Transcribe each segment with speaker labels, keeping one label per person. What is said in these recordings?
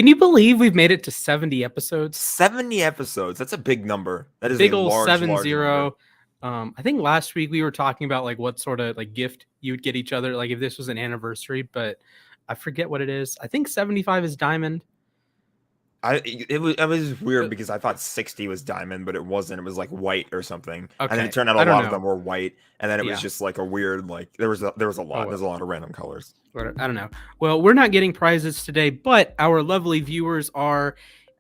Speaker 1: Can you believe we've made it to 70 episodes?
Speaker 2: 70 episodes. That's a big number. That is
Speaker 1: big
Speaker 2: a
Speaker 1: old
Speaker 2: large
Speaker 1: 70.
Speaker 2: number.
Speaker 1: I think last week we were talking about like what sort of like gift you would get each other, like if this was an anniversary, but I forget what it is. I think 75 is diamond.
Speaker 2: It was weird because I thought 60 was diamond, but it wasn't. It was like white or something.
Speaker 1: Okay.
Speaker 2: And then it turned out a lot of them were white, and then it was
Speaker 1: Yeah.
Speaker 2: just like a weird like there was a lot. There's a lot of random colors.
Speaker 1: I don't know. Well, we're not getting prizes today, but our lovely viewers are.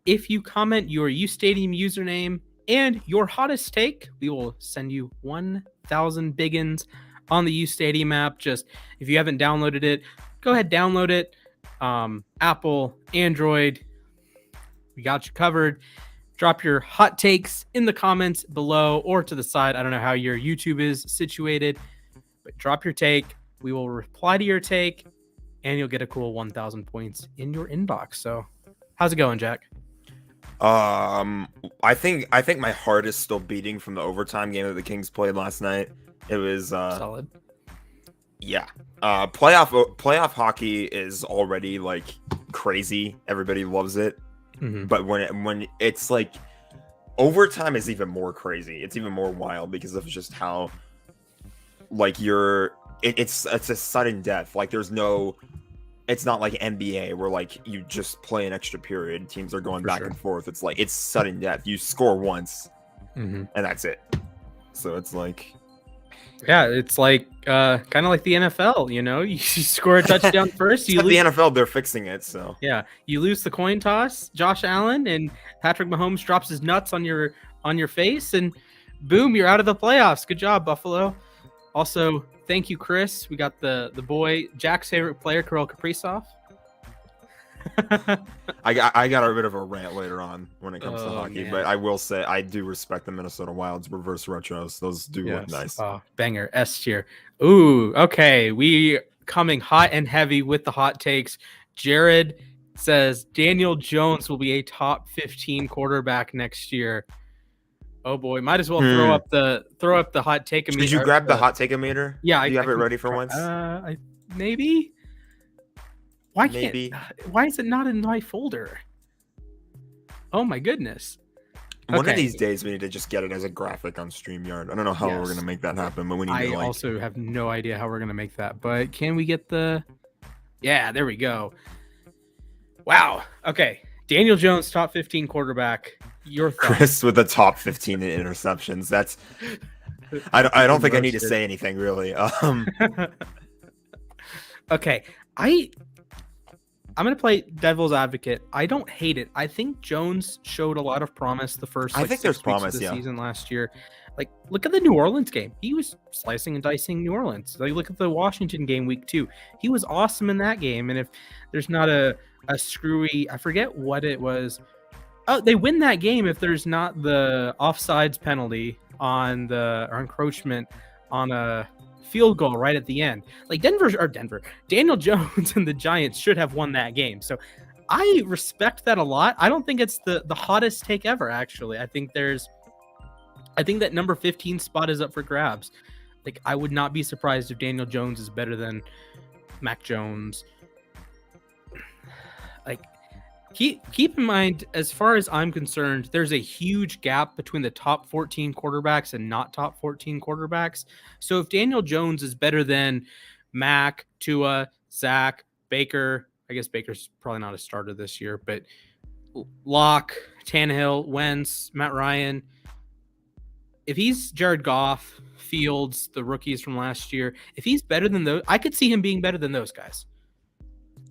Speaker 1: If you comment your uSTADIUM username and your hottest take, we will send you 1,000 biggins on the uSTADIUM app. Just if you haven't downloaded it, go ahead, download it. Apple, Android, we got you covered. Drop your hot takes in the comments below or to the side. I don't know how your YouTube is situated, but drop your take. We will reply to your take, and you'll get a cool 1,000 points in your inbox. So, how's it going, Jack?
Speaker 2: I think my heart is still beating from the overtime game that the Kings played last night. It was
Speaker 1: solid.
Speaker 2: Yeah. Playoff hockey is already like crazy. Everybody loves it. Mm-hmm. But when it's like overtime is even more crazy. It's even more wild because of just how like it's a sudden death. Like it's not like NBA where like you just play an extra period. Teams are going back and forth. It's like it's sudden death. You score once and that's it. So it's like
Speaker 1: yeah, it's like kind of like the NFL, you know, you score a touchdown first.
Speaker 2: The NFL, they're fixing it. So
Speaker 1: yeah, you lose the coin toss, Josh Allen, and Patrick Mahomes drops his nuts on your face, and boom, you're out of the playoffs. Good job, Buffalo. Also, thank you, Chris. We got the boy, Jack's favorite player, Kirill Kaprizov.
Speaker 2: I got a bit of a rant later on when it comes to hockey, but I will say I do respect the Minnesota Wild's reverse retros. Those do look nice.
Speaker 1: Banger, S tier. Ooh, okay. We coming hot and heavy with the hot takes. Jared says Daniel Jones will be a top 15 quarterback next year. Oh boy, might as well throw up the hot take.
Speaker 2: Did you grab the hot take meter?
Speaker 1: Yeah,
Speaker 2: do you have it ready for once?
Speaker 1: Maybe. Why is it not in my folder? Oh my goodness.
Speaker 2: One of these days we need to just get it as a graphic on StreamYard. I don't know how we're gonna make that happen, but we need to
Speaker 1: also have no idea how we're gonna make that. But can we get yeah, there we go. Wow. Okay. Daniel Jones, top 15 quarterback. Your thoughts?
Speaker 2: Chris with the top 15 in interceptions. That's I don't think I need to say anything really.
Speaker 1: Okay. I'm going to play devil's advocate. I don't hate it. I think Jones showed a lot of promise the first
Speaker 2: I think there's promise,
Speaker 1: of the season last year. Like, look at the New Orleans game. He was slicing and dicing New Orleans. Like, look at the Washington game week 2. He was awesome in that game. And if there's not a screwy, I forget what it was. Oh, they win that game if there's not the offsides penalty on or encroachment on a field goal right at the end. Like Daniel Jones and the Giants should have won that game. So I respect that a lot. I don't think it's the hottest take ever, actually. I think that number 15 spot is up for grabs. Like, I would not be surprised if Daniel Jones is better than Mac Jones. Like, keep in mind, as far as I'm concerned, there's a huge gap between the top 14 quarterbacks and not top 14 quarterbacks. So if Daniel Jones is better than Mac, Tua, Zach, Baker, I guess Baker's probably not a starter this year, but Locke, Tannehill, Wentz, Matt Ryan, if he's Jared Goff, Fields, the rookies from last year, if he's better than those, I could see him being better than those guys.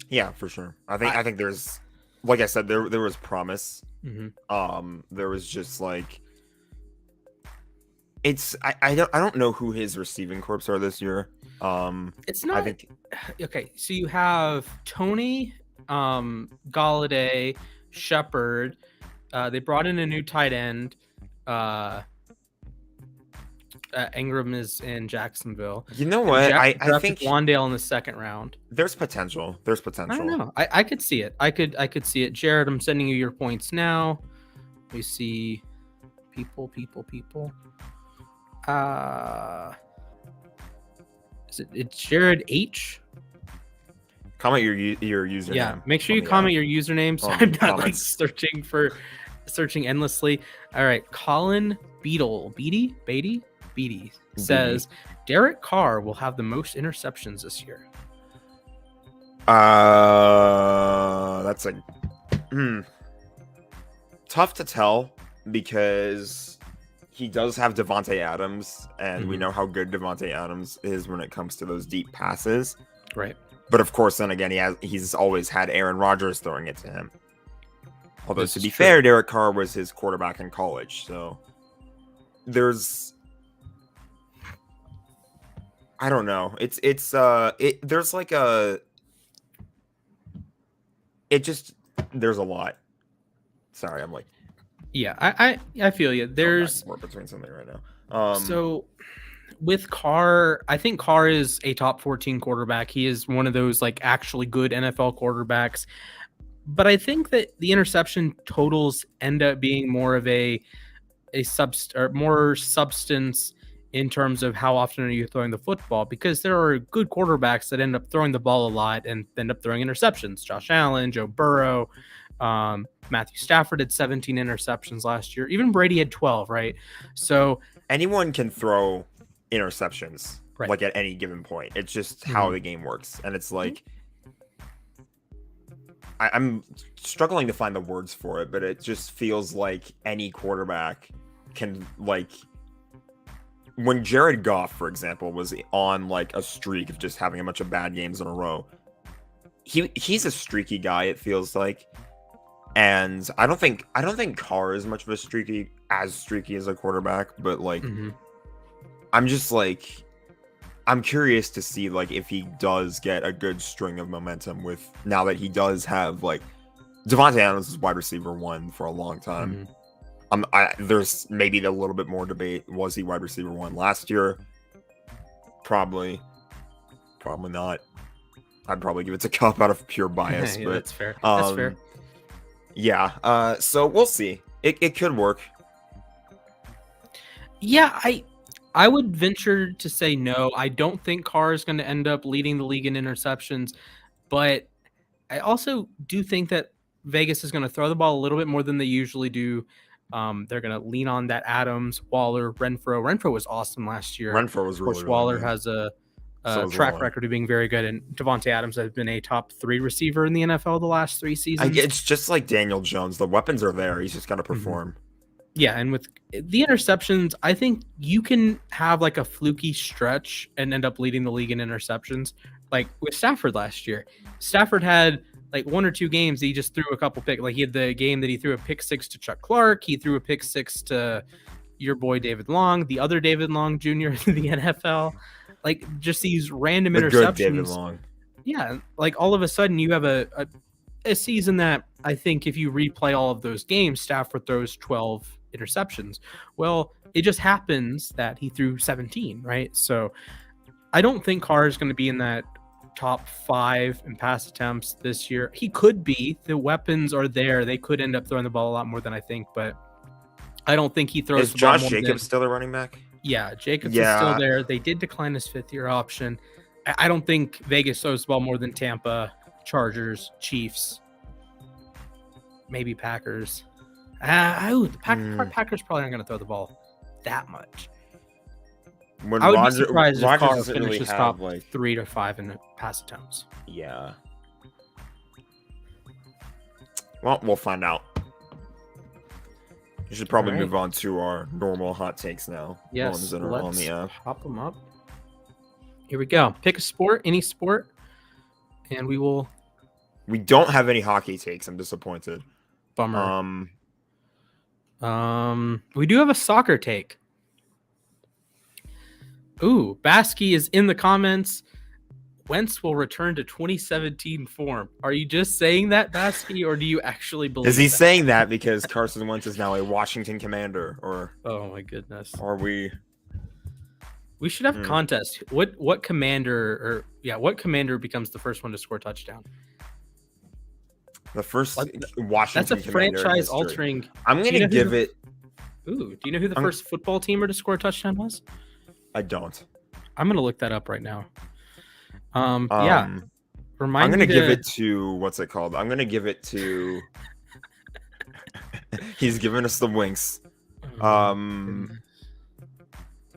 Speaker 2: Yeah, for sure. I think there's, like I said, there was promise. There was just like I don't know who his receiving corps are this year.
Speaker 1: It's not. I think okay. So you have Tony, Galladay, Shepard. They brought in a new tight end. Ingram is in Jacksonville.
Speaker 2: You know what? I think
Speaker 1: Wandale in the second round.
Speaker 2: There's potential.
Speaker 1: I don't know. I could see it. I could see it. Jared, I'm sending you your points now. We see people. It's Jared H.
Speaker 2: Comment your username.
Speaker 1: Yeah, make sure you comment your username so I'm not like searching endlessly. All right, Colin Beatty says Derek Carr will have the most interceptions this year.
Speaker 2: That's a tough to tell because he does have Devontae Adams, and we know how good Devontae Adams is when it comes to those deep passes.
Speaker 1: Right.
Speaker 2: But of course, then again, he's always had Aaron Rodgers throwing it to him. Although to be fair, Derek Carr was his quarterback in college, so there's, I don't know. There's like there's a lot. Sorry, I'm like,
Speaker 1: yeah, I feel you. There's
Speaker 2: more between something right now.
Speaker 1: So with Carr, I think Carr is a top 14 quarterback. He is one of those like actually good NFL quarterbacks. But I think that the interception totals end up being more of more substance in terms of how often are you throwing the football, because there are good quarterbacks that end up throwing the ball a lot and end up throwing interceptions. Josh Allen, Joe Burrow, Matthew Stafford had 17 interceptions last year. Even Brady had 12, right? So
Speaker 2: anyone can throw interceptions,
Speaker 1: right,
Speaker 2: like at any given point. It's just how the game works. And it's like, I'm struggling to find the words for it, but it just feels like any quarterback can, like, when Jared Goff, for example, was on like a streak of just having a bunch of bad games in a row, he's a streaky guy, it feels like. And I don't think Carr is much of a streaky as a quarterback, but like I'm just like, I'm curious to see like if he does get a good string of momentum with, now that he does have like Devontae Adams was wide receiver 1 for a long time. There's maybe a little bit more debate. Was he wide receiver 1 last year? Probably not. I'd probably give it to Cup out of pure bias.
Speaker 1: Yeah,
Speaker 2: but
Speaker 1: that's fair. That's fair.
Speaker 2: Yeah. So we'll see. It could work.
Speaker 1: Yeah, I would venture to say no. I don't think Carr is going to end up leading the league in interceptions, but I also do think that Vegas is going to throw the ball a little bit more than they usually do. They're going to lean on that Adams, Waller, Renfro. Renfro was awesome last year.
Speaker 2: Renfro was really,
Speaker 1: of course, Waller has a track record of being very good, and Devontae Adams has been a top 3 receiver in the NFL the last 3 seasons.
Speaker 2: It's just like Daniel Jones. The weapons are there. He's just got to perform.
Speaker 1: Yeah, and with the interceptions, I think you can have like a fluky stretch and end up leading the league in interceptions. Like with Stafford last year. Stafford had like 1 or 2 games he just threw a couple picks. Like he had the game that he threw a pick 6 to Chuck Clark. He threw a pick 6 to your boy David Long, the other David Long Jr. in the NFL. Like just these random interceptions. Good
Speaker 2: David Long.
Speaker 1: Yeah, like all of a sudden you have a season that I think if you replay all of those games, Stafford throws 12 interceptions. Well, it just happens that he threw 17, right? So I don't think Carr is going to be in that top 5 in pass attempts this year. He could be. The weapons are there. They could end up throwing the ball a lot more than I think, but I don't think he throws.
Speaker 2: Is Josh Jacobs still a running back?
Speaker 1: Yeah, Jacobs is still there. They did decline his 5th-year option. I don't think Vegas throws the ball more than Tampa, Chargers, Chiefs, maybe Packers. The Packers probably aren't going to throw the ball that much. I would be surprised if Carr finishes top 3 to 5 in the pass attempts.
Speaker 2: Yeah. Well, we'll find out. You should probably move on to our normal hot takes now.
Speaker 1: Yes, let's pop them up. Here we go. Pick a sport, any sport, and we will.
Speaker 2: We don't have any hockey takes. I'm disappointed.
Speaker 1: Bummer. We do have a soccer take. Ooh, Baskey is in the comments. Wentz will return to 2017 form. Are you just saying that, Baskey, or do you actually believe
Speaker 2: Is he saying that because Carson Wentz is now a Washington Commander? Or
Speaker 1: oh my goodness.
Speaker 2: Are we?
Speaker 1: We should have a contest. What commander becomes the first one to score a touchdown?
Speaker 2: The first Washington.
Speaker 1: That's a franchise altering.
Speaker 2: I'm gonna give it.
Speaker 1: Ooh, do you know who the first football teamer to score a touchdown was?
Speaker 2: I don't.
Speaker 1: I'm gonna look that up right now. Yeah.
Speaker 2: I'm gonna give it to what's it called? I'm gonna give it to. He's giving us the winks.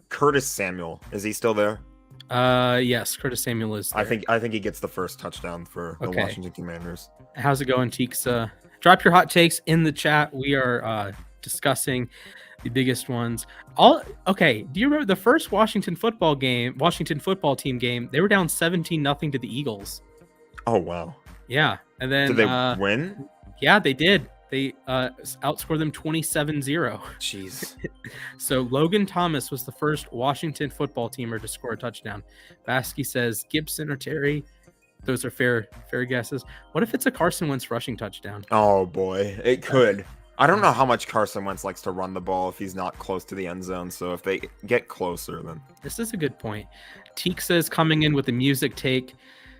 Speaker 2: Curtis Samuel, is he still there?
Speaker 1: Yes, Curtis Samuel is there.
Speaker 2: I think he gets the first touchdown for the Washington Commanders.
Speaker 1: How's it going, Cheeks? Drop your hot takes in the chat. We are discussing the biggest ones. Do you remember the first Washington football team game? They were down 17-0 to the Eagles.
Speaker 2: Oh wow.
Speaker 1: Yeah, and then
Speaker 2: did they win?
Speaker 1: Yeah, they did. They outscored them 27-0.
Speaker 2: Jeez.
Speaker 1: So Logan Thomas was the first Washington football teamer to score a touchdown. Baskey says Gibson or Terry. Those are fair guesses. What if it's a Carson Wentz rushing touchdown?
Speaker 2: Oh boy, it could. I don't know how much Carson Wentz likes to run the ball if he's not close to the end zone. So if they get closer, then
Speaker 1: this is a good point. Teek says coming in with a music take.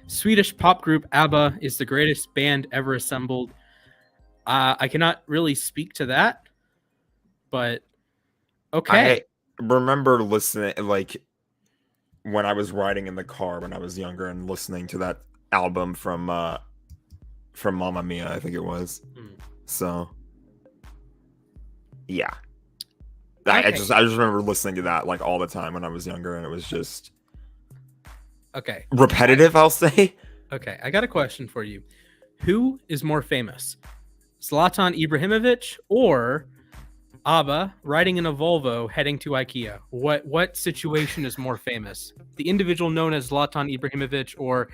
Speaker 1: Swedish pop group ABBA is the greatest band ever assembled. I cannot really speak to that, but okay.
Speaker 2: I remember listening, like when I was riding in the car when I was younger and listening to that album from Mamma Mia, I think it was. So yeah, I just remember listening to that like all the time when I was younger, and it was just repetitive, I'll say.
Speaker 1: Okay, I got a question for you. Who is more famous? Zlatan Ibrahimovic or ABBA riding in a Volvo heading to IKEA? What situation is more famous? The individual known as Zlatan Ibrahimovic or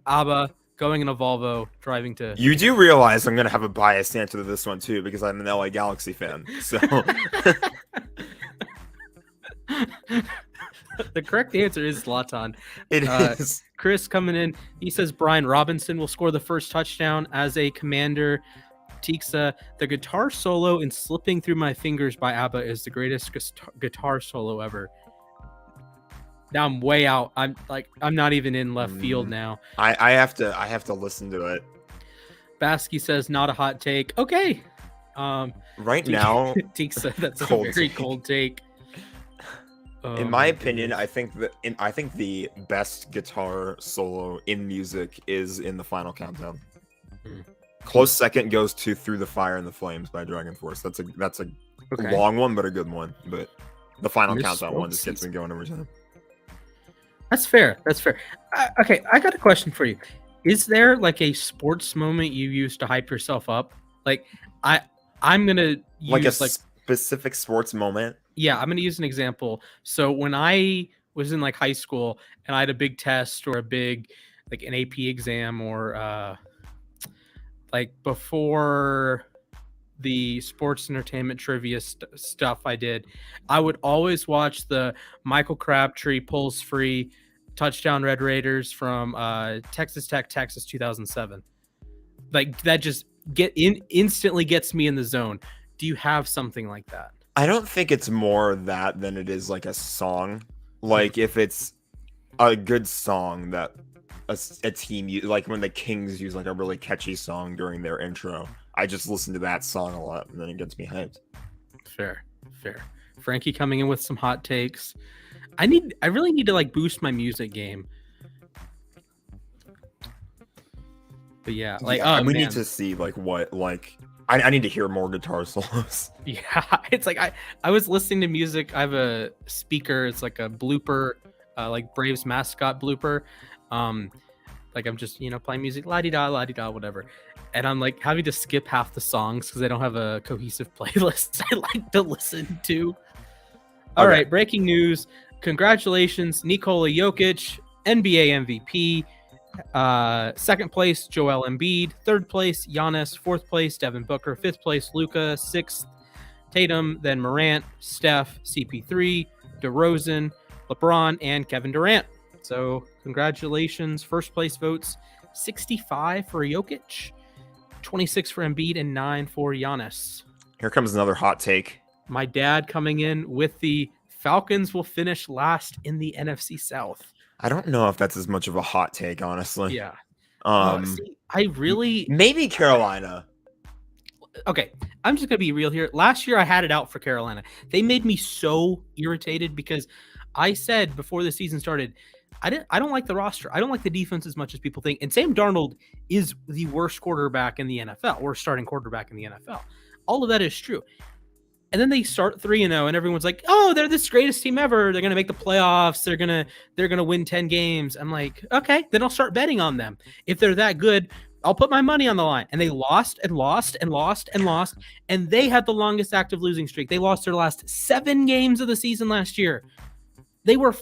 Speaker 1: ABBA going in a Volvo driving to...
Speaker 2: You do realize I'm going to have a biased answer to this one too, because I'm an LA Galaxy fan. So
Speaker 1: the correct answer is Zlatan.
Speaker 2: It is.
Speaker 1: Chris coming in. He says Brian Robinson will score the first touchdown as a Commander. Tiksa, the guitar solo in Slipping Through My Fingers by ABBA is the greatest guitar solo ever. Now I'm way out. I'm not even in left field now.
Speaker 2: I have to listen to it.
Speaker 1: Baskey says not a hot take. Okay.
Speaker 2: Right now,
Speaker 1: Tiksa, that's a very cold take.
Speaker 2: In my opinion, I think the best guitar solo in music is in the Final Countdown. Close second goes to Through the Fire and the Flames by Dragon Force. That's a long one, but a good one. But the Final Countdown one just gets me going every time.
Speaker 1: That's fair. I got a question for you. Is there like a sports moment you use to hype yourself up? Like I'm gonna use
Speaker 2: like specific sports moment.
Speaker 1: Yeah, I'm gonna use an example. So when I was in like high school and I had a big test or a big like an AP exam or like before the sports entertainment trivia stuff I did, I would always watch the Michael Crabtree pulls free touchdown Red Raiders from Texas Tech, Texas 2007. Like that just instantly gets me in the zone. Do you have something like that?
Speaker 2: I don't think it's more that than it is like a song. Like if it's a good song that a team like when the Kings use like a really catchy song during their intro, I just listen to that song a lot and then it gets me hyped.
Speaker 1: Fair. Frankie coming in with some hot takes. I really need to like boost my music game. But yeah, like
Speaker 2: we need to see like what like I need to hear more guitar solos.
Speaker 1: Yeah, it's like I was listening to music. I have a speaker. It's like a blooper, like Braves mascot blooper. Like I'm just playing music, la-di-da, whatever. And I'm like having to skip half the songs because I don't have a cohesive playlist I like to listen to. All right, breaking news. Congratulations, Nikola Jokic, NBA MVP. Second place, Joel Embiid. Third place, Giannis. Fourth place, Devin Booker. Fifth place, Luka. Sixth, Tatum. Then Morant, Steph, CP3, DeRozan, LeBron, and Kevin Durant. So congratulations. First place votes, 65 for Jokic, 26 for Embiid, and 9 for Giannis.
Speaker 2: Here comes another hot take.
Speaker 1: My dad coming in with the Falcons will finish last in the NFC South.
Speaker 2: I don't know if that's as much of a hot take, honestly.
Speaker 1: Yeah. I really...
Speaker 2: Maybe Carolina.
Speaker 1: Okay, I'm just going to be real here. Last year, I had it out for Carolina. They made me so irritated because I said before the season started, I don't like the roster. I don't like the defense as much as people think. And Sam Darnold is the worst quarterback in the NFL, or starting quarterback in the NFL. All of that is true. And then they start 3-0, and everyone's like, "Oh, they're this greatest team ever. They're gonna make the playoffs. They're gonna win 10 games." I'm like, okay, then I'll start betting on them. If they're that good, I'll put my money on the line. And they lost and lost and lost and lost, and they had the longest active losing streak. They lost their last 7 games of the season last year. They were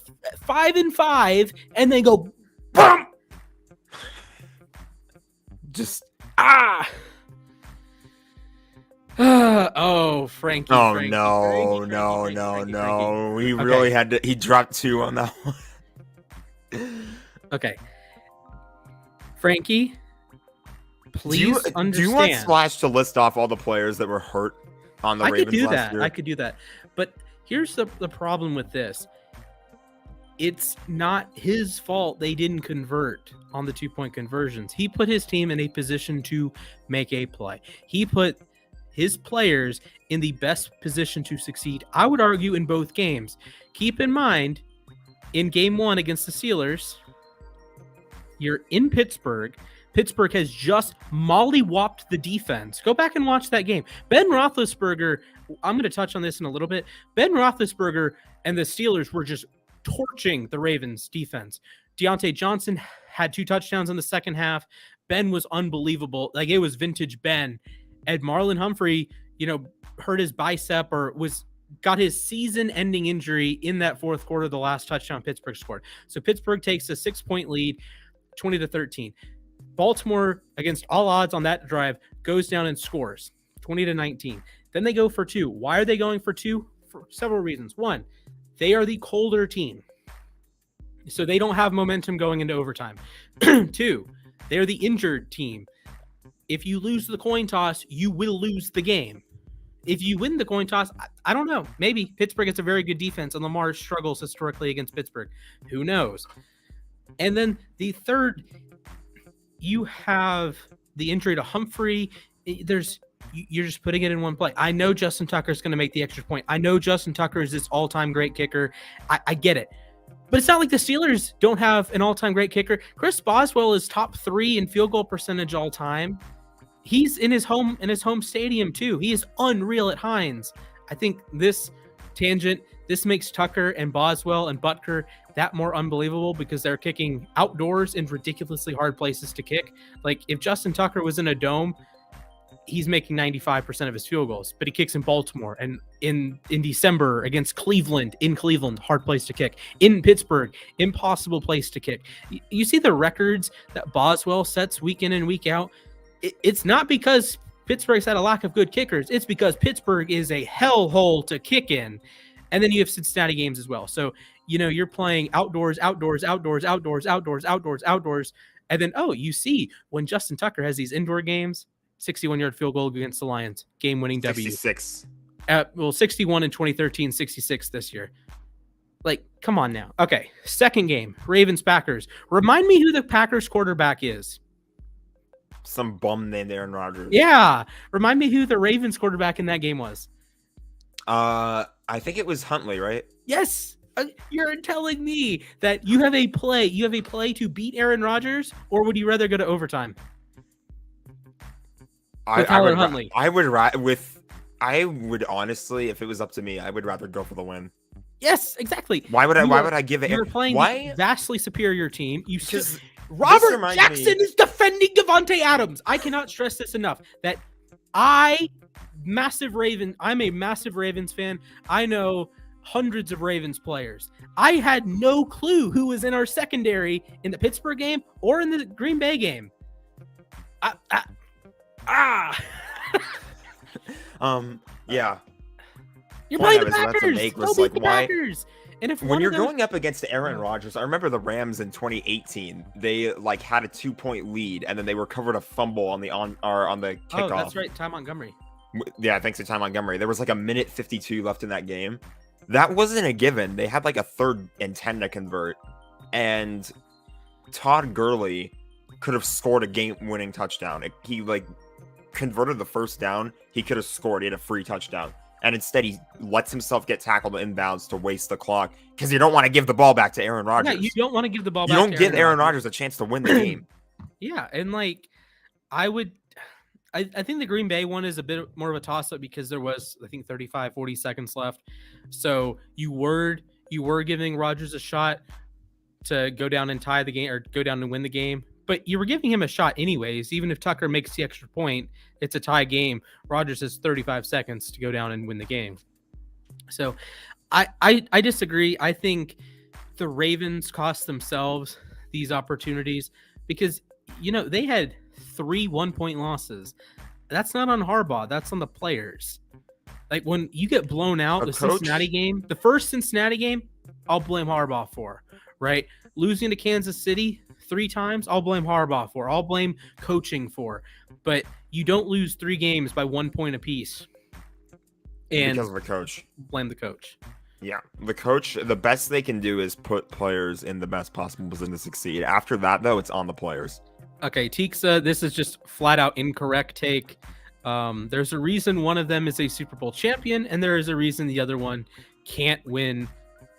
Speaker 1: 5-5, and they go, BOOM!
Speaker 2: Just
Speaker 1: oh, Frankie.
Speaker 2: Oh,
Speaker 1: Frankie,
Speaker 2: no.
Speaker 1: Frankie.
Speaker 2: He really had to. He dropped 2 on that one.
Speaker 1: Okay. Frankie, please understand.
Speaker 2: Do you want Splash to list off all the players that were hurt on the Ravens last year?
Speaker 1: I could do that. But here's the problem with this. It's not his fault they didn't convert on the 2-point conversions. He put his team in a position to make a play. He put his players in the best position to succeed, I would argue, in both games. Keep in mind, in game 1 against the Steelers, you're in Pittsburgh. Pittsburgh has just mollywopped the defense. Go back and watch that game. Ben Roethlisberger, I'm going to touch on this in a little bit. Ben Roethlisberger and the Steelers were just torching the Ravens defense. Deontay Johnson had 2 touchdowns in the second half. Ben was unbelievable. Like, it was vintage Ben. And Marlon Humphrey, hurt his bicep or got his season-ending injury in that fourth quarter, the last touchdown Pittsburgh scored. So Pittsburgh takes a 6-point lead, 20-13. Baltimore, against all odds on that drive, goes down and scores, 20-19. Then they go for 2. Why are they going for 2? For several reasons. 1, they are the colder team, so they don't have momentum going into overtime. 2, they're the injured team. If you lose the coin toss, you will lose the game. If you win the coin toss, I don't know. Maybe Pittsburgh has a very good defense, and Lamar struggles historically against Pittsburgh. Who knows? And then the third, you have the injury to Humphrey. You're just putting it in one play. I know Justin Tucker is going to make the extra point. I know Justin Tucker is this all-time great kicker. I get it. But it's not like the Steelers don't have an all-time great kicker. Chris Boswell is top 3 in field goal percentage all time. He's in his home stadium too. He is unreal at Heinz. I think this makes Tucker and Boswell and Butker that more unbelievable because they're kicking outdoors in ridiculously hard places to kick. Like, if Justin Tucker was in a dome, he's making 95% of his field goals, but he kicks in Baltimore and in December against Cleveland, hard place to kick. In Pittsburgh, impossible place to kick. You see the records that Boswell sets week in and week out. It's not because Pittsburgh's had a lack of good kickers. It's because Pittsburgh is a hellhole to kick in. And then you have Cincinnati games as well. So, you're playing outdoors. And then, you see when Justin Tucker has these indoor games, 61-yard field goal against the Lions, game-winning W.
Speaker 2: 66.
Speaker 1: 61 in 2013, 66 this year. Like, come on now. Okay, second game, Ravens-Packers. Remind me who the Packers quarterback is.
Speaker 2: Some bum named Aaron Rodgers.
Speaker 1: Yeah. Remind me who the Ravens quarterback in that game was.
Speaker 2: I think it was Huntley, right?
Speaker 1: Yes. You're telling me that you have a play to beat Aaron Rodgers, or would you rather go to overtime? Huntley.
Speaker 2: I would honestly, if it was up to me, I would rather go for the win.
Speaker 1: Yes, exactly.
Speaker 2: Why would I give it?
Speaker 1: You're playing a vastly superior team.
Speaker 2: Robert
Speaker 1: Jackson is defending Devontae Adams. I cannot stress this enough that I'm a massive Ravens fan. I know hundreds of Ravens players. I had no clue who was in our secondary in the Pittsburgh game or in the Green Bay game.
Speaker 2: Yeah.
Speaker 1: You're playing the Packers. Go beat the Packers. And
Speaker 2: when you're going up against Aaron Rodgers, I remember the Rams in 2018. They had a 2-point lead, and then they recovered a fumble on the kickoff.
Speaker 1: Oh, that's right, Ty Montgomery.
Speaker 2: Yeah, thanks to Ty Montgomery. There was a minute 52 left in that game. That wasn't a given. They had a 3rd and 10 to convert, and Todd Gurley could have scored a game-winning touchdown. He converted the first down. He could have scored. He had a free touchdown. and instead he lets himself get tackled inbounds to waste the clock because you don't want to give the ball back to Aaron Rodgers.
Speaker 1: Yeah, you don't want to give the ball
Speaker 2: you
Speaker 1: back
Speaker 2: don't
Speaker 1: to
Speaker 2: give Aaron Rodgers a chance to win the game.
Speaker 1: Yeah, and like I think the Green Bay one is a bit more of a toss-up because there was, I think, 35, 40 seconds left. So you were giving Rodgers a shot to go down and tie the game or go down and win the game. But you were giving him a shot anyways. Even if Tucker makes the extra point, it's a tie game. Rodgers has 35 seconds to go down and win the game. So I disagree. I think the Ravens cost themselves these opportunities because, they had 3 1-point losses. That's not on Harbaugh. That's on the players. Like when you get blown out, Cincinnati game, the first Cincinnati game, I'll blame Harbaugh for, right? Losing to Kansas City 3 times, I'll blame Harbaugh for. I'll blame coaching for. But you don't lose 3 games by 1 point apiece. And
Speaker 2: because of the coach.
Speaker 1: Blame the coach.
Speaker 2: Yeah, the coach, the best they can do is put players in the best possible position to succeed. After that, though, it's on the players.
Speaker 1: Okay, Teeksa, this is just flat out incorrect take. There's a reason one of them is a Super Bowl champion, and there is a reason the other one can't win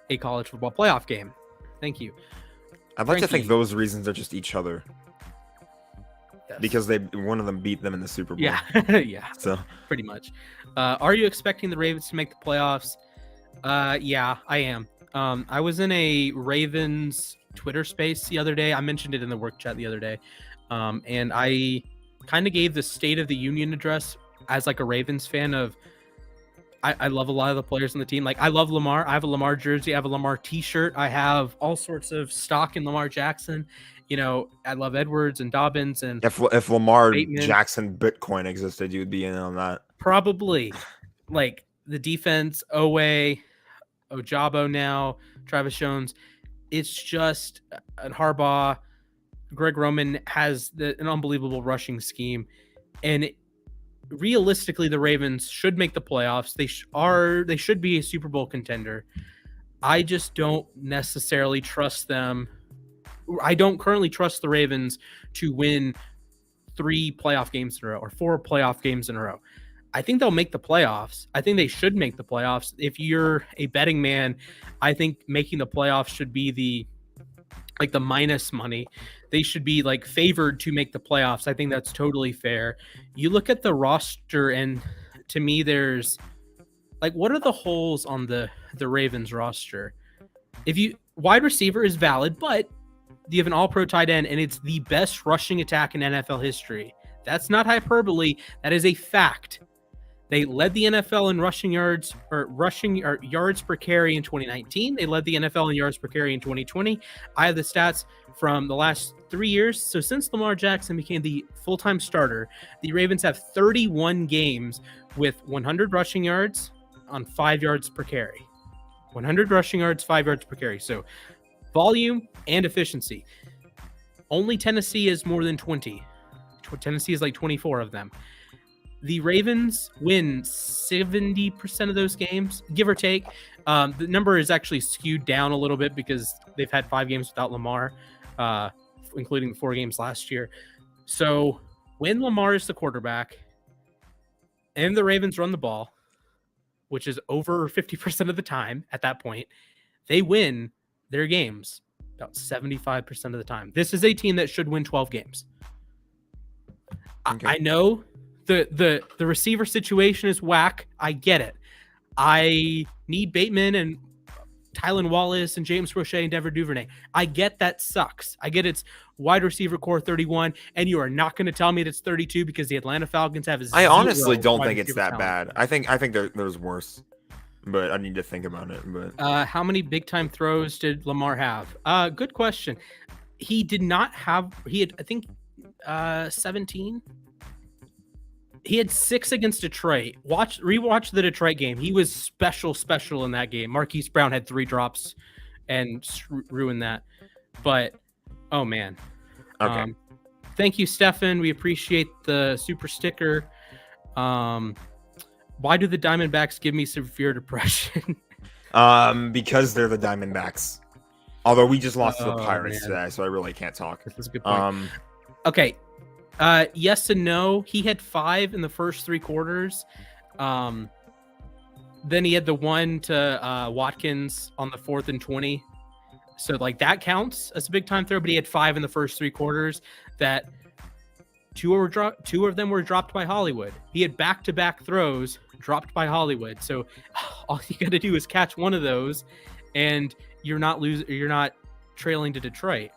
Speaker 1: a college football playoff game. Thank you.
Speaker 2: I'd like to think those reasons are just each other. Yes. Because one of them beat them in the Super Bowl.
Speaker 1: Yeah, yeah.
Speaker 2: So
Speaker 1: pretty much. Are you expecting the Ravens to make the playoffs? Yeah, I am. I was in a Ravens Twitter space the other day. I mentioned it in the work chat the other day. And I kind of gave the State of the Union address as like a Ravens fan of, I love a lot of the players on the team. Like I love Lamar. I have a Lamar jersey. I have a Lamar t-shirt. I have all sorts of stock in Lamar Jackson. I love Edwards and Dobbins. And
Speaker 2: if Lamar
Speaker 1: Bateman.
Speaker 2: Jackson Bitcoin existed, you'd be in on that.
Speaker 1: Probably. Like the defense, Owe, Ojabo now, Travis Jones. It's just an Harbaugh. Greg Roman has an unbelievable rushing scheme, and realistically, the Ravens should make the playoffs. They should be a Super Bowl contender. I just don't necessarily trust them. I don't currently trust the Ravens to win 3 playoff games in a row or 4 playoff games in a row. I think they'll make the playoffs. I think they should make the playoffs. If you're a betting man, I think making the playoffs should be the minus money. They should be like favored to make the playoffs. I think that's totally fair. You look at the roster, and to me, there's like, what are the holes on the Ravens roster? Wide receiver is valid, but you have an all-pro tight end, and it's the best rushing attack in NFL history. That's not hyperbole. That is a fact. They led the NFL in rushing yards or yards per carry in 2019. They led the NFL in yards per carry in 2020. I have the stats from the last 3 years. So since Lamar Jackson became the full-time starter, the Ravens have 31 games with 100 rushing yards on 5 yards per carry. 100 rushing yards, 5 yards per carry. So volume and efficiency. Only Tennessee is more than 20. Tennessee is like 24 of them. The Ravens win 70% of those games, give or take. The number is actually skewed down a little bit because they've had 5 games without Lamar, including 4 games last year. So when Lamar is the quarterback and the Ravens run the ball, which is over 50% of the time at that point, they win their games about 75% of the time. This is a team that should win 12 games. Okay. I know the receiver situation is whack. I get it. I need Bateman and Tylan Wallace and James Prochet and Devin Duvernay. I get that sucks. I get it's wide receiver core 31, and you are not going to tell me that it's 32 because the Atlanta Falcons have
Speaker 2: I honestly don't think it's that bad. I think there's worse, but I need to think about it. But
Speaker 1: how many big time throws did Lamar have? Good question. He did not have. He had, I think, 17. He had 6 against Detroit. Rewatch the Detroit game. He was special in that game. Marquise Brown had 3 drops and ruined that. But, oh, man.
Speaker 2: Okay.
Speaker 1: Thank you, Stefan. We appreciate the super sticker. Why do the Diamondbacks give me severe depression?
Speaker 2: Because they're the Diamondbacks. Although we just lost to the Pirates today, so I really can't talk.
Speaker 1: That's a good point. Okay. Yes and no. He had 5 in the first 3 quarters. Then he had the one to Watkins on the 4th and 20. So like that counts as a big time throw, but he had 5 in the first 3 quarters that two of them were dropped by Hollywood. He had back-to-back throws dropped by Hollywood. So all you got to do is catch one of those and you're not trailing to Detroit.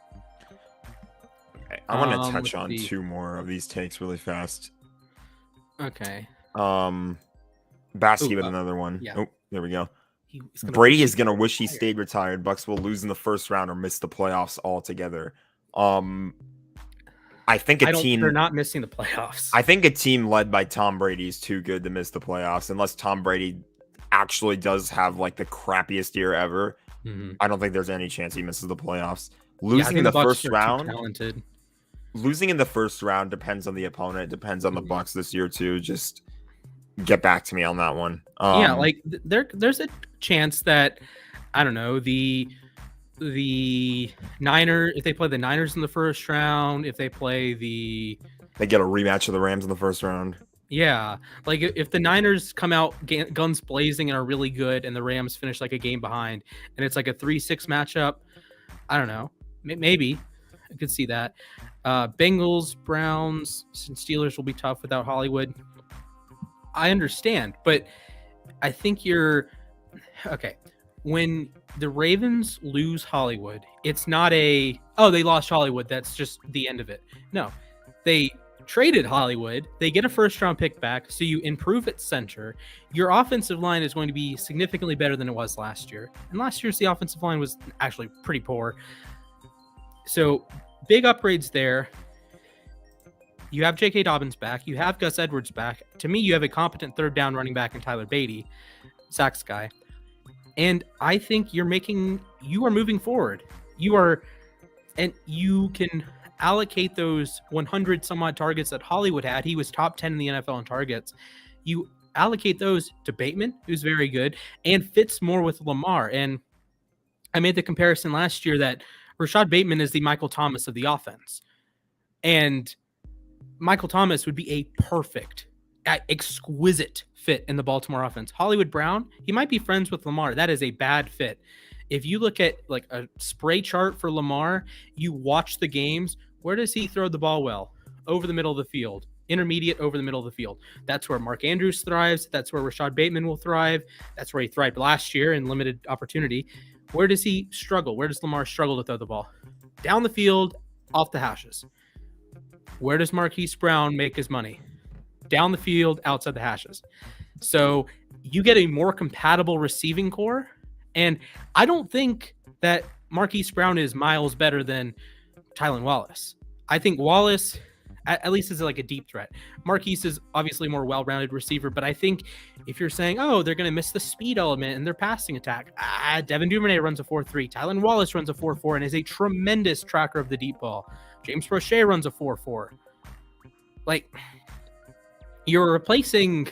Speaker 2: Okay. I want to touch on 2 more of these takes really fast.
Speaker 1: Okay.
Speaker 2: Baskey with another one.
Speaker 1: Yeah.
Speaker 2: Oh, there we go. Brady is gonna wish he stayed retired. Bucks will lose in the first round or miss the playoffs altogether. I think
Speaker 1: they're not missing the playoffs.
Speaker 2: I think a team led by Tom Brady is too good to miss the playoffs unless Tom Brady actually does have like the crappiest year ever. Mm-hmm. I don't think there's any chance he misses the playoffs. Losing in the first round. Losing in the first round depends on the opponent. Depends on the Bucks this year too. Just get back to me on that one.
Speaker 1: Yeah, like there's a chance that I don't know the Niners, if they play the Niners in the first round, if they play they
Speaker 2: get a rematch of the Rams in the first round.
Speaker 1: Yeah, like if the Niners come out guns blazing and are really good, and the Rams finish like a game behind, and it's like a 3-6 matchup, I don't know, maybe I could see that. Bengals, Browns, and Steelers will be tough without Hollywood. I understand, but I think you're okay. When the Ravens lose Hollywood, it's not they lost Hollywood, that's just the end of it. No, they traded Hollywood. They get a first-round pick back, so you improve at center. Your offensive line is going to be significantly better than it was last year. And last year's the offensive line was actually pretty poor. So big upgrades there. You have J.K. Dobbins back. You have Gus Edwards back. To me, you have a competent third down running back in Tyler Beatty, Zach's guy. And I think you are moving forward. And you can allocate those 100 some odd targets that Hollywood had. He was top 10 in the NFL in targets. You allocate those to Bateman, who's very good, and fits more with Lamar. And I made the comparison last year that Rashad Bateman is the Michael Thomas of the offense. And Michael Thomas would be a perfect, exquisite fit in the Baltimore offense. Hollywood Brown, he might be friends with Lamar. That is a bad fit. If you look at like a spray chart for Lamar, you watch the games, where does he throw the ball well? Over the middle of the field. Intermediate, over the middle of the field. That's where Mark Andrews thrives. That's where Rashad Bateman will thrive. That's where he thrived last year in limited opportunity. Where does he struggle? Where does Lamar struggle to throw the ball? Down the field, off the hashes. Where does Marquise Brown make his money? Down the field, outside the hashes. So you get a more compatible receiving core. And I don't think that Marquise Brown is miles better than Tylan Wallace. I think Wallace, at least, is like a deep threat. Marquise is obviously a more well-rounded receiver, but I think if you're saying, they're going to miss the speed element in their passing attack, Devin Duvernay runs a 4.3. Tylan Wallace runs a 4.4 and is a tremendous tracker of the deep ball. James Prochet runs a 4.4. Like, you're replacing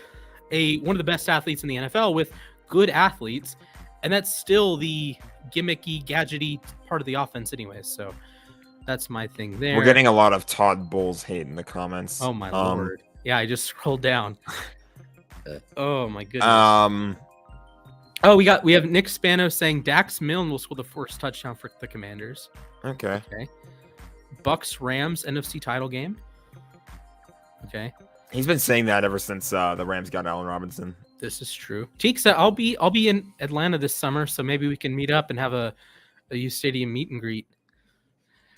Speaker 1: one of the best athletes in the NFL with good athletes, and that's still the gimmicky, gadgety part of the offense anyways. So that's my thing there.
Speaker 2: We're getting a lot of Todd Bowles hate in the comments.
Speaker 1: Oh, my Lord. Yeah, I just scrolled down. Oh, my goodness. We have Nick Spano saying Dax Milne will score the first touchdown for the Commanders.
Speaker 2: Okay.
Speaker 1: Bucks Rams NFC title game. Okay.
Speaker 2: He's been saying that ever since the Rams got Allen Robinson.
Speaker 1: This is true. Cheeks, I'll be in Atlanta this summer, so maybe we can meet up and have a uSTADIUM meet and greet.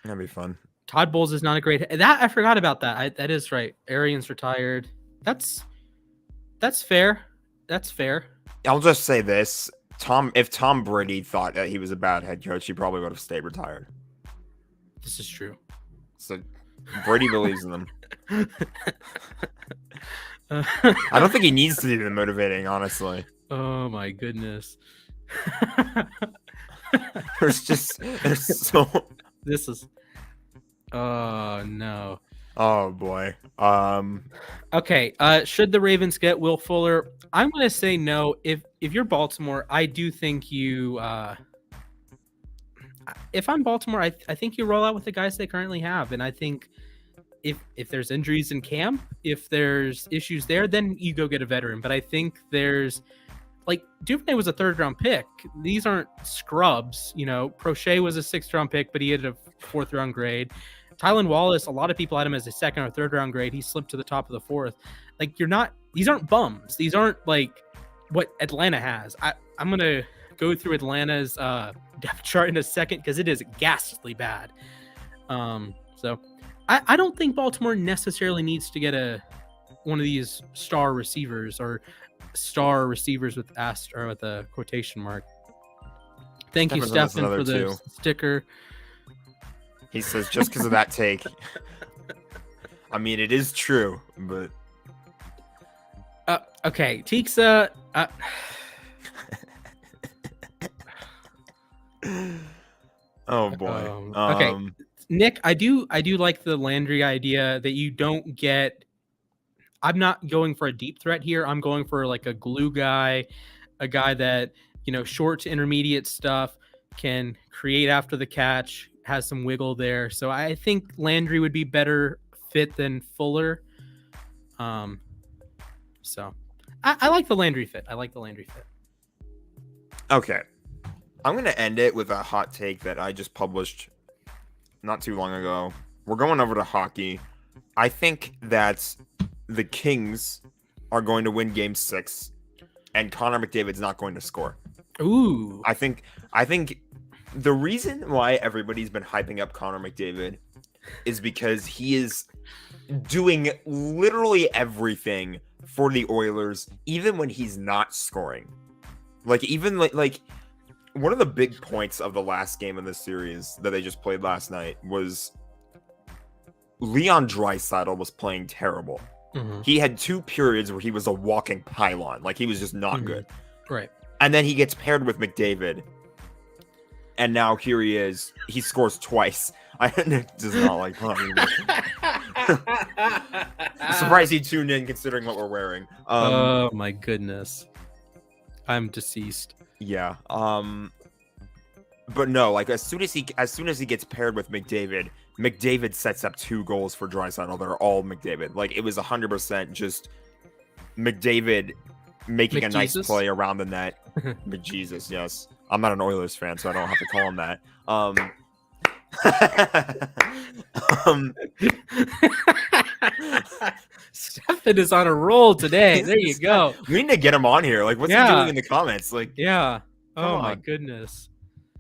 Speaker 2: That'd be fun.
Speaker 1: Todd Bowles is not a great. I forgot about that. That is right. Arians retired. That's fair. That's fair.
Speaker 2: I'll just say this: if Tom Brady thought that he was a bad head coach, he probably would have stayed retired.
Speaker 1: This is true.
Speaker 2: So Brady believes in them. I don't think he needs to do the motivating, honestly.
Speaker 1: Oh my goodness.
Speaker 2: There's so.
Speaker 1: This is. Oh no.
Speaker 2: Oh boy.
Speaker 1: Okay. Should the Ravens get Will Fuller? I'm gonna say no. If you're Baltimore, I do think you. If I'm Baltimore, I think you roll out with the guys they currently have, and I think if there's injuries in camp, if there's issues there, then you go get a veteran. But I think there's like Duvernay was a 3rd-round pick. These aren't scrubs. Prochet was a 6th-round pick, but he had a 4th-round grade. Tylan Wallace, a lot of people had him as a 2nd or 3rd-round grade. He slipped to the top of the 4th. Like, these aren't bums. These aren't like what Atlanta has. I'm going to go through Atlanta's depth chart in a second because it is ghastly bad. So I don't think Baltimore necessarily needs to get one of these star receivers or star receivers with a quotation mark. Thank you, Stefan, for the sticker.
Speaker 2: He says just because of that take. I mean, it is true, but
Speaker 1: okay, Tixa.
Speaker 2: Oh boy.
Speaker 1: Okay, Nick, I do like the Landry idea that you don't get. I'm not going for a deep threat here. I'm going for like a glue guy, a guy that, short to intermediate stuff, can create after the catch, has some wiggle there. So I think Landry would be better fit than Fuller. So I like the Landry fit.
Speaker 2: Okay. I'm going to end it with a hot take that I just published not too long ago. We're going over to hockey. I think that the Kings are going to win Game 6, and Connor McDavid's not going to score.
Speaker 1: Ooh.
Speaker 2: I think the reason why everybody's been hyping up Connor McDavid is because he is doing literally everything for the Oilers, even when he's not scoring. Like, even like one of the big points of the last game of the series that they just played last night was Leon Draisaitl was playing terrible.
Speaker 1: Mm-hmm.
Speaker 2: He had 2 periods where he was a walking pylon. Like, he was just not good.
Speaker 1: Right.
Speaker 2: And then he gets paired with McDavid. And now here he is. He scores twice. I does not like Connor. Surprised he tuned in considering what we're wearing.
Speaker 1: Oh my goodness. I'm deceased.
Speaker 2: Yeah. But no, like as soon as he gets paired with McDavid sets up 2 goals for Draisaitl that are all McDavid. Like, it was 100% just McDavid making a nice play around the net. McJesus, yes. I'm not an Oilers fan, so I don't have to call him that.
Speaker 1: Stefan is on a roll today. There you go.
Speaker 2: We need to get him on here. Like, what's he doing in the comments? Like,
Speaker 1: yeah. Oh my goodness.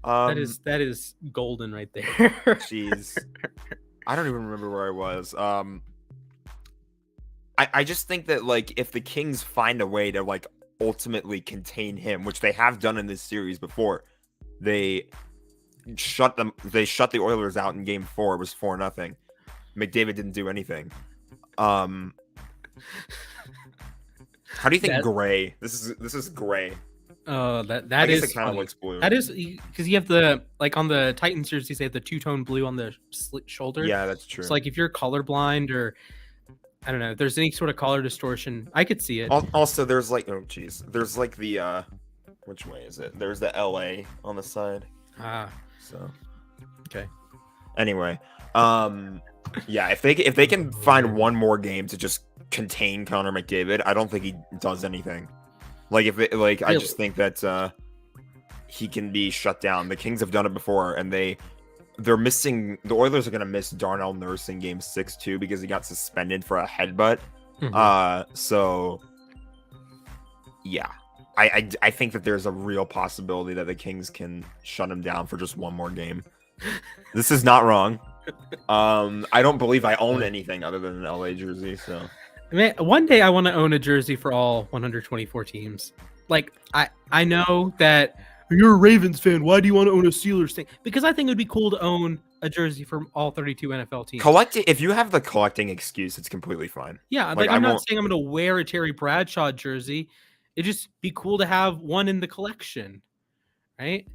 Speaker 1: That is golden right there.
Speaker 2: Jeez. I don't even remember where I was. I just think that, like, if the Kings find a way to, like, ultimately contain him, which they have done in this series before, they shut the Oilers out in Game 4. It was 4-0. McDavid didn't do anything. How do you think Gray? This is Gray.
Speaker 1: That is
Speaker 2: it kind of looks blue.
Speaker 1: That is because you have the, like, on the Titans jerseys, they have the 2-tone blue on the shoulder.
Speaker 2: Yeah, that's true.
Speaker 1: It's like if you're colorblind, or I don't know, if there's any sort of color distortion, I could see it.
Speaker 2: Also, there's like, there's like the which way is it? There's the LA on the side. So
Speaker 1: okay.
Speaker 2: Anyway, yeah, if they can find one more game to just contain Connor McDavid, I don't think he does anything. Like, really? I just think that he can be shut down. The Kings have done it before, and they're missing. The Oilers are going to miss Darnell Nurse in Game 6 too because he got suspended for a headbutt. Mm-hmm. So yeah, I think that there's a real possibility that the Kings can shut him down for just one more game. This is not wrong. I don't believe I own anything other than an LA jersey. So,
Speaker 1: man, one day I want to own a jersey for all 124 teams. Like, I know that you're a Ravens fan. Why do you want to own a Steelers thing? Because I think it would be cool to own a jersey for all 32 NFL teams.
Speaker 2: If you have the collecting excuse, it's completely fine.
Speaker 1: Yeah, like I'm not saying I'm going to wear a Terry Bradshaw jersey. It'd just be cool to have one in the collection, right?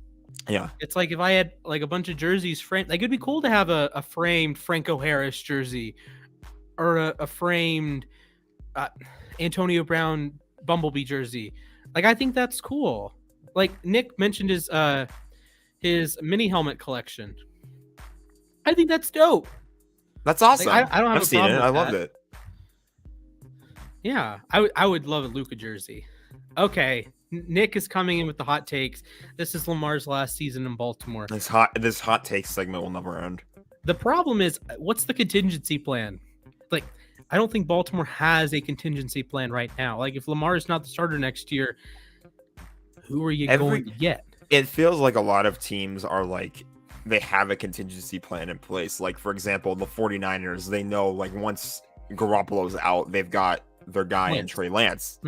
Speaker 2: Yeah.
Speaker 1: It's like if I had like a bunch of jerseys framed, like it'd be cool to have a framed Franco Harris jersey or a framed Antonio Brown Bumblebee jersey. Like, I think that's cool. Like, Nick mentioned his mini helmet collection. I think that's dope.
Speaker 2: That's awesome.
Speaker 1: Like, I don't have
Speaker 2: I've seen it. I loved it.
Speaker 1: Yeah, I would love a Luka jersey. Okay, Nick is coming in with the hot takes. This is Lamar's last season in Baltimore.
Speaker 2: This hot take segment will never end.
Speaker 1: The problem is, what's the contingency plan? Like, I don't think Baltimore has a contingency plan right now. Like, if Lamar is not the starter next year, who are you going to get?
Speaker 2: It feels like a lot of teams are like, they have a contingency plan in place. Like, for example, the 49ers, they know, like, once Garoppolo's out, they've got their guy in Trey Lance.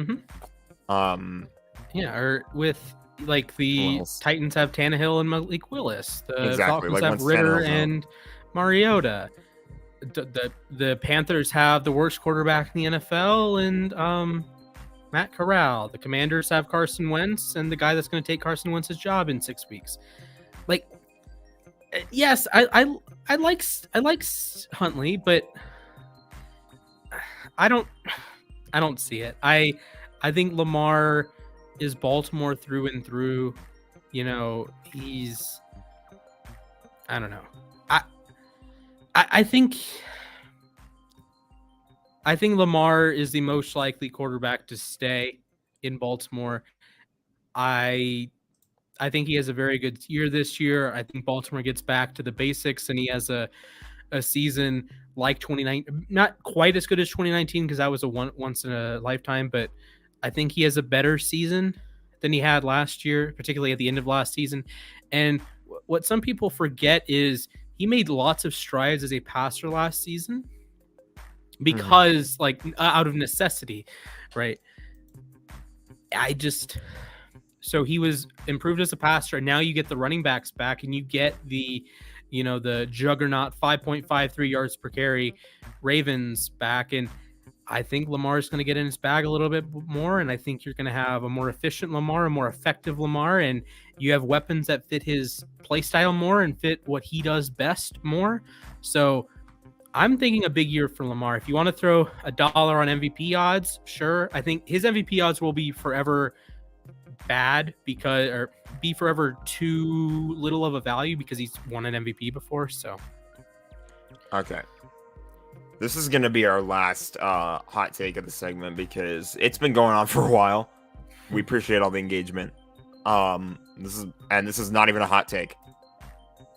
Speaker 1: Yeah, or with, like, the Titans have Tannehill and Malik Willis. The Falcons have Ritter and Mariota. The Panthers have the worst quarterback in the NFL and Matt Corral. The Commanders have Carson Wentz and the guy that's going to take Carson Wentz's job in 6 weeks. Like, yes, I like Huntley, but I don't see it. I think Lamar is Baltimore through and through. You know, I don't know. I think Lamar is the most likely quarterback to stay in Baltimore. I think he has a very good year this year. I think Baltimore gets back to the basics and he has a season like 2019, not quite as good as 2019 because that was a once in a lifetime, but I think he has a better season than he had last year, particularly at the end of last season. And what some people forget is he made lots of strides as a passer last season because like out of necessity, right? So he was improved as a passer, and now you get the running backs back and you get the juggernaut 5.53 yards per carry Ravens back. And I think Lamar's going to get in his bag a little bit more, and I think you're going to have a more efficient Lamar, a more effective Lamar, and you have weapons that fit his play style more and fit what he does best more. So I'm thinking a big year for Lamar. If you want to throw $1 on MVP odds, sure. I think his MVP odds will be forever bad or be forever too little of a value because he's won an MVP before. So,
Speaker 2: okay. This is going to be our last hot take of the segment because it's been going on for a while. We appreciate all the engagement. This is not even a hot take.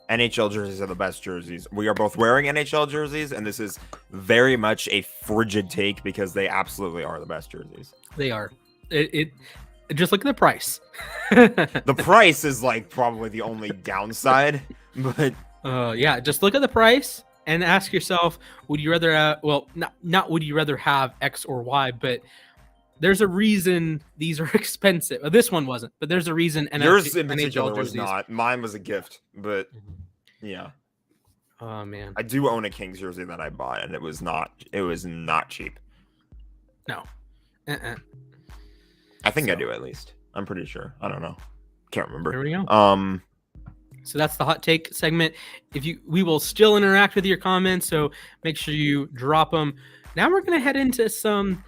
Speaker 2: NHL jerseys are the best jerseys. We are both wearing NHL jerseys, and this is very much a frigid take because they absolutely are the best jerseys.
Speaker 1: They are. It just look at the price.
Speaker 2: The price is like probably the only downside, but
Speaker 1: yeah, just look at the price. And ask yourself, would you rather not would you rather have X or Y, but there's a reason these are expensive. This one wasn't, but there's a reason. And
Speaker 2: yours in particular was not. Mine was a gift, but yeah.
Speaker 1: Oh man,
Speaker 2: I do own a Kings jersey that I bought, and it was not cheap.
Speaker 1: No.
Speaker 2: I think I do at least. I'm pretty sure. I don't know. Can't remember.
Speaker 1: There we go. So that's the hot take segment. We will still interact with your comments, so make sure you drop them. Now we're going to head into some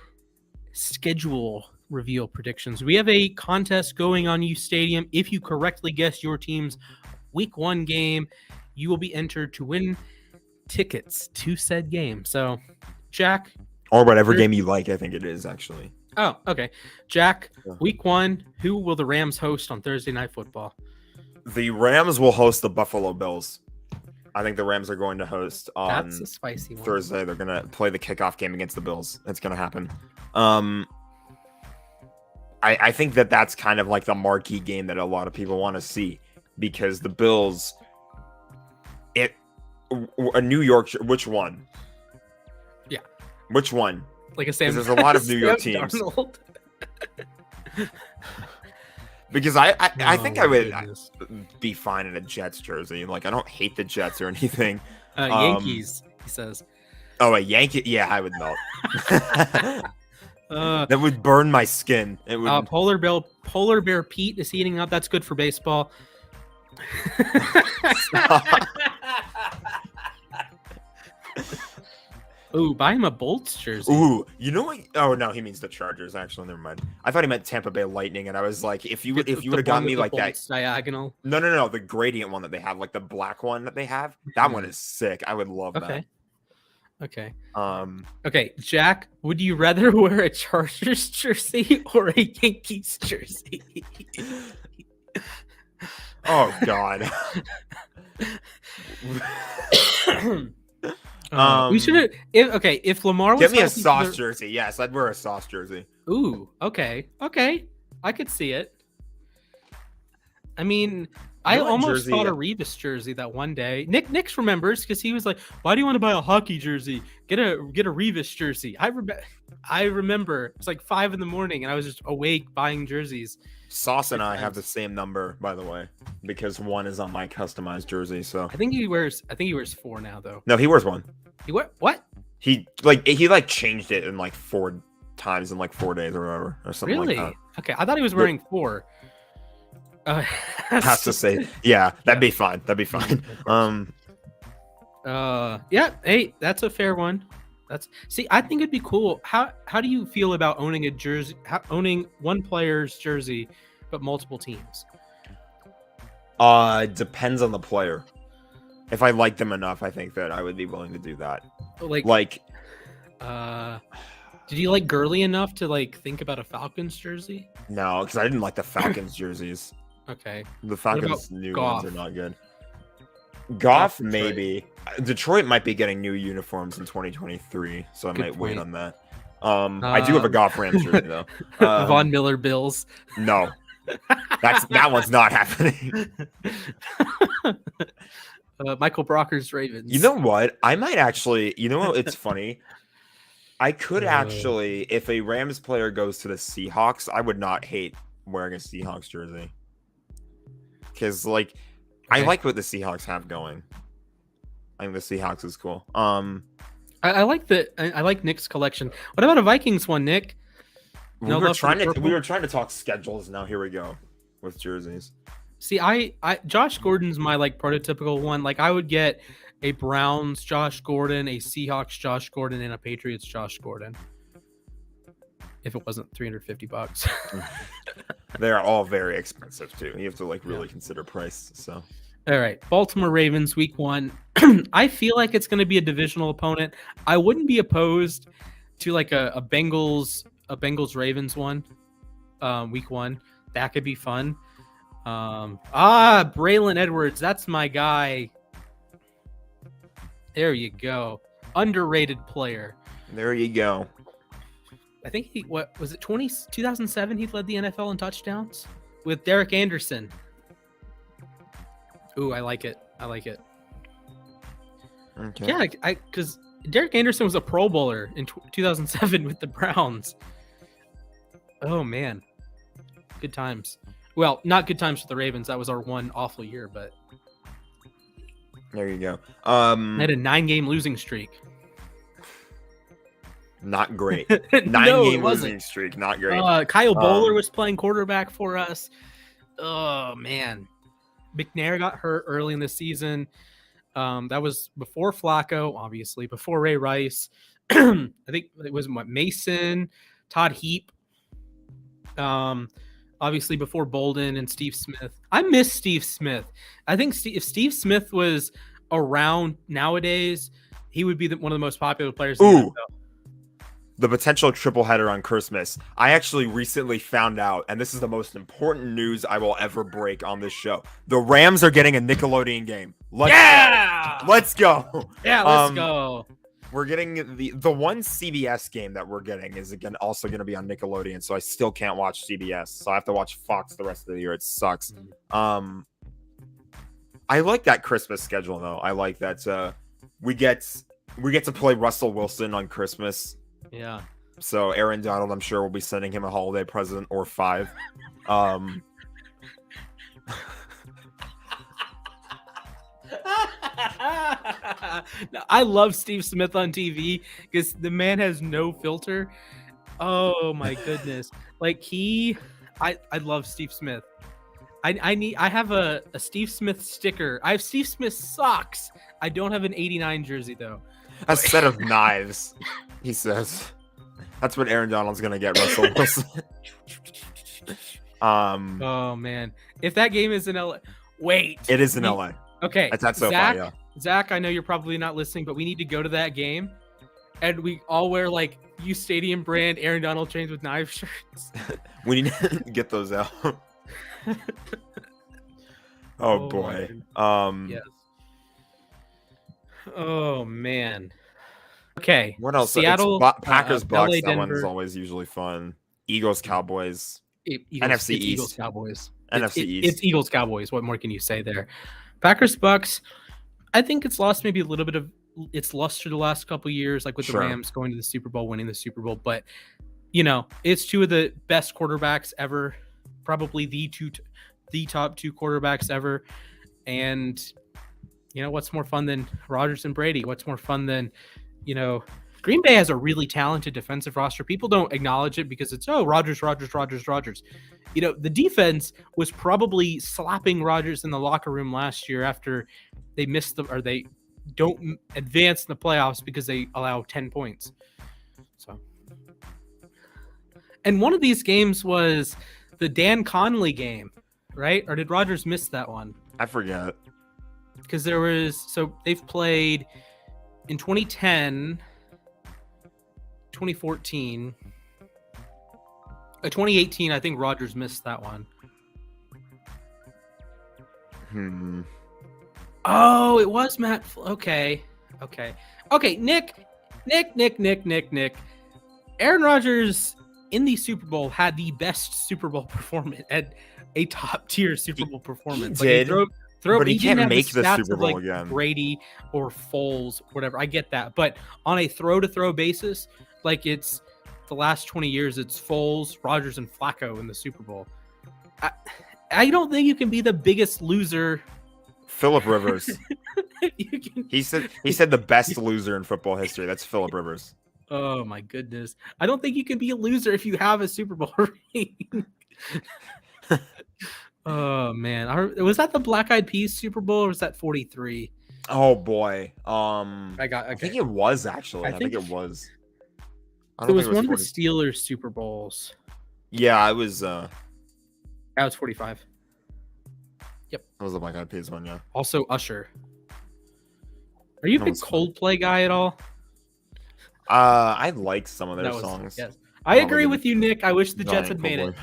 Speaker 1: schedule reveal predictions. We have a contest going on uSTADIUM. If you correctly guess your team's week 1 game, you will be entered to win tickets to said game. So, Jack.
Speaker 2: Or whatever game you like, I think it is, actually.
Speaker 1: Oh, okay. Jack, week 1, who will the Rams host on Thursday Night Football?
Speaker 2: The Rams will host the Buffalo Bills. I think the Rams are going to host on
Speaker 1: That's a spicy one.
Speaker 2: Thursday. They're going to play the kickoff game against the Bills. It's going to happen. I think that's kind of like the marquee game that a lot of people want to see because the Bills, a New York, which one?
Speaker 1: Yeah.
Speaker 2: Which one?
Speaker 1: Like a Sam.
Speaker 2: There's a lot of New York teams. Because I think I would be fine in a Jets jersey. Like, I don't hate the Jets or anything.
Speaker 1: Yankees, he says.
Speaker 2: Oh, a Yankee? Yeah, I would melt. That would burn my skin. It would.
Speaker 1: Polar Bear Pete is heating up. That's good for baseball. Ooh, buy him a Bolts jersey.
Speaker 2: Ooh, you know what? Oh no, he means the Chargers. Actually, never mind. I thought he meant Tampa Bay Lightning, and I was like, if you would have gotten me like that
Speaker 1: diagonal.
Speaker 2: No, the gradient one that they have, like the black one that they have. That one is sick. I would love that.
Speaker 1: Okay.
Speaker 2: Um,
Speaker 1: Okay, Jack, would you rather wear a Chargers jersey or a Yankees jersey?
Speaker 2: oh God.
Speaker 1: We should have. Okay, if Lamar was
Speaker 2: Get me a
Speaker 1: healthy
Speaker 2: Sauce jersey. Yes, I'd wear a Sauce jersey.
Speaker 1: Ooh, okay, I could see it. I mean, I almost bought a Revis jersey that one day. Nick remembers because he was like, "Why do you want to buy a hockey jersey? Get a Revis jersey." I remember it's like 5 a.m. and I was just awake buying jerseys.
Speaker 2: Sauce and I have the same number, by the way, because one is on my customized jersey. So
Speaker 1: I think he wears 4 now, though.
Speaker 2: No, he wears 1.
Speaker 1: He what?
Speaker 2: He changed it in like 4 times in like 4 days or whatever or something like that.
Speaker 1: Okay, I thought he was wearing 4.
Speaker 2: Has to say, yeah, that'd be fine. That'd be fine.
Speaker 1: Yeah. Hey, that's a fair one. I think it'd be cool. How do you feel about owning a jersey, owning one player's jersey, but multiple teams?
Speaker 2: Depends on the player. If I like them enough, I think that I would be willing to do that.
Speaker 1: Did you like Gurley enough to like think about a Falcons jersey?
Speaker 2: No, because I didn't like the Falcons jerseys.
Speaker 1: Okay.
Speaker 2: The Falcons' new ones are not good. Goff, maybe. Detroit might be getting new uniforms in 2023, so I might wait on that. I do have a Goff Rams jersey, though.
Speaker 1: Von Miller Bills.
Speaker 2: No. That one's not happening.
Speaker 1: Michael Brocker's Ravens.
Speaker 2: You know what? I might actually... You know what? It's funny. I could actually... If a Rams player goes to the Seahawks, I would not hate wearing a Seahawks jersey. Because, like, I like what the Seahawks have going. I think the Seahawks is cool.
Speaker 1: I like Nick's collection. What about a Vikings one, Nick?
Speaker 2: We were trying to talk schedules. Now here we go with jerseys.
Speaker 1: See, Josh Gordon's my like prototypical one. Like I would get a Browns Josh Gordon, a Seahawks Josh Gordon, and a Patriots Josh Gordon. If it wasn't $350.
Speaker 2: They're all very expensive too. You have to like really consider price. So,
Speaker 1: all right, Baltimore Ravens week 1. I feel like it's going to be a divisional opponent. I wouldn't be opposed to like a Bengals Ravens one, week 1. That could be fun. Braylon Edwards, that's my guy. There you go. Underrated player.
Speaker 2: There you go.
Speaker 1: I think 2007 he led the NFL in touchdowns with Derek Anderson. Ooh, I like it. Okay. Yeah, because Derek Anderson was a Pro Bowler in 2007 with the Browns. Oh man, good times. Well, not good times for the Ravens. That was our one awful year, but
Speaker 2: there you go.
Speaker 1: They had a 9-game losing streak.
Speaker 2: Not great. 9-game losing streak. Not great.
Speaker 1: Kyle Bowler was playing quarterback for us. Oh man, McNair got hurt early in the season. That was before Flacco, obviously, before Ray Rice. I think it was Mason, Todd Heap. Obviously before Bolden and Steve Smith. I miss Steve Smith. I think if Steve Smith was around nowadays, he would be one of the most popular players in the NFL.
Speaker 2: The potential triple header on Christmas. I actually recently found out, and this is the most important news I will ever break on this show. The Rams are getting a Nickelodeon game. Let's go.
Speaker 1: Yeah, let's go.
Speaker 2: We're getting the one CBS game that we're getting is again also going to be on Nickelodeon, so I still can't watch CBS. So I have to watch Fox the rest of the year. It sucks. I like that Christmas schedule though. I like that we get to play Russell Wilson on Christmas.
Speaker 1: Yeah.
Speaker 2: So Aaron Donald, I'm sure, will be sending him a holiday present or 5.
Speaker 1: I love Steve Smith on TV because the man has no filter. Oh my goodness. Like I love Steve Smith. I have a Steve Smith sticker. I have Steve Smith socks. I don't have an 89 jersey though.
Speaker 2: A set of knives, he says. That's what Aaron Donald's gonna get, Russell Wilson.
Speaker 1: Oh man. If that game is in LA. Wait.
Speaker 2: It is in LA.
Speaker 1: Okay.
Speaker 2: That's so far, yeah.
Speaker 1: Zach, I know you're probably not listening, but we need to go to that game. and we all wear like uSTADIUM brand Aaron Donald chains with knife shirts.
Speaker 2: We need to get those out. Oh boy.
Speaker 1: Yes. Oh man. Okay.
Speaker 2: What else?
Speaker 1: Seattle,
Speaker 2: Packers, Bucks.
Speaker 1: LA,
Speaker 2: That one's
Speaker 1: Denver.
Speaker 2: always usually fun. Eagles, Cowboys.
Speaker 1: Eagles,
Speaker 2: NFC East.
Speaker 1: Eagles, Cowboys.
Speaker 2: NFC East.
Speaker 1: It's Eagles, Cowboys. What more can you say there? Packers, Bucks. I think it's lost maybe a little bit of its luster the last couple of years, like with the Rams going to the Super Bowl, winning the Super Bowl. But it's two of the best quarterbacks ever, probably the top two quarterbacks ever. And what's more fun than Rodgers and Brady? What's more fun than Green Bay has a really talented defensive roster. People don't acknowledge it because it's Rodgers. The defense was probably slapping Rodgers in the locker room last year after they they don't advance in the playoffs because they allow 10 points. So, and one of these games was the Dan Connolly game, right? Or did Rodgers miss that one?
Speaker 2: I forget.
Speaker 1: Because they've played in 2010, 2014, 2018. I think Rodgers missed that one. Oh, it was Matt. Okay. Nick. Aaron Rodgers in the Super Bowl had the best Super Bowl performance, at a top tier Super Bowl performance.
Speaker 2: He did. But he can't make the Super Bowl
Speaker 1: like
Speaker 2: again.
Speaker 1: Brady or Foles, whatever. I get that. But on a throw-to-throw basis, like it's the last 20 years, it's Foles, Rodgers, and Flacco in the Super Bowl. I don't think you can be the biggest loser.
Speaker 2: Phillip Rivers. He said the best loser in football history. That's Phillip Rivers.
Speaker 1: Oh, my goodness. I don't think you can be a loser if you have a Super Bowl ring. Oh man, was that the Black Eyed Peas Super Bowl or was that 43?
Speaker 2: Oh boy,
Speaker 1: I
Speaker 2: think it was actually. I think it was.
Speaker 1: It was one of the Steelers Super Bowls.
Speaker 2: Yeah, it was. That
Speaker 1: was 45. Yep,
Speaker 2: that was the Black Eyed Peas one. Yeah.
Speaker 1: Also Usher. Are you a big Coldplay guy at all?
Speaker 2: I like some of their songs.
Speaker 1: Yes, I agree with you, Nick. I wish the Jets had made it.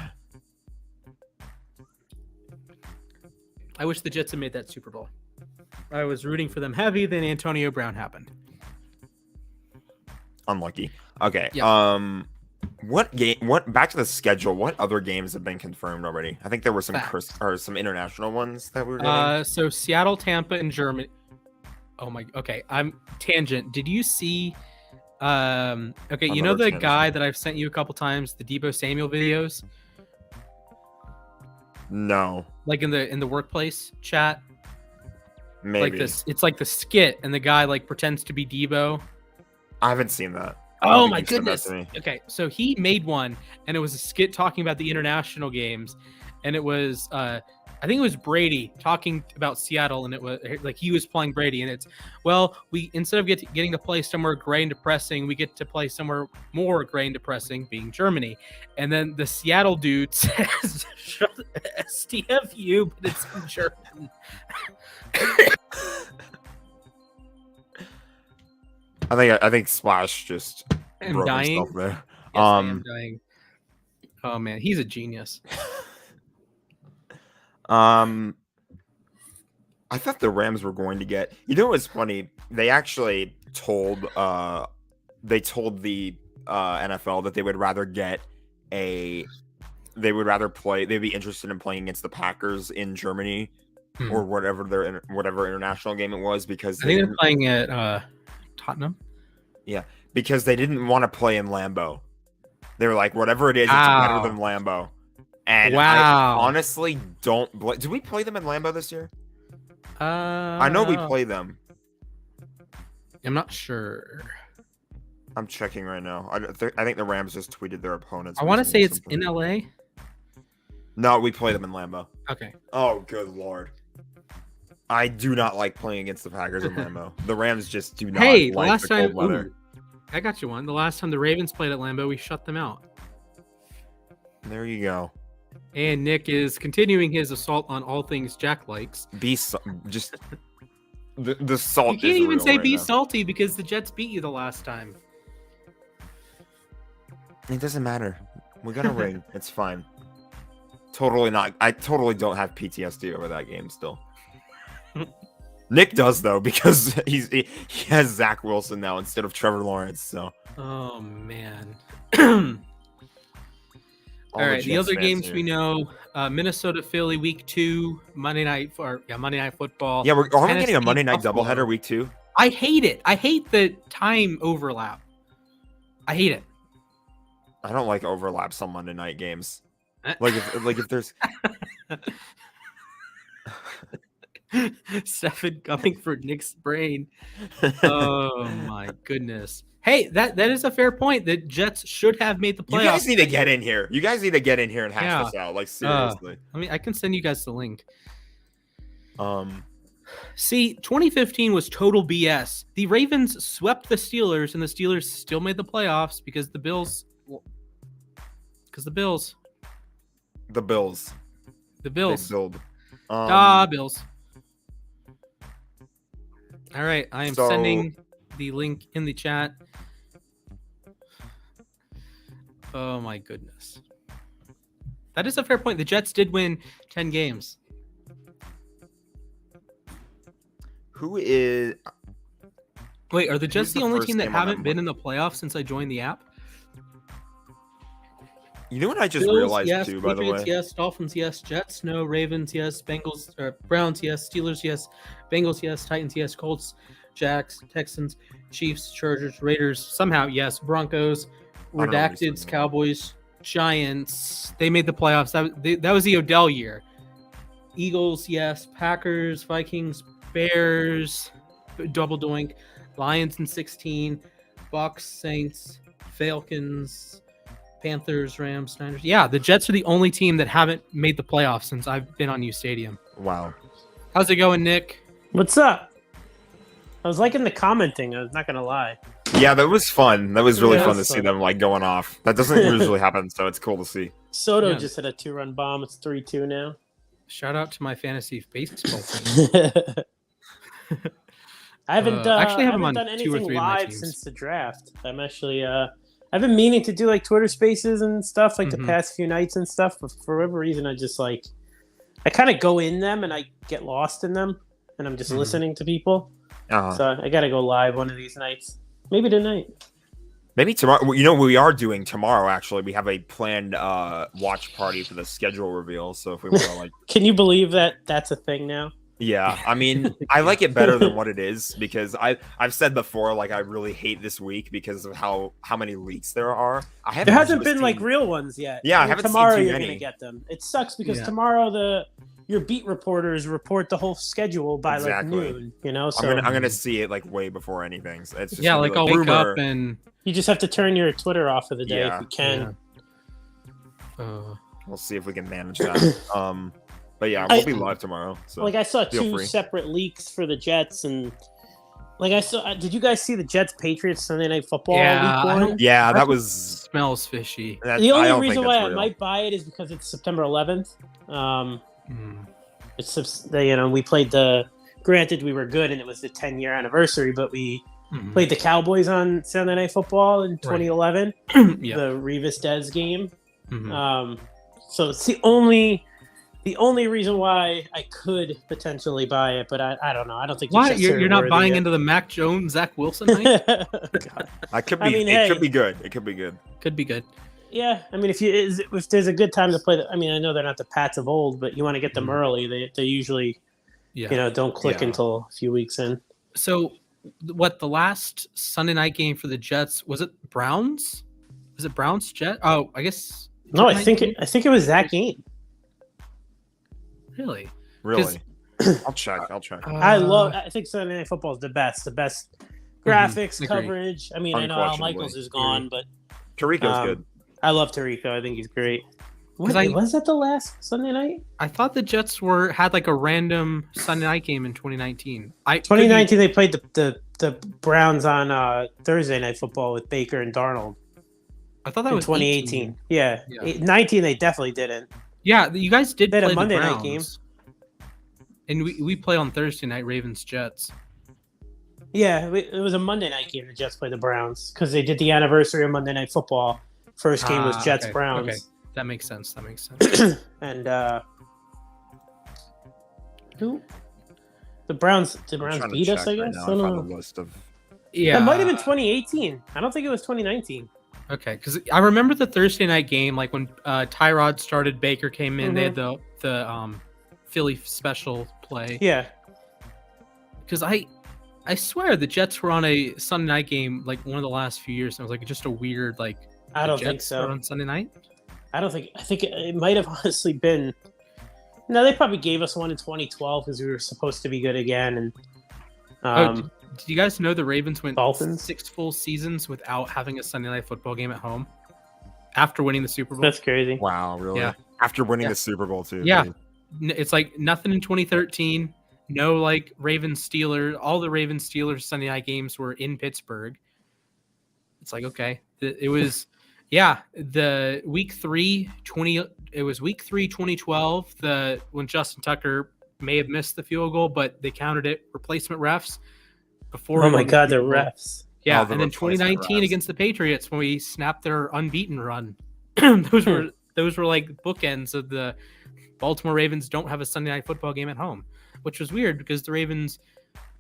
Speaker 1: I wish the Jets had made that Super Bowl. I was rooting for them heavy, then Antonio Brown happened.
Speaker 2: Unlucky. Okay.
Speaker 1: Yep.
Speaker 2: Back to the schedule. What other games have been confirmed already? I think there were some some international ones that were getting.
Speaker 1: So Seattle, Tampa, and Germany. Okay. I'm tangent. Did you see the guy that I've sent you a couple times, the Deebo Samuel videos?
Speaker 2: No.
Speaker 1: Like in the workplace chat?
Speaker 2: Maybe.
Speaker 1: Like this, it's like the skit, and the guy like pretends to be Deebo.
Speaker 2: I haven't seen that.
Speaker 1: Oh my goodness. Okay, so he made one, and it was a skit talking about the international games, and it was I think it was Brady talking about Seattle, and it was like he was playing Brady, and it's we instead of getting to play somewhere gray and depressing, we get to play somewhere more gray and depressing, being Germany. And then the Seattle dude says STFU, but it's in German.
Speaker 2: I think Splash just broke
Speaker 1: dying.
Speaker 2: himself there.
Speaker 1: Yes, I am dying. Oh man, he's a genius.
Speaker 2: I thought the Rams were going to get. You know what's funny? They actually told the NFL that they would rather play. They'd be interested in playing against the Packers in Germany or whatever international game it was, because
Speaker 1: I think they're playing at Tottenham.
Speaker 2: Yeah, because they didn't want to play in Lambeau. They were like, whatever it is, it's better than Lambeau. And I honestly don't. Did we play them in Lambeau this year? I know we played them.
Speaker 1: I'm not sure.
Speaker 2: I'm checking right now. I think the Rams just tweeted their opponents.
Speaker 1: I want to say it's in LA.
Speaker 2: No, we play them in Lambeau.
Speaker 1: Okay.
Speaker 2: Oh, good lord. I do not like playing against the Packers in Lambeau. The Rams just do not like the cold weather.
Speaker 1: I got you one. The last time the Ravens played at Lambeau, we shut them out.
Speaker 2: There you go.
Speaker 1: And Nick is continuing his assault on all things Jack likes.
Speaker 2: The salt.
Speaker 1: You can't even say be salty because the Jets beat you the last time.
Speaker 2: It doesn't matter. We got a ring. It's fine. Totally not. I totally don't have PTSD over that game still. Nick does though, because he has Zach Wilson now instead of Trevor Lawrence. So.
Speaker 1: Oh man. All right. The other games
Speaker 2: here.
Speaker 1: we know: Minnesota, Philly, Week 2, Monday Night Football.
Speaker 2: Yeah, are we getting a Monday Night doubleheader Week 2?
Speaker 1: I hate it. I hate the time overlap. I hate it.
Speaker 2: I don't like overlaps on Monday night games. Like if there's
Speaker 1: 7 coming for Nick's brain. Oh my goodness. Hey, that is a fair point. The Jets should have made the playoffs.
Speaker 2: You guys need to get in here. You guys need to get in here and hash this out. Like seriously.
Speaker 1: I can send you guys the link. See, 2015 was total BS. The Ravens swept the Steelers, and the Steelers still made the playoffs because the Bills. The Bills.
Speaker 2: They build.
Speaker 1: Bills. All right, I am sending the link in the chat. Oh my goodness. That is a fair point. The Jets did win 10 games.
Speaker 2: Who is...
Speaker 1: Wait, are the Jets the only team that haven't been in the playoffs since I joined the app?
Speaker 2: You know what I just
Speaker 1: Bills,
Speaker 2: realized
Speaker 1: yes.
Speaker 2: too,
Speaker 1: Patriots,
Speaker 2: by the way?
Speaker 1: Yes. Dolphins, yes. Jets, no. Ravens, yes. Browns, yes. Steelers, yes. Bengals, yes. Titans, yes. Colts, Jacks, Texans, Chiefs, Chargers, Raiders, somehow, yes. Broncos, Redacteds, Cowboys, Giants. They made the playoffs. That was the Odell year. Eagles, yes. Packers, Vikings, Bears, double doink. Lions in 16. Bucks, Saints, Falcons, Panthers, Rams, Niners. Yeah, the Jets are the only team that haven't made the playoffs since I've been on uSTADIUM.
Speaker 2: Wow.
Speaker 1: How's it going, Nick?
Speaker 3: What's up? I was liking the commenting. I was not going to lie.
Speaker 2: Yeah, that was fun. That was really fun to see them like going off. That doesn't usually happen, so it's cool to see.
Speaker 3: Soto just hit a 2-run bomb. It's 3-2 now.
Speaker 1: Shout out to my fantasy baseball team.
Speaker 3: I haven't done
Speaker 1: 2 or
Speaker 3: anything
Speaker 1: 3 of my
Speaker 3: live
Speaker 1: teams.
Speaker 3: since the draft. I'm actually I've been meaning to do like Twitter Spaces and stuff like the past few nights and stuff, but for whatever reason I just I kind of go in them and I get lost in them and I'm just listening to people. So I got to go live one of these nights. Maybe tonight.
Speaker 2: Maybe tomorrow. You know, we are doing tomorrow. Actually, we have a planned watch party for the schedule reveal. So if we want to like,
Speaker 3: can you believe that that's a thing now?
Speaker 2: Yeah, I mean, I like it better than what it is because I've said before, like I really hate this week because of how many leaks there are.
Speaker 3: There hasn't been like real ones yet.
Speaker 2: Yeah, I haven't
Speaker 3: tomorrow
Speaker 2: seen too
Speaker 3: you're
Speaker 2: many.
Speaker 3: gonna get them. It sucks because tomorrow your beat reporters report the whole schedule by like noon. You know, so
Speaker 2: I'm gonna see it like way before anything. So it's just
Speaker 1: like I'll wake up and
Speaker 3: you just have to turn your Twitter off for the day if you can.
Speaker 2: We'll see if we can manage that. But yeah, we'll be live tomorrow. So
Speaker 3: I saw 2 separate leaks for the Jets, and I saw. Did you guys see the Jets Patriots Sunday Night Football? Week 1?
Speaker 2: Yeah, that was
Speaker 1: smells fishy.
Speaker 3: The only reason why I might buy it is because it's September 11th. It's we played the. Granted, we were good, and it was the 10-year anniversary, but we played the Cowboys on Sunday Night Football in 2011, the Revis Dez game. So it's the only reason why I could potentially buy it, but I don't know. I don't think
Speaker 1: why you're not buying into the Mac Jones, Zach Wilson night.
Speaker 2: It could be good. It could be good.
Speaker 1: Could be good.
Speaker 3: Yeah, I mean, if there's a good time to play, I know they're not the Pats of old, but you want to get them early. They usually, don't click until a few weeks in.
Speaker 1: So, the last Sunday night game for the Jets was it Browns? Was it Browns Jets? Oh, I guess.
Speaker 3: No, I think it was that game.
Speaker 1: Really?
Speaker 2: I'll check.
Speaker 3: I think Sunday Night Football is the best. The best graphics, coverage. I mean, I know Al Michaels is gone, but
Speaker 2: Tariq's good.
Speaker 3: I love Tariq. I think he's great. Was that the last Sunday night?
Speaker 1: I thought the Jets had like a random Sunday night game in 2019.
Speaker 3: 2019 they played the Browns on Thursday Night Football with Baker and Darnold.
Speaker 1: I thought that was
Speaker 3: 2018. Yeah. 19 they definitely didn't.
Speaker 1: Yeah, you guys did play
Speaker 3: a Monday
Speaker 1: the Browns,
Speaker 3: night game.
Speaker 1: And we play on Thursday night, Ravens Jets.
Speaker 3: Yeah, it was a Monday night game. The Jets played the Browns because they did the anniversary of Monday Night Football. First game was Jets Browns.
Speaker 1: Okay, that makes sense.
Speaker 3: And the Browns beat us, I guess.
Speaker 2: Right now. I found a list of.
Speaker 3: Yeah, that might have been 2018. I don't think it was 2019.
Speaker 1: Okay, because I remember the Thursday night game, like when Tyrod started, Baker came in. They had the Philly special play.
Speaker 3: Yeah,
Speaker 1: because I swear the Jets were on a Sunday night game like one of the last few years. And it was like just a weird like.
Speaker 3: I don't
Speaker 1: Jets
Speaker 3: think so.
Speaker 1: On Sunday night.
Speaker 3: I think it might have honestly been. No, they probably gave us one in 2012 because we were supposed to be good again. And
Speaker 1: do you guys know the Ravens went
Speaker 3: Dolphins?
Speaker 1: 6 full seasons without having a Sunday night football game at home after winning the Super Bowl?
Speaker 3: That's crazy.
Speaker 2: Wow, really?
Speaker 1: Yeah.
Speaker 2: After winning the Super Bowl too.
Speaker 1: Yeah. It's like nothing in 2013. No, like Ravens Steelers. All the Ravens Steelers Sunday night games were in Pittsburgh. It's like, okay. It was, the week 3, 2012, when Justin Tucker may have missed the field goal, but they counted it. Replacement refs.
Speaker 3: Oh my God, the refs.
Speaker 1: Yeah, and then 2019 against the Patriots when we snapped their unbeaten run. those were like bookends of the Baltimore Ravens don't have a Sunday night football game at home, which was weird because the Ravens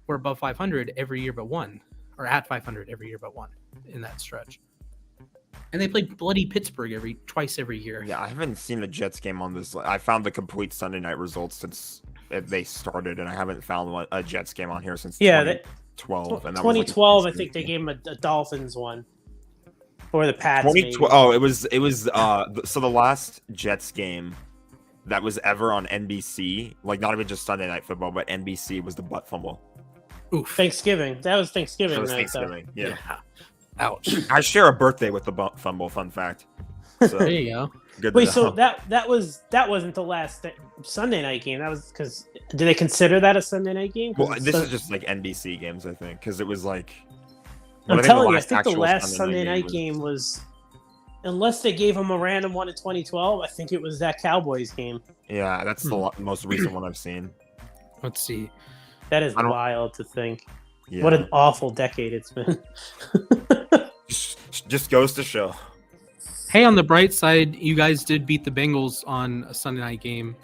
Speaker 1: were above 500 every year but one, or at 500 every year but one in that stretch. And they played bloody Pittsburgh twice every year.
Speaker 2: Yeah, I haven't seen a Jets game on this. I found the complete Sunday night results since they started, and I haven't found a Jets game on here since 2012. And
Speaker 3: 2012, I think they gave him a Dolphins one, or the Pats.
Speaker 2: 2012. Oh, it was. So the last Jets game that was ever on NBC, like not even just Sunday Night Football, but NBC, was the butt fumble.
Speaker 3: Oof. Thanksgiving. That was Thanksgiving.
Speaker 2: That was Thanksgiving. Yeah.
Speaker 1: Ouch.
Speaker 2: I share a birthday with the butt fumble. Fun fact. So,
Speaker 1: there you go.
Speaker 3: Wait, so that wasn't the last Sunday night game. That was because do they consider that a Sunday night game?
Speaker 2: Well, this is just like NBC games, I think, because it was like.
Speaker 3: I'm telling you, I think the last Sunday night game was, unless they gave them a random one in 2012, I think it was that Cowboys game.
Speaker 2: Yeah, that's the most recent one I've seen.
Speaker 1: Let's see.
Speaker 3: That is wild to think.
Speaker 2: Yeah.
Speaker 3: What an awful decade it's been.
Speaker 2: Just goes to show.
Speaker 1: Hey, on the bright side, you guys did beat the Bengals on a Sunday night game.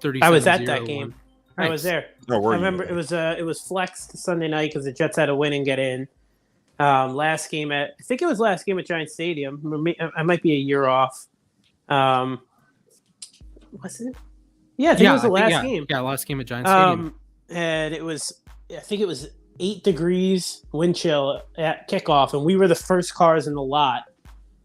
Speaker 1: 37-0.
Speaker 3: I was at that game. Nice. I was there.
Speaker 2: Oh,
Speaker 3: I remember it was flexed Sunday night because the Jets had to win and get in. Last game at Giant Stadium. I might be a year off. Was it? Yeah, I think it was the last game.
Speaker 1: Yeah, last game at Giant Stadium.
Speaker 3: And I think it was 8 degrees wind chill at kickoff, and we were the first cars in the lot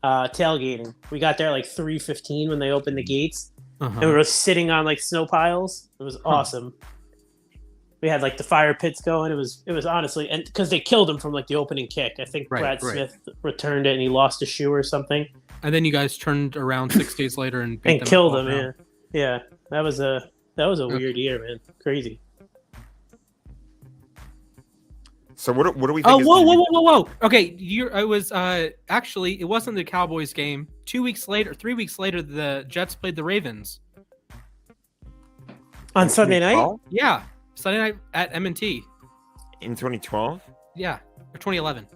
Speaker 3: tailgating. We got there like 3:15 when they opened the gates, and we were sitting on like snow piles. It was awesome. We had like the fire pits going. It was honestly, and because they killed him from like the opening kick. I think Brad Smith returned it and he lost a shoe or something.
Speaker 1: And then you guys turned around 6 days later and beat them
Speaker 3: killed him. Yeah. That was a weird year, man. Crazy.
Speaker 2: So what do we think?
Speaker 1: Oh, whoa! Okay, actually it wasn't the Cowboys game. 3 weeks later, the Jets played the Ravens
Speaker 3: on Sunday night.
Speaker 1: Yeah, Sunday night at M&T
Speaker 2: in 2012.
Speaker 1: Yeah, or 2011.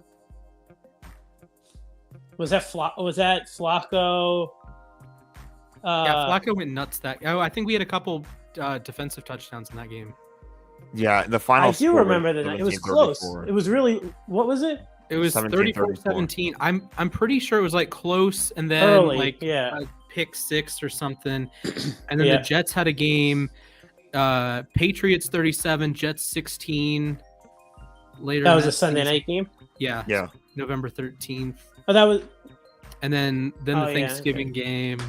Speaker 3: Was that Flacco?
Speaker 1: Yeah, Flacco went nuts I think we had a couple defensive touchdowns in that game.
Speaker 2: Yeah, the final.
Speaker 3: I do remember that it was close. It was really. What was it?
Speaker 1: It was 34-17. I'm pretty sure it was like close, and then
Speaker 3: early,
Speaker 1: pick 6 or something, and then the Jets had a game. Patriots 37, Jets 16. Later.
Speaker 3: That was a Sunday night game.
Speaker 1: Yeah. November 13th.
Speaker 3: Oh, that was.
Speaker 1: And then the Thanksgiving game.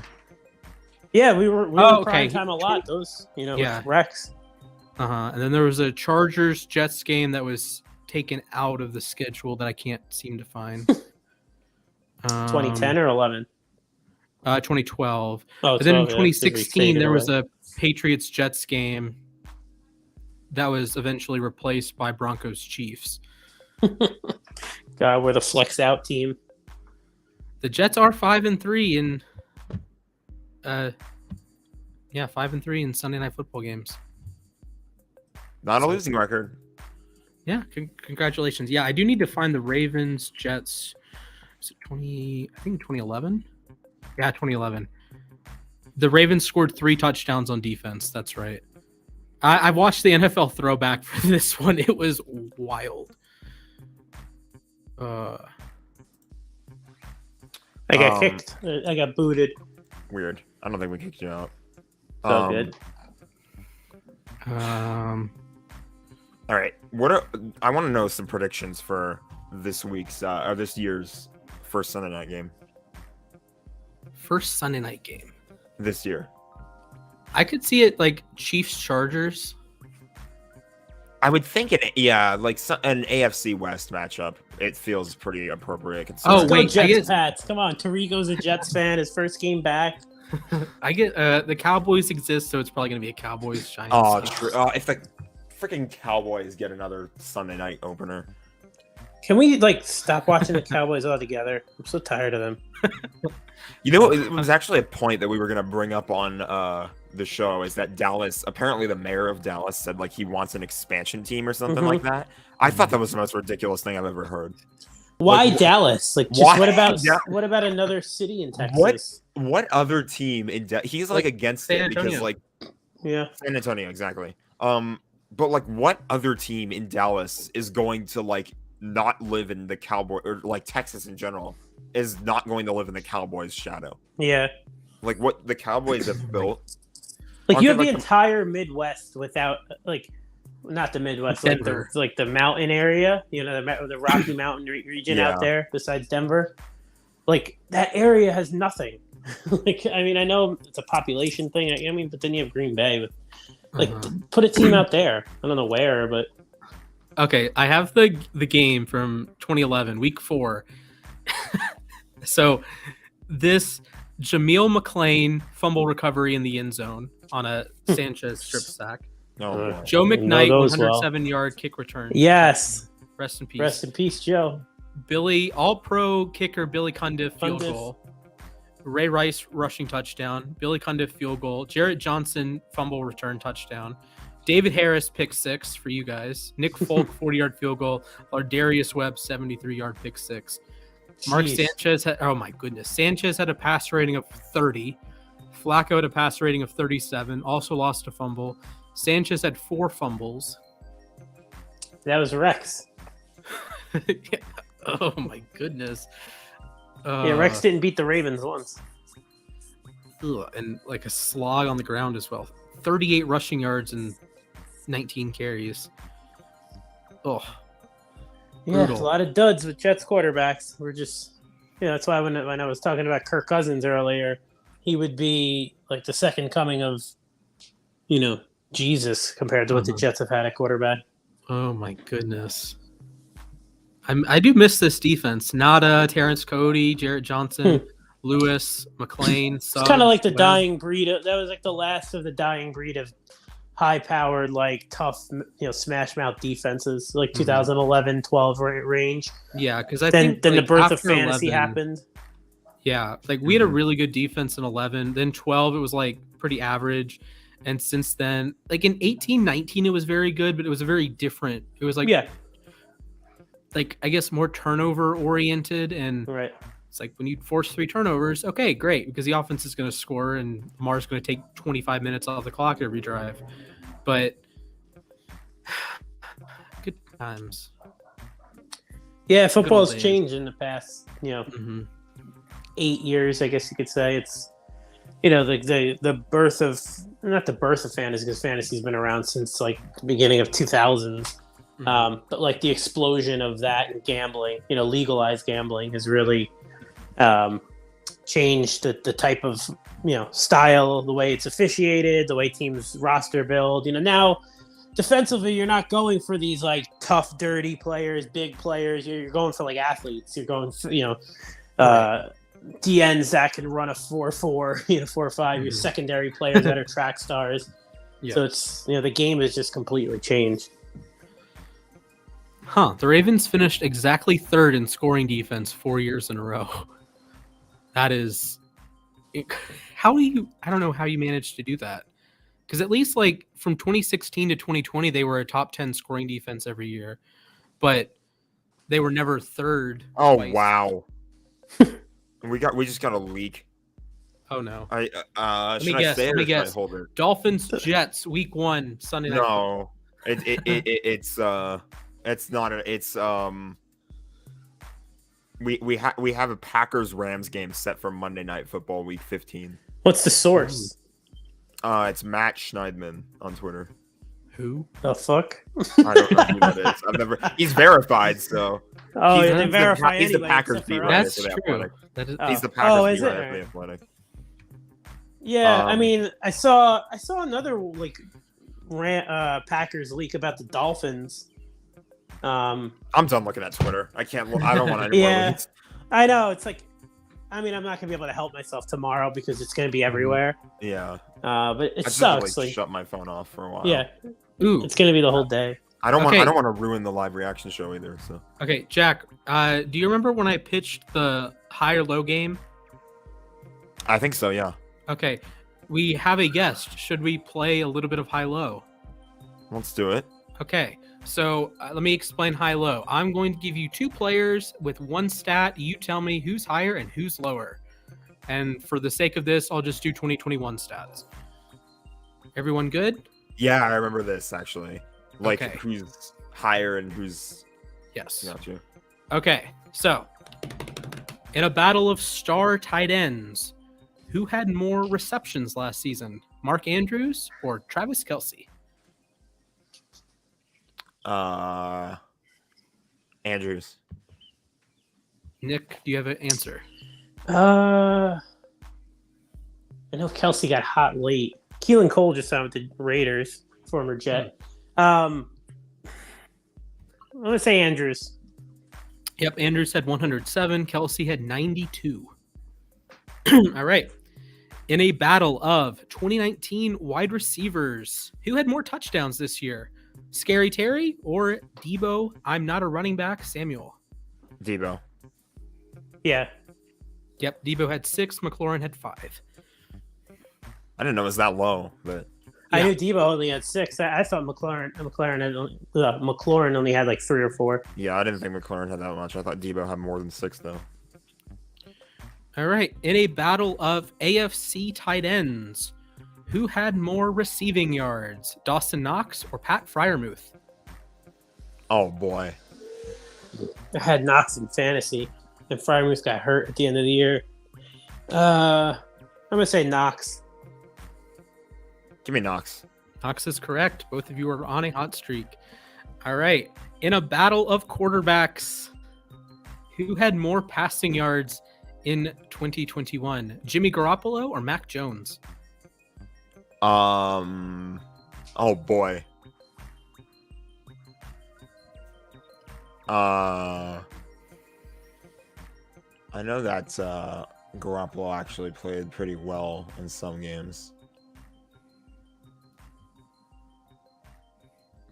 Speaker 3: Yeah, we were prime time a lot. Those Rex.
Speaker 1: And then there was a Chargers Jets game that was taken out of the schedule that I can't seem to find.
Speaker 3: 2010 or 11?
Speaker 1: 2012.
Speaker 3: Oh,
Speaker 1: but then in 2016 there was a Patriots Jets game that was eventually replaced by Broncos Chiefs.
Speaker 3: God, we're the flexed out team.
Speaker 1: The Jets are 5-3 in 5-3 in Sunday night football games.
Speaker 2: Not a losing record.
Speaker 1: Yeah, congratulations. Yeah, I do need to find the Ravens Jets. Is it 2011? Yeah, 2011. The Ravens scored 3 touchdowns on defense. That's right. I watched the NFL throwback for this one. It was wild.
Speaker 3: I got kicked. I got booted.
Speaker 2: Weird. I don't think we kicked you out.
Speaker 3: So good.
Speaker 2: All right. I want to know some predictions for this week's or this year's first Sunday night game.
Speaker 1: First Sunday night game
Speaker 2: this year.
Speaker 1: I could see it like Chiefs-Chargers.
Speaker 2: I would think an AFC West matchup. It feels pretty appropriate.
Speaker 3: Oh wait, Jets Pats. Come on, Tarico's a Jets fan. His first game back.
Speaker 1: I get the Cowboys exist, so it's probably gonna be a Cowboys Giants.
Speaker 2: Oh, true. If the freaking Cowboys get another Sunday night opener,
Speaker 3: can we stop watching the Cowboys altogether? I'm so tired of them.
Speaker 2: You know, it was actually a point that we were gonna bring up on the show is that Dallas, apparently the mayor of Dallas said he wants an expansion team or something like that. I thought that was the most ridiculous thing I've ever heard.
Speaker 3: Why Dallas? What about another city in Texas?
Speaker 2: What other team in he's against
Speaker 1: San
Speaker 2: it
Speaker 1: Antonio.
Speaker 2: Because San Antonio, exactly. But what other team in Dallas is going to not live in the Cowboy or Texas in general is not going to live in the Cowboys' shadow?
Speaker 3: Yeah.
Speaker 2: What the Cowboys have built.
Speaker 3: You have the entire Midwest without not the Midwest, the mountain area, the Rocky Mountain region out there besides Denver. That area has nothing. I know it's a population thing. But then you have Green Bay with put a team out there. I don't know where, but
Speaker 1: okay, I have the game from 2011, week 4. So this Jameel McClain fumble recovery in the end zone on a Sanchez strip sack. Joe McKnight 107-yard kick return.
Speaker 3: Yes.
Speaker 1: Rest in peace.
Speaker 3: Rest in peace, Joe.
Speaker 1: All-Pro kicker Billy Cundiff field goal. Ray Rice rushing touchdown. Billy Cundiff field goal. Jarrett Johnson fumble return touchdown. David Harris pick 6 for you guys. Nick Folk 40-yard field goal. Lardarius Webb 73-yard pick 6. Mark Sanchez Sanchez had a pass rating of 30. Flacco had a pass rating of 37. Also lost a fumble. Sanchez had 4 fumbles.
Speaker 3: That was Rex.
Speaker 1: Yeah. Oh my goodness.
Speaker 3: Rex didn't beat the Ravens once.
Speaker 1: And a slog on the ground as well. 38 rushing yards and 19 carries. Oh.
Speaker 3: Yeah, it's a lot of duds with Jets quarterbacks. We're just, that's why when I was talking about Kirk Cousins earlier, he would be the second coming of, Jesus compared to what the Jets have had at quarterback.
Speaker 1: Oh my goodness. I do miss this defense. Nada, Terrence Cody, Jarrett Johnson, Lewis, McClain.
Speaker 3: It's kind of the dying breed. That was the last of the dying breed of high-powered, tough, smash mouth defenses, 2011, 12 range.
Speaker 1: Yeah, because I think
Speaker 3: then the birth of fantasy happened.
Speaker 1: Yeah, we had a really good defense in 11. Then 12, it was pretty average, and since then, in 18, 19, it was very good, but it was a very different. It was I guess more turnover oriented, and
Speaker 3: right.
Speaker 1: It's when you force 3 turnovers, okay, great, because the offense is going to score and Lamar's going to take 25 minutes off the clock every drive. But good times.
Speaker 3: Yeah, football's changed in the past, 8 years, I guess you could say. It's the birth of, not the birth of fantasy, because fantasy's been around since the beginning of 2000s. But the explosion of that and gambling, legalized gambling has really changed the type of style, the way it's officiated, the way teams roster build. Now defensively, you're not going for these tough, dirty players, big players. You're going for athletes. You're going for DNs that can run a 4-4, 4-5. Your secondary players that are track stars. Yeah. So it's the game has just completely changed.
Speaker 1: The Ravens finished exactly 3rd in scoring defense 4 years in a row. That is, I don't know how you managed to do that. Because at least from 2016 to 2020, they were a top 10 scoring defense every year, but they were never 3rd.
Speaker 2: Oh,
Speaker 1: twice.
Speaker 2: wow. we just got a leak.
Speaker 1: Oh no.
Speaker 2: Should I say it or should I
Speaker 1: guess.
Speaker 2: hold it?
Speaker 1: Dolphins Jets week 1 Sunday night.
Speaker 2: No, it's not. It's we have a Packers Rams game set for Monday Night Football week 15.
Speaker 3: What's the source?
Speaker 2: It's Matt Schneidman on Twitter.
Speaker 1: Who
Speaker 3: the fuck?
Speaker 2: I don't know who that is. I've never. He's verified, so.
Speaker 3: Oh, they verify.
Speaker 2: He's the Packers beat writer
Speaker 1: That's
Speaker 2: for the
Speaker 1: true.
Speaker 2: Athletic.
Speaker 1: That is,
Speaker 2: He's the Packers beat writer
Speaker 3: it?
Speaker 2: for the Athletic.
Speaker 3: Yeah, I mean, I saw another like Packers leak about the Dolphins.
Speaker 2: I'm done looking at Twitter. I can't. I don't want any more
Speaker 3: Yeah,
Speaker 2: leaks.
Speaker 3: I know. It's like, I mean, I'm not gonna be able to help myself tomorrow because it's gonna be everywhere.
Speaker 2: Yeah.
Speaker 3: But it
Speaker 2: I just
Speaker 3: sucks.
Speaker 2: have to,
Speaker 3: Like,
Speaker 2: shut my phone off for a while.
Speaker 3: yeah.
Speaker 1: Ooh.
Speaker 3: It's gonna be the whole day.
Speaker 2: I don't
Speaker 1: Okay.
Speaker 2: want to ruin the live reaction show either. So.
Speaker 1: Okay, Jack. Do you remember when I pitched the high or low game?
Speaker 2: I think so. Yeah.
Speaker 1: Okay, we have a guest. Should we play a little bit of high low?
Speaker 2: Let's do it.
Speaker 1: Okay, so let me explain high low. I'm going to give you 2 players with 1 stat. You tell me who's higher and who's lower. And for the sake of this, I'll just do 2021 stats. Everyone good?
Speaker 2: Yeah, I remember this actually. Like
Speaker 1: Okay.
Speaker 2: who's higher and who's.
Speaker 1: Yes.
Speaker 2: Got you.
Speaker 1: Okay, so in a battle of star tight ends, who had more receptions last season? Mark Andrews or Travis Kelce?
Speaker 2: Andrews.
Speaker 1: Nick, do you have an answer?
Speaker 3: I know Kelsey got hot late. Keelan Cole just signed with the Raiders, former Jet. I'm gonna say Andrews.
Speaker 1: Yep, Andrews had 107. Kelce had 92. All right. In a battle of 2019 wide receivers, who had more touchdowns this year? Scary Terry or Debo? I'm not a running back. Samuel.
Speaker 2: Debo.
Speaker 3: Yeah.
Speaker 1: Yep, Debo had 6. McLaurin had 5.
Speaker 2: I didn't know it was that low, but.
Speaker 3: I knew Debo only had 6. I thought McLaurin only had like 3 or 4.
Speaker 2: Yeah, I didn't think McLaurin had that much. I thought Debo had more than 6 though.
Speaker 1: All right. In a battle of AFC tight ends, who had more receiving yards? Dawson Knox or Pat Freiermuth?
Speaker 2: Oh boy.
Speaker 3: I had Knox in fantasy, and Freiermuth got hurt at the end of the year. I'm gonna say Knox.
Speaker 2: Give me Knox.
Speaker 1: Knox is correct. Both of you are on a hot streak. All right. In a battle of quarterbacks, who had more passing yards in 2021? Jimmy Garoppolo or Mac Jones?
Speaker 2: Oh boy. I know that Garoppolo actually played pretty well in some games.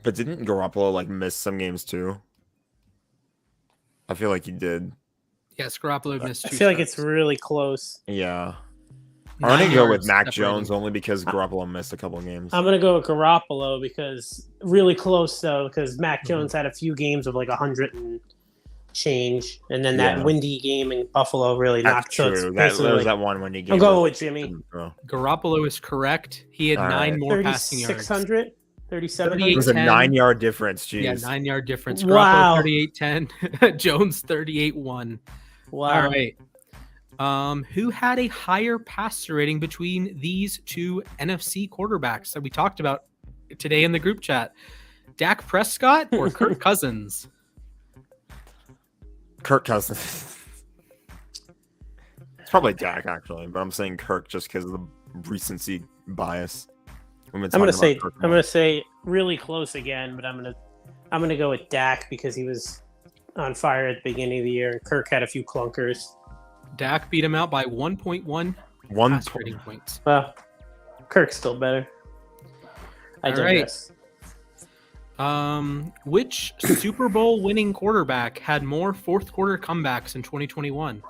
Speaker 2: But didn't Garoppolo like miss some games too? I feel like he did.
Speaker 1: Yes, Garoppolo missed 2
Speaker 3: I feel like
Speaker 1: starts.
Speaker 3: it's really close.
Speaker 2: Yeah. I'm
Speaker 1: 9
Speaker 2: gonna go with
Speaker 1: yards
Speaker 2: Mac
Speaker 1: separating.
Speaker 2: Jones only because Garoppolo missed a couple games.
Speaker 3: I'm gonna go with Garoppolo because really close though, because Mac Jones had a few games of like 100 and change, and then that
Speaker 2: Yeah.
Speaker 3: windy game in Buffalo really
Speaker 2: That's
Speaker 3: knocked. So it's
Speaker 2: true. That
Speaker 3: basically
Speaker 2: was
Speaker 3: like,
Speaker 2: that one when he gave.
Speaker 3: I'm going with Jimmy.
Speaker 1: Garoppolo is correct. He had
Speaker 2: All
Speaker 1: 9
Speaker 2: right.
Speaker 1: more passing yards.
Speaker 3: 3,600, 3,700.
Speaker 2: It was a
Speaker 1: 10.
Speaker 2: 9-yard difference. Jeez.
Speaker 1: Yeah, 9-yard difference.
Speaker 3: Wow.
Speaker 1: Garoppolo 38-10. Jones 38-1.
Speaker 3: Wow.
Speaker 1: All right. Who had a higher passer rating between these 2 NFC quarterbacks that we talked about today in the group chat? Dak Prescott or Kirk Cousins?
Speaker 2: Kirk Cousins. It's probably Dak actually, but I'm saying Kirk just because of the recency bias.
Speaker 3: I'm gonna say really close again, but I'm gonna go with Dak because he was on fire at the beginning of the year. Kirk had a few clunkers.
Speaker 1: Dak beat him out by 1.1
Speaker 2: one
Speaker 1: pass rating points.
Speaker 3: Well, Kirk's still better. I
Speaker 1: All right.
Speaker 3: digress.
Speaker 1: Which Super Bowl winning quarterback had more fourth quarter comebacks in 2021?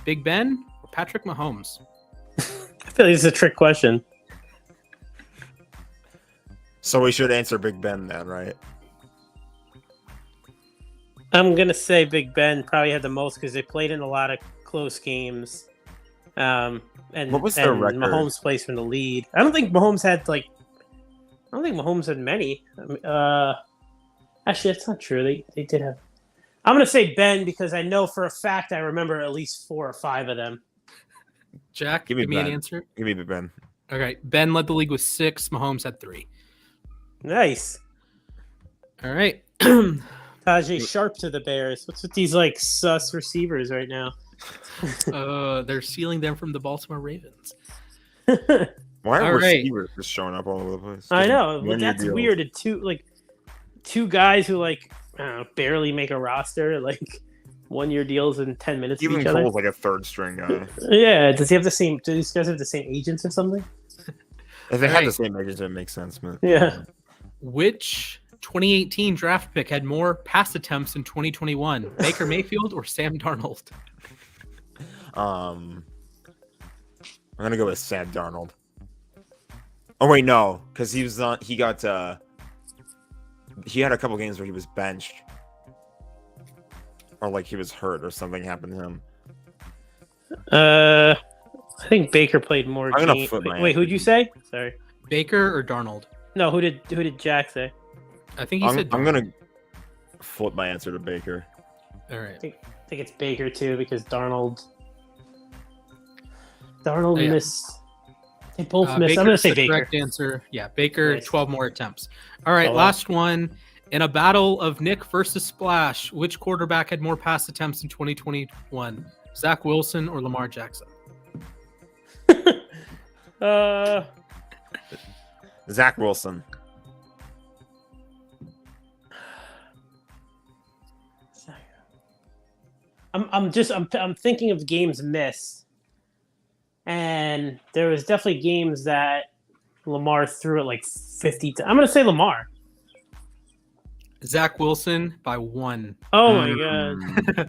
Speaker 1: Big Ben or Patrick Mahomes?
Speaker 3: I feel like this is a trick question.
Speaker 2: So we should answer Big Ben then, right?
Speaker 3: I'm gonna say Big Ben probably had the most because they played in a lot of close games. And
Speaker 2: what was their record?
Speaker 3: Mahomes plays from the lead. I don't think Mahomes had many. Actually, that's not true. They did have. I'm gonna say Ben because I know for a fact I remember at least 4 or 5 of them.
Speaker 1: Jack, give me an answer.
Speaker 2: Give me Ben.
Speaker 1: Okay, Ben led the league with 6. Mahomes had 3.
Speaker 3: Nice.
Speaker 1: All right.
Speaker 3: Tajay Sharp to the Bears. What's with these like sus receivers right now?
Speaker 1: They're stealing them from the Baltimore Ravens.
Speaker 2: Why are receivers just showing up all over the place?
Speaker 3: I know, but that's weird. Two guys who barely make a roster, like 1-year deals in 10 minutes.
Speaker 2: Even Cole's like a 3rd string guy.
Speaker 3: Yeah, does he have the same? Do these guys have the same agents or something?
Speaker 2: If they had the same agents, it makes sense, man.
Speaker 3: Yeah.
Speaker 1: Which 2018 draft pick had more pass attempts in 2021? Baker Mayfield or Sam Darnold?
Speaker 2: I'm gonna go with Sam Darnold. Oh wait, no, because he was on. He had a couple games where he was benched, or like he was hurt, or something happened to him.
Speaker 3: I think Baker played more.
Speaker 2: I'm gonna flip my.
Speaker 3: Wait, who'd you say? Sorry,
Speaker 1: Baker or Darnold?
Speaker 3: No, who did Jack say?
Speaker 1: I think he said.
Speaker 2: I'm gonna flip my answer to Baker.
Speaker 1: All right.
Speaker 3: I think it's Baker too because Darnold missed. They both missed.
Speaker 1: Baker's
Speaker 3: I'm gonna say Baker.
Speaker 1: Correct answer. Yeah, Baker.
Speaker 3: Nice.
Speaker 1: 12 more attempts. All right, last one. In a battle of Nick versus Splash, which quarterback had more pass attempts in 2021? Zach Wilson or Lamar Jackson?
Speaker 2: Zach Wilson.
Speaker 3: I'm thinking of games missed, and there was definitely games that Lamar threw it like 50. I'm gonna say Lamar.
Speaker 1: Zach Wilson by 1.
Speaker 3: Oh my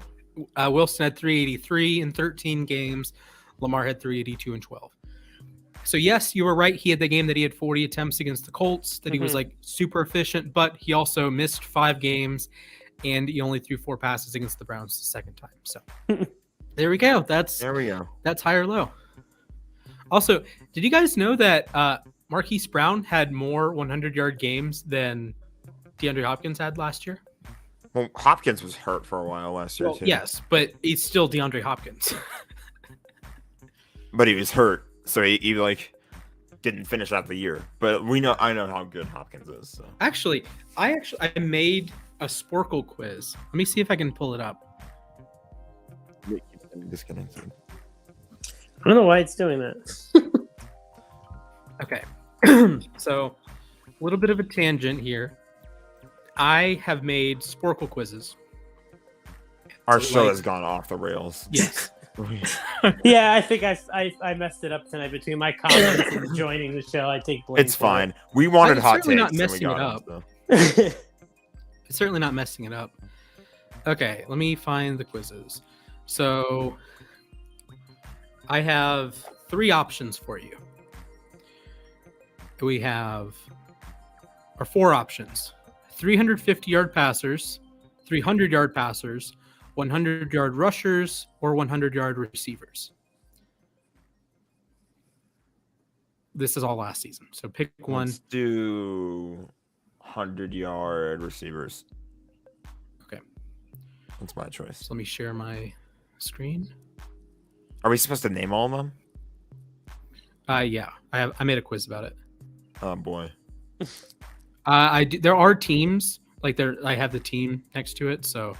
Speaker 3: god.
Speaker 1: Wilson had 383 in 13 games. Lamar had 382 in 12. So yes, you were right. He had the game that he had 40 attempts against the Colts, that he was like super efficient, but he also missed 5 games and he only threw 4 passes against the Browns the second time. So there we go. That's high or low. Also, did you guys know that Marquise Brown had more 100-yard games than DeAndre Hopkins had last year?
Speaker 2: Well, Hopkins was hurt for a while last year too.
Speaker 1: Yes, but he's still DeAndre Hopkins.
Speaker 2: But he was hurt, so he didn't finish out the year. But I know how good Hopkins is. So.
Speaker 1: Actually, I made a Sporkle quiz. Let me see if I can pull it up.
Speaker 2: Disconnected.
Speaker 3: I don't know why it's doing that.
Speaker 1: Okay. So, a little bit of a tangent here. I have made Sporkle quizzes.
Speaker 2: Our show has gone off the rails.
Speaker 1: Yes.
Speaker 3: Yeah, I think I messed it up tonight between my comments and joining the show. I take blame.
Speaker 2: It's fine. We wanted hot takes.
Speaker 1: Not messing it up. It's certainly not messing it up. Okay, let me find the quizzes. So I have 3 options for you. We have 4 options: 350-yard passers, 300-yard passers, 100-yard rushers, or 100-yard receivers. This is all last season, so pick one.
Speaker 2: Let's do 100-yard receivers.
Speaker 1: Okay.
Speaker 2: That's my choice.
Speaker 1: So let me share my screen.
Speaker 2: Are we supposed to name all of them?
Speaker 1: Yeah. I made a quiz about it.
Speaker 2: Oh, boy.
Speaker 1: There are teams. I have the team next to it, so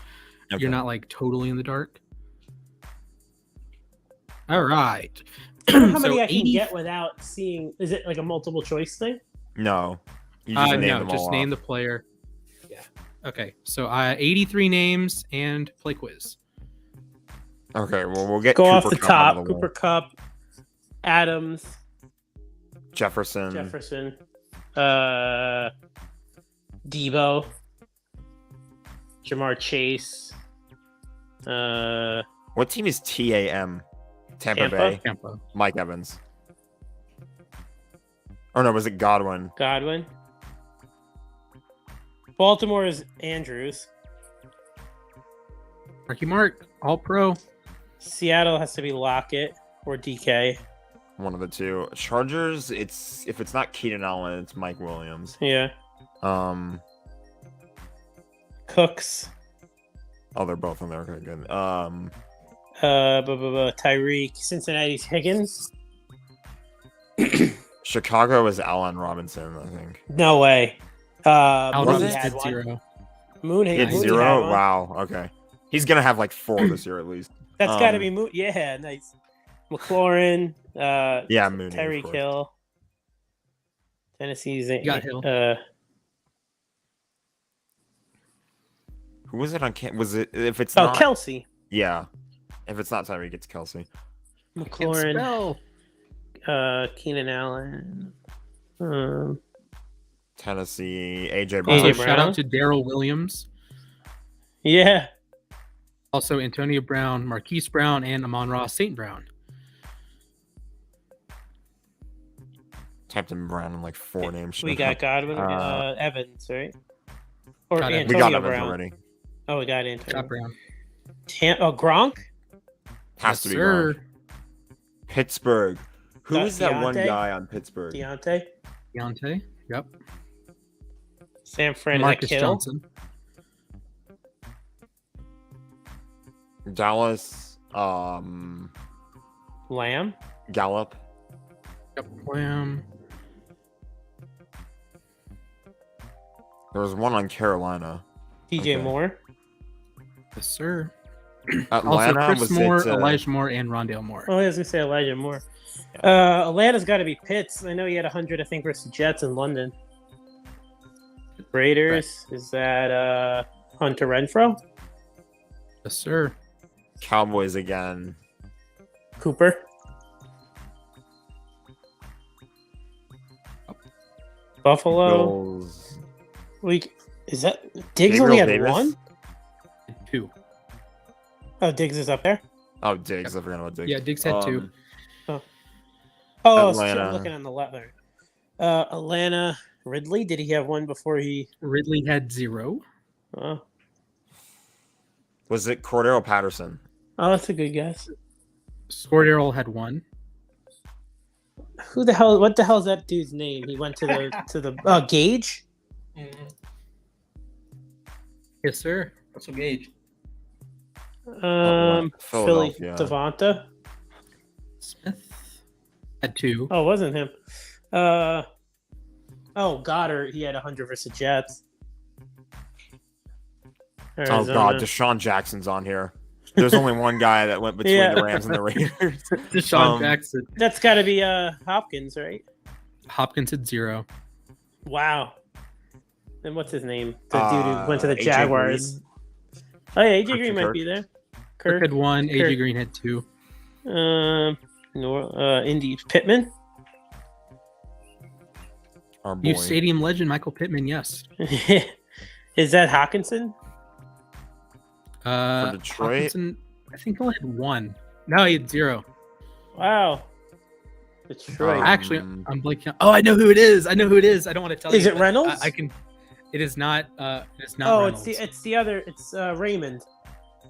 Speaker 2: okay.
Speaker 1: You're not totally in the dark. All right.
Speaker 3: I don't know how many I can get without seeing. Is it like a multiple choice thing?
Speaker 2: No. You just
Speaker 1: name the player. Yeah. Okay. So 83 names and play quiz.
Speaker 2: Okay. Well, we'll get
Speaker 3: go
Speaker 2: Cooper
Speaker 3: off the
Speaker 2: Kupp
Speaker 3: top. Cooper Kupp, Adams,
Speaker 2: Jefferson,
Speaker 3: Debo, Jamar Chase.
Speaker 2: What team is TAM? Tampa Bay.
Speaker 1: Tampa.
Speaker 2: Mike Evans. Oh no, was it Godwin?
Speaker 3: Baltimore is Andrews.
Speaker 1: Marky Mark, All Pro.
Speaker 3: Seattle has to be Lockett. or DK.
Speaker 2: One of the two. Chargers, if it's not Keenan Allen, it's Mike Williams.
Speaker 3: Yeah. Cooks.
Speaker 2: Oh, they're both in there. Okay, good.
Speaker 3: Tyreek. Cincinnati's Higgins.
Speaker 2: Chicago is Allen Robinson, I think.
Speaker 3: No way.
Speaker 1: Allen
Speaker 3: Mooney had
Speaker 1: did
Speaker 3: one.
Speaker 1: 0.
Speaker 3: Mooney
Speaker 2: He had
Speaker 3: Mooney
Speaker 2: 0?
Speaker 3: had one.
Speaker 2: Wow, okay. He's going to have like 4 this year at least.
Speaker 3: That's got to be Mooney. Yeah, nice. McLaurin.
Speaker 2: Yeah, Mooney.
Speaker 3: Tyreek Hill. Tennessee's.
Speaker 1: You got Hill.
Speaker 2: Who was it on Was it if it's not
Speaker 3: Kelsey.
Speaker 2: Yeah. If it's not Tyreek, it's Kelsey.
Speaker 3: McLaurin. Keenan Allen.
Speaker 2: Tennessee, AJ Brown.
Speaker 3: AJ
Speaker 1: Shout out to Darrell Williams.
Speaker 3: Yeah.
Speaker 1: Also Antonio Brown, Marquise Brown, and Amon-Ra St. Brown.
Speaker 2: Typed in Brown in like 4 names.
Speaker 3: We got Godwin, Evans, right? Or
Speaker 1: Got
Speaker 3: Antonio
Speaker 2: we got Evans
Speaker 3: Brown.
Speaker 2: already.
Speaker 3: Oh, we got Antonio
Speaker 1: Got Brown.
Speaker 3: Gronk?
Speaker 2: Has to be
Speaker 1: sir.
Speaker 2: Gronk. Pittsburgh. Who
Speaker 3: Got
Speaker 2: is that one
Speaker 3: Deontay?
Speaker 2: guy on Pittsburgh?
Speaker 3: Deontay?
Speaker 1: Yep.
Speaker 3: San Fran
Speaker 1: Marcus
Speaker 3: Hill?
Speaker 1: Johnson.
Speaker 2: Dallas.
Speaker 3: Lamb?
Speaker 2: Gallup.
Speaker 1: Yep. Lamb.
Speaker 2: There was one on Carolina.
Speaker 3: DJ
Speaker 2: Okay.
Speaker 3: Moore?
Speaker 1: Yes, sir.
Speaker 2: Atlanta
Speaker 1: Also, Chris
Speaker 2: was
Speaker 1: Moore,
Speaker 2: it,
Speaker 1: Elijah Moore, and Rondale Moore.
Speaker 3: Oh, I was going to say Elijah Moore. Atlanta's got to be Pitts. I know he had 100, I think, versus the Jets in London. Raiders, is that Hunter Renfro?
Speaker 1: Yes, sir.
Speaker 2: Cowboys again.
Speaker 3: Cooper? Buffalo?
Speaker 2: Bills.
Speaker 3: Is that Diggs
Speaker 2: Gabriel
Speaker 3: only had
Speaker 2: Davis?
Speaker 3: one?
Speaker 1: 2.
Speaker 3: Oh, Diggs is up there?
Speaker 2: Oh, Diggs. I forgot about Diggs.
Speaker 1: Yeah, Diggs had 2.
Speaker 3: Oh,
Speaker 2: Atlanta.
Speaker 3: I'm looking on the left there. Atlanta. Ridley, did he have one before he?
Speaker 1: Ridley had 0.
Speaker 3: Oh,
Speaker 2: Was it Cordero Patterson?
Speaker 3: that's a good guess.
Speaker 1: Cordero had 1.
Speaker 3: Who the hell? What the hell is that dude's name? He went to the Gage.
Speaker 1: Yes, sir. Russell Gage.
Speaker 3: Philly
Speaker 2: Philadelphia.
Speaker 3: Devonta.
Speaker 1: Smith had 2.
Speaker 3: Oh, it wasn't him. Goddard. He had 100 versus Jets.
Speaker 2: Oh
Speaker 3: Arizona.
Speaker 2: God, Deshaun Jackson's on here. There's only one guy that went between
Speaker 3: Yeah.
Speaker 2: the Rams and the Raiders.
Speaker 1: Deshaun Jackson.
Speaker 3: That's got to be Hopkins, right?
Speaker 1: Hopkins had 0.
Speaker 3: Wow. And what's his name? The dude who went to the
Speaker 2: AJ
Speaker 3: Jaguars.
Speaker 2: Green.
Speaker 3: Oh yeah, AJ
Speaker 2: Christian
Speaker 3: Green might
Speaker 2: Kirk.
Speaker 3: be there.
Speaker 1: Kirk had 1.
Speaker 3: Kirk.
Speaker 1: AJ Green had 2.
Speaker 3: Indy Pittman.
Speaker 2: Our boy.
Speaker 1: uSTADIUM legend Michael Pittman. Yes.
Speaker 3: Is that Hawkinson?
Speaker 2: For Detroit?
Speaker 1: Hawkinson, I think he only had 1. No, he had 0.
Speaker 3: Wow. Detroit.
Speaker 1: Actually, I'm blanking. Oh, I know who it is. I don't want to tell you.
Speaker 3: Is it
Speaker 1: but
Speaker 3: Reynolds?
Speaker 1: I can. It is not. It's not.
Speaker 3: Oh,
Speaker 1: Reynolds.
Speaker 3: it's the other. It's Raymond.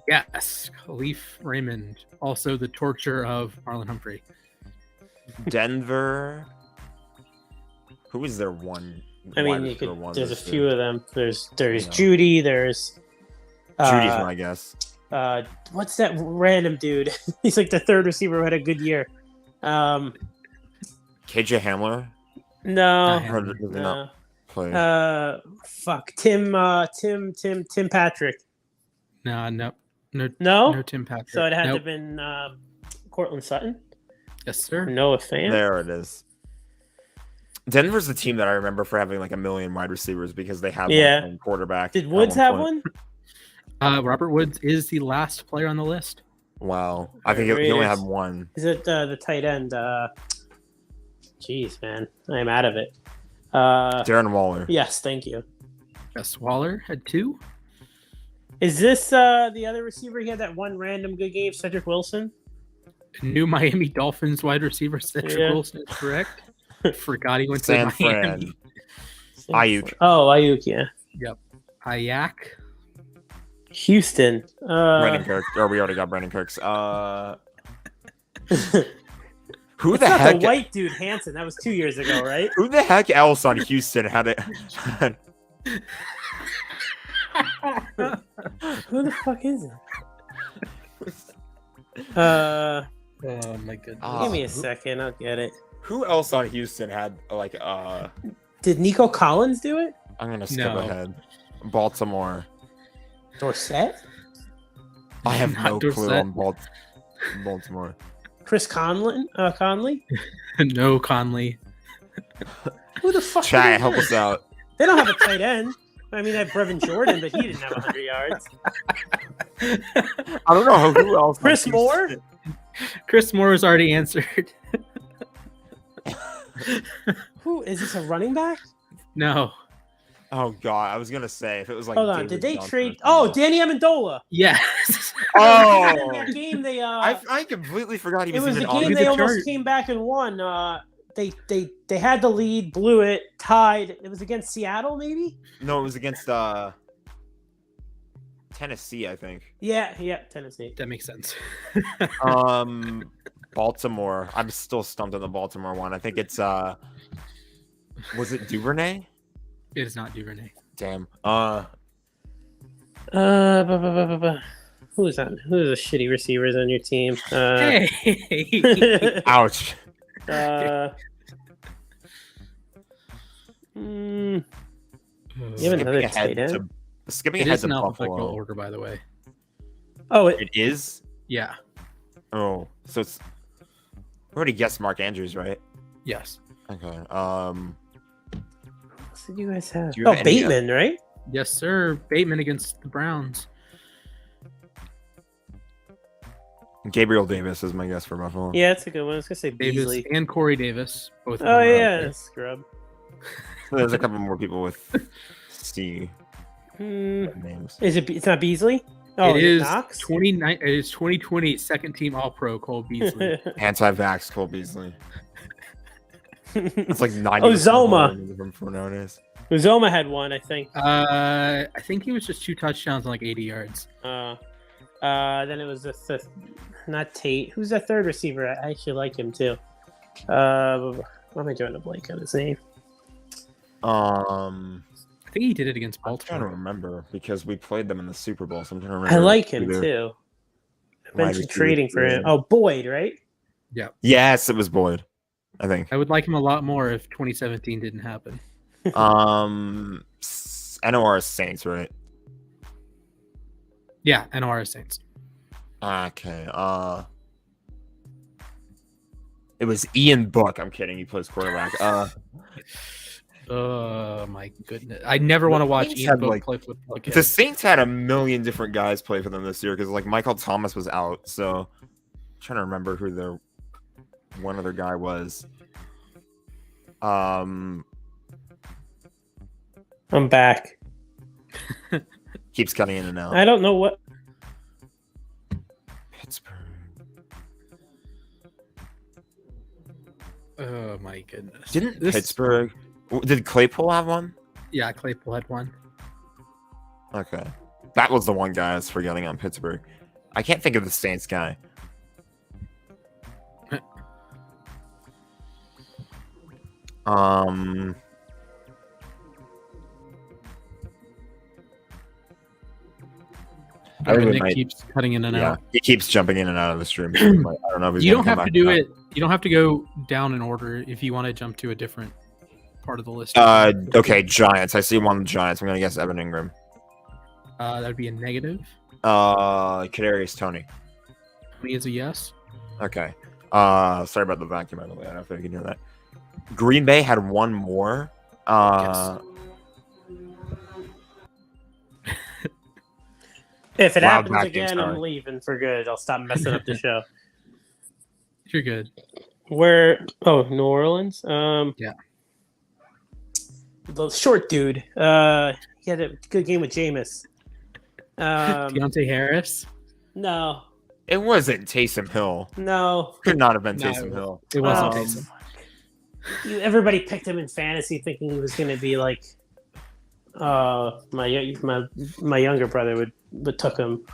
Speaker 1: Yes, Khalif Raymond, also the torture of Marlon Humphrey.
Speaker 2: Denver. Who is their one?
Speaker 3: I mean,
Speaker 2: wide
Speaker 3: you
Speaker 2: receiver
Speaker 3: could.
Speaker 2: one
Speaker 3: There's a
Speaker 2: this
Speaker 3: few
Speaker 2: year?
Speaker 3: of them. There's
Speaker 2: Yeah.
Speaker 3: Judy. There's
Speaker 2: Judy's my guess.
Speaker 3: what's that random dude? He's like the third receiver who had a good year.
Speaker 2: KJ Hamler.
Speaker 3: No.
Speaker 1: Not
Speaker 2: Or does he
Speaker 3: No.
Speaker 2: not play?
Speaker 3: Fuck. Tim Patrick.
Speaker 1: No
Speaker 3: No.
Speaker 1: Tim Patrick.
Speaker 3: So it had to
Speaker 1: Nope.
Speaker 3: have been Cortland Sutton.
Speaker 1: Yes, sir.
Speaker 3: Noah Fant.
Speaker 2: There it is. Denver's the team that I remember for having like a million wide receivers because they had
Speaker 3: Yeah.
Speaker 2: one quarterback.
Speaker 3: Did
Speaker 2: at
Speaker 3: Woods
Speaker 2: one
Speaker 3: have
Speaker 2: point.
Speaker 3: one?
Speaker 1: Robert Woods is the last player on the list.
Speaker 2: Wow. I think he only had
Speaker 3: Raiders.
Speaker 2: one.
Speaker 3: Is it the tight end? Jeez, man, I'm out of it.
Speaker 2: Darren Waller.
Speaker 3: Yes, thank you.
Speaker 1: Yes, Waller had 2.
Speaker 3: Is this the other receiver? He had that one random good game, Cedric Wilson.
Speaker 1: New Miami Dolphins wide receiver Cedric
Speaker 3: Yeah.
Speaker 1: Wilson is correct. Forgot he went
Speaker 2: San
Speaker 1: to Miami.
Speaker 2: Fran. Ayuk.
Speaker 3: Oh, Ayuk, yeah.
Speaker 1: Ayak.
Speaker 3: Houston.
Speaker 2: Brandon Kirk. Or we already got Brandon Kirk's. Who
Speaker 3: It's
Speaker 2: the
Speaker 3: not
Speaker 2: heck?
Speaker 3: the white dude Hanson. That was 2 years ago, right?
Speaker 2: Who the heck else on Houston had it?
Speaker 3: Who the fuck is it?
Speaker 1: Oh my goodness.
Speaker 3: Give me a second. I'll get it.
Speaker 2: Who else on Houston had like
Speaker 3: Did Nico Collins do it?
Speaker 2: I'm gonna skip
Speaker 1: No.
Speaker 2: ahead. Baltimore.
Speaker 3: Dorset?
Speaker 2: I have
Speaker 1: Not
Speaker 2: no clue
Speaker 1: Dorset.
Speaker 2: on Baltimore.
Speaker 3: Chris Conley?
Speaker 1: No, Conley.
Speaker 3: Who the fuck?
Speaker 2: Chat,
Speaker 3: is
Speaker 2: help
Speaker 3: this?
Speaker 2: us out.
Speaker 3: They don't have a tight end. I mean, they have Brevin Jordan, but he didn't have 100 yards.
Speaker 2: I don't know who else. on
Speaker 3: Chris
Speaker 2: Houston-
Speaker 3: Moore?
Speaker 1: Chris Moore was already answered.
Speaker 3: Who is this? A running back?
Speaker 1: No.
Speaker 2: Oh god, I was gonna say if it was like.
Speaker 3: Hold on.
Speaker 2: David
Speaker 3: Did they
Speaker 2: Johnson
Speaker 3: trade?
Speaker 2: or
Speaker 3: Oh,
Speaker 2: something.
Speaker 3: Danny Amendola.
Speaker 1: Yes.
Speaker 2: Oh.
Speaker 3: In that game, they
Speaker 2: I completely forgot he
Speaker 3: it
Speaker 2: was
Speaker 3: was the
Speaker 2: even on
Speaker 3: game
Speaker 1: the
Speaker 3: they
Speaker 1: chart.
Speaker 3: almost came back and won. They had the lead, blew it, tied. It was against Seattle, maybe.
Speaker 2: No, it was against Tennessee, I think.
Speaker 3: Yeah, Tennessee.
Speaker 1: That makes sense.
Speaker 2: Baltimore. I'm still stumped on the Baltimore one. I think it's was it Duvernay?
Speaker 1: It is not Duvernay.
Speaker 2: Damn.
Speaker 3: Who's on? Who's the shitty receivers on your team?
Speaker 1: Hey.
Speaker 2: Ouch.
Speaker 3: You have another tight end?
Speaker 2: Skipping
Speaker 1: It
Speaker 2: ahead
Speaker 1: is
Speaker 2: to
Speaker 1: in alphabetical
Speaker 2: Buffalo.
Speaker 1: order, by the way.
Speaker 3: Oh,
Speaker 2: It is?
Speaker 1: Yeah.
Speaker 2: Oh, so it's we already guessed Mark Andrews, right?
Speaker 1: Yes.
Speaker 2: Okay.
Speaker 3: what did you guys have?
Speaker 2: Do you have
Speaker 3: Oh,
Speaker 2: any-
Speaker 3: Bateman, right?
Speaker 1: Yes, sir. Bateman against the Browns.
Speaker 2: Gabriel Davis is my guess for Buffalo.
Speaker 3: Yeah, that's a good one. I was gonna say
Speaker 1: Davis
Speaker 3: Beasley.
Speaker 1: and Corey Davis. Both of
Speaker 3: Oh
Speaker 1: them are
Speaker 3: yeah,
Speaker 1: out there.
Speaker 3: scrub.
Speaker 2: There's a couple more people with C names.
Speaker 3: Is it? It's not Beasley. Oh,
Speaker 1: It is
Speaker 3: Knox?
Speaker 1: 29. It is 2020 second team All Pro Cole Beasley.
Speaker 2: Anti-vax Cole Beasley. It's like 90.
Speaker 3: Zoma.
Speaker 2: From nowadays.
Speaker 3: Uzoma had one, I think.
Speaker 1: I think he was just 2 touchdowns and like 80 yards.
Speaker 3: Then it was not Tate. Who's that third receiver? I actually like him too. Why am I drawing a blank on his name?
Speaker 1: I think he did it against
Speaker 2: I'm trying to
Speaker 1: Baltimore.
Speaker 2: remember because we played them in the Super Bowl, so I'm trying to remember.
Speaker 3: I like him
Speaker 2: who their-
Speaker 3: too. I
Speaker 2: wide
Speaker 3: mentioned
Speaker 2: receiver
Speaker 3: trading for him.
Speaker 2: is.
Speaker 3: Oh, Boyd, right?
Speaker 2: Yes, it was Boyd. I think.
Speaker 1: I would like him a lot more if 2017 didn't happen.
Speaker 2: NOR is Saints, right?
Speaker 1: Yeah, NOR Saints.
Speaker 2: Okay. It was Ian Book. I'm kidding. He plays quarterback.
Speaker 1: Oh my goodness! I never want to watch
Speaker 2: Saints
Speaker 1: Ian
Speaker 2: had,
Speaker 1: Book
Speaker 2: like-
Speaker 1: play football again.
Speaker 2: The Saints had a million different guys play for them this year because like Michael Thomas was out. So I'm trying to remember who their one other guy was.
Speaker 3: I'm back.
Speaker 2: Keeps cutting in and out.
Speaker 3: I don't know what.
Speaker 2: Pittsburgh.
Speaker 1: Oh my goodness!
Speaker 2: Didn't
Speaker 1: This-
Speaker 2: Pittsburgh? Did Claypool have one?
Speaker 1: Yeah, Claypool had one.
Speaker 2: Okay, that was the one guy I was forgetting on Pittsburgh. I can't think of the Saints guy. I think we
Speaker 1: Nick
Speaker 2: might-
Speaker 1: keeps cutting in and
Speaker 2: Yeah,
Speaker 1: out.
Speaker 2: he keeps jumping in and out of the stream. So I'm like, I don't know if he's
Speaker 1: You
Speaker 2: gonna
Speaker 1: don't
Speaker 2: come
Speaker 1: have to
Speaker 2: back
Speaker 1: do
Speaker 2: or not.
Speaker 1: it. You don't have to go down in order if you want to jump to a different part of the list.
Speaker 2: Okay, Giants. I see one of the Giants. I'm gonna guess Evan Ingram.
Speaker 1: That'd be a negative.
Speaker 2: Kadarius Toney.
Speaker 1: Me is a yes.
Speaker 2: Okay. Sorry about the vacuum, by the way. I don't know if you can hear that. Green Bay had one more.
Speaker 3: If it
Speaker 2: Loud
Speaker 3: happens
Speaker 2: vacuum,
Speaker 3: again,
Speaker 2: sorry.
Speaker 3: I'm leaving for good. I'll stop messing up the show.
Speaker 1: You're good.
Speaker 3: Where? Oh, New Orleans.
Speaker 1: Yeah.
Speaker 3: The short dude. He had a good game with Jameis.
Speaker 1: Deontay Harris.
Speaker 3: No,
Speaker 2: It wasn't Taysom Hill.
Speaker 3: no.
Speaker 2: Could not have been
Speaker 1: No,
Speaker 2: Taysom Hill.
Speaker 1: It wasn't
Speaker 3: Oh,
Speaker 1: Taysom.
Speaker 3: Everybody picked him in fantasy, thinking he was going to be like. My younger brother would took him.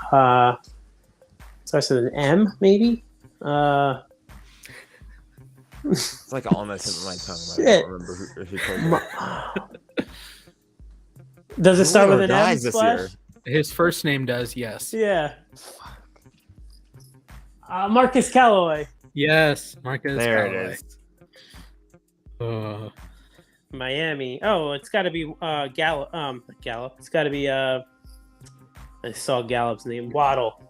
Speaker 3: Starts with an M, maybe.
Speaker 2: It's like on the tip of my tongue. But I
Speaker 3: Shit.
Speaker 2: don't remember if he told me.
Speaker 3: Does it start with an M?
Speaker 2: Guys this
Speaker 3: Splash?
Speaker 2: year.
Speaker 1: His first name does, yes.
Speaker 3: Yeah. Marcus Callaway.
Speaker 1: Yes, Marcus
Speaker 2: There
Speaker 1: Callaway.
Speaker 2: it is.
Speaker 3: Miami. Oh, it's got to be Gallup. Gallup. It's got to be I saw Gallup's name. Waddle.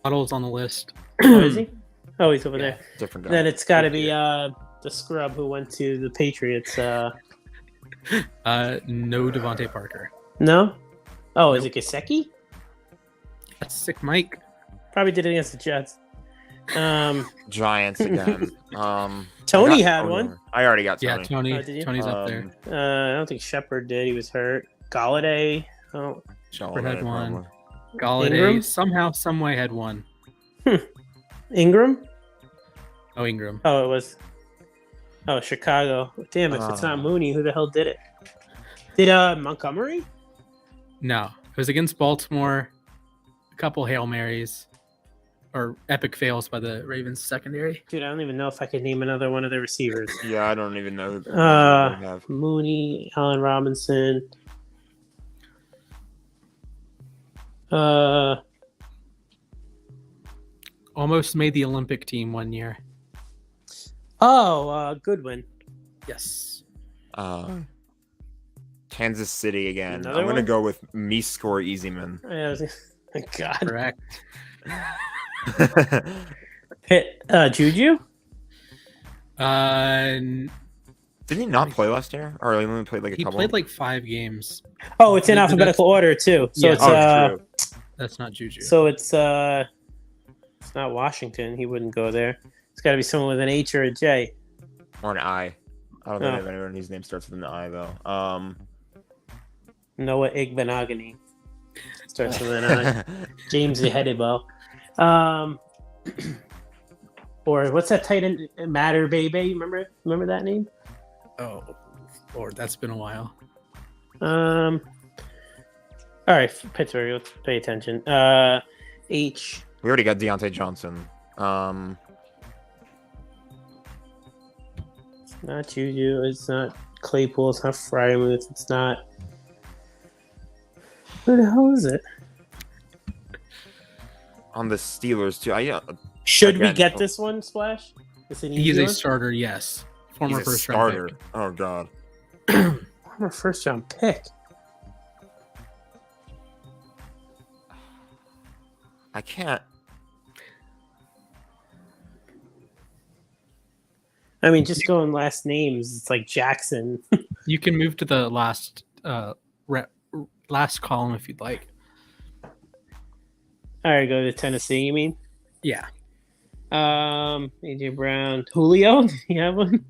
Speaker 1: Waddle's on the list.
Speaker 3: Oh, is he? Oh, he's over there.
Speaker 2: Different guy.
Speaker 3: Then it's got to be the scrub who went to the Patriots.
Speaker 1: No Devontae Parker.
Speaker 3: No. Oh, is it Gesicki?
Speaker 1: That's sick, Mike.
Speaker 3: Probably did it against the Jets.
Speaker 2: Giants again.
Speaker 3: Tony had one.
Speaker 2: I already got Tony.
Speaker 1: Yeah, Tony.
Speaker 3: Oh, did you?
Speaker 1: Tony's up there.
Speaker 3: I don't think Shepard did. He was hurt. Galladay. Oh,
Speaker 1: Shepard had one.
Speaker 2: Probably.
Speaker 1: Galladay
Speaker 3: Ingram?
Speaker 1: somehow, some way had one.
Speaker 3: Ingram.
Speaker 1: Oh, Ingram.
Speaker 3: Oh, it was. Oh, Chicago. Damn, if it's not Mooney, who the hell did it? Did Montgomery?
Speaker 1: No, it was against Baltimore. A couple Hail Marys. Or epic fails by the Ravens secondary.
Speaker 3: Dude, I don't even know if I could name another one of the receivers.
Speaker 2: Yeah, I don't even know who they have.
Speaker 3: Mooney, Allen Robinson.
Speaker 1: Almost made the Olympic team one year.
Speaker 3: Goodwin.
Speaker 1: Yes.
Speaker 2: Kansas City again.
Speaker 3: Another
Speaker 2: I'm gonna
Speaker 3: one?
Speaker 2: go with Score Easyman.
Speaker 3: My God.
Speaker 1: Correct.
Speaker 3: Pitt, Juju?
Speaker 2: Didn't he not play last year? Or he only played like a
Speaker 1: He
Speaker 2: couple?
Speaker 1: played like 5 games.
Speaker 3: Oh, it's in
Speaker 1: The
Speaker 3: alphabetical order too. So
Speaker 1: Yeah.
Speaker 3: it's
Speaker 2: true.
Speaker 1: That's not Juju.
Speaker 3: so it's not Washington. He wouldn't go there. It's got to be someone with an H or a J.
Speaker 2: Or an I. I don't think I
Speaker 3: Oh.
Speaker 2: have anyone whose name starts with an I though.
Speaker 3: Noah Igbenogany. Starts with an I. James Ihedebo. Or what's that tight end? Matter Baby. Remember that name?
Speaker 1: Oh, Lord, that's been a while.
Speaker 3: All right, Pittsburgh. Let's pay attention. H.
Speaker 2: We already got Deontay Johnson.
Speaker 3: It's not Juju. It's not Claypool. It's not Frymouth. It's not. Who the hell is it?
Speaker 2: On the Steelers too.
Speaker 3: Should we
Speaker 2: Again,
Speaker 3: get this one, Splash? It's an
Speaker 1: He's
Speaker 3: easy
Speaker 1: a
Speaker 3: one?
Speaker 1: starter, yes. Former
Speaker 2: He's a
Speaker 1: first
Speaker 2: starter.
Speaker 1: round pick.
Speaker 2: Oh god.
Speaker 3: Former first round pick.
Speaker 2: I can't.
Speaker 3: I mean, just going last names, it's like Jackson.
Speaker 1: You can move to the last column if you'd like.
Speaker 3: All right, go to Tennessee. You mean?
Speaker 1: Yeah.
Speaker 3: AJ Brown, Julio. Do you have one?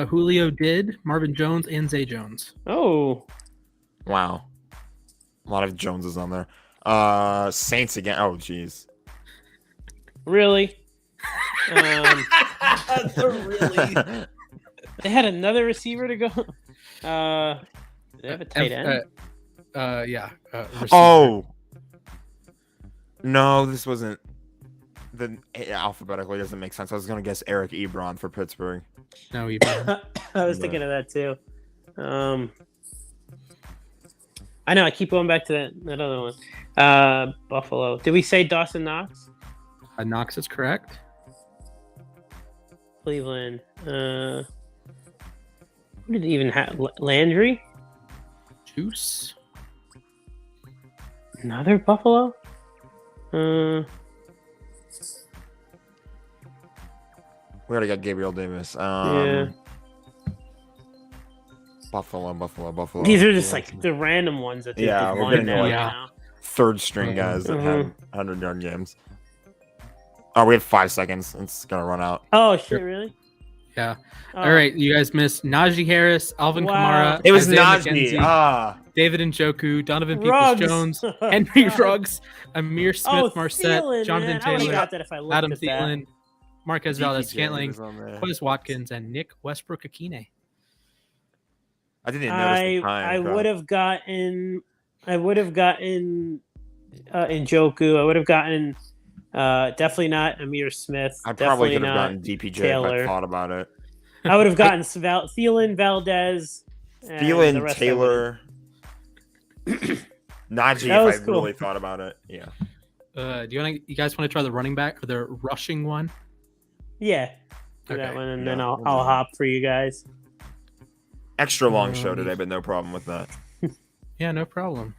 Speaker 1: Julio did, Marvin Jones, and Zay Jones.
Speaker 3: Oh,
Speaker 2: Wow. A lot of Joneses on there. Saints again. Oh jeez.
Speaker 3: really?
Speaker 1: Really?
Speaker 3: They had another receiver to go. They have a tight end.
Speaker 1: Yeah. Receiver.
Speaker 2: Oh. No, this wasn't. The alphabetically doesn't make sense. I was gonna guess Eric Ebron for Pittsburgh.
Speaker 1: No, he
Speaker 3: I was thinking of that too. I know. I keep going back to that other one. Buffalo. Did we say Dawson Knox?
Speaker 1: Knox is correct.
Speaker 3: Cleveland. Who did it even have? Landry?
Speaker 1: Juice.
Speaker 3: Another Buffalo?
Speaker 2: We already got Gabriel Davis.
Speaker 3: Yeah.
Speaker 2: Buffalo.
Speaker 3: These are just like the random ones that they
Speaker 2: Yeah,
Speaker 3: did
Speaker 2: we're
Speaker 3: line
Speaker 2: getting
Speaker 3: now,
Speaker 2: like-
Speaker 3: you know?
Speaker 2: Third string guys that have
Speaker 3: Mhm.
Speaker 2: 100-yard games. Oh, we have 5 seconds. It's gonna run out.
Speaker 3: Oh shit! Really?
Speaker 1: Yeah.
Speaker 3: Oh,
Speaker 1: All right, you guys missed Najee Harris, Alvin
Speaker 3: Wow.
Speaker 1: Kamara.
Speaker 2: It was
Speaker 1: Isaiah
Speaker 2: Najee.
Speaker 1: McKenzie, David Njoku, Donovan
Speaker 3: Ruggs.
Speaker 1: Peoples-Jones, Henry Ruggs, Amir Smith,
Speaker 3: Oh,
Speaker 1: Marset,
Speaker 3: Thielen,
Speaker 1: Jonathan
Speaker 3: man. I would've
Speaker 1: Taylor,
Speaker 3: got that if I looked
Speaker 1: Adam
Speaker 3: at that.
Speaker 1: Thielen, Marquez Valdez-Scantling,
Speaker 2: was on there.
Speaker 1: Quez Watkins, and Nick Westbrook-Akine.
Speaker 2: I didn't even notice the time.
Speaker 3: I would have gotten Njoku. I would have gotten Definitely not Amir Smith.
Speaker 2: I probably
Speaker 3: Definitely
Speaker 2: could have
Speaker 3: not
Speaker 2: gotten DPJ
Speaker 3: Taylor.
Speaker 2: if I thought about it.
Speaker 3: I would have gotten Thielen, Valdez, and the
Speaker 2: Thielen,
Speaker 3: rest
Speaker 2: Taylor, Najee. If I really thought about it, yeah.
Speaker 1: You guys want to try the running back or the rushing one?
Speaker 3: Yeah, do that one, and then I'll hop for you guys.
Speaker 2: Extra long show today, but no problem with that.
Speaker 1: Yeah, no problem.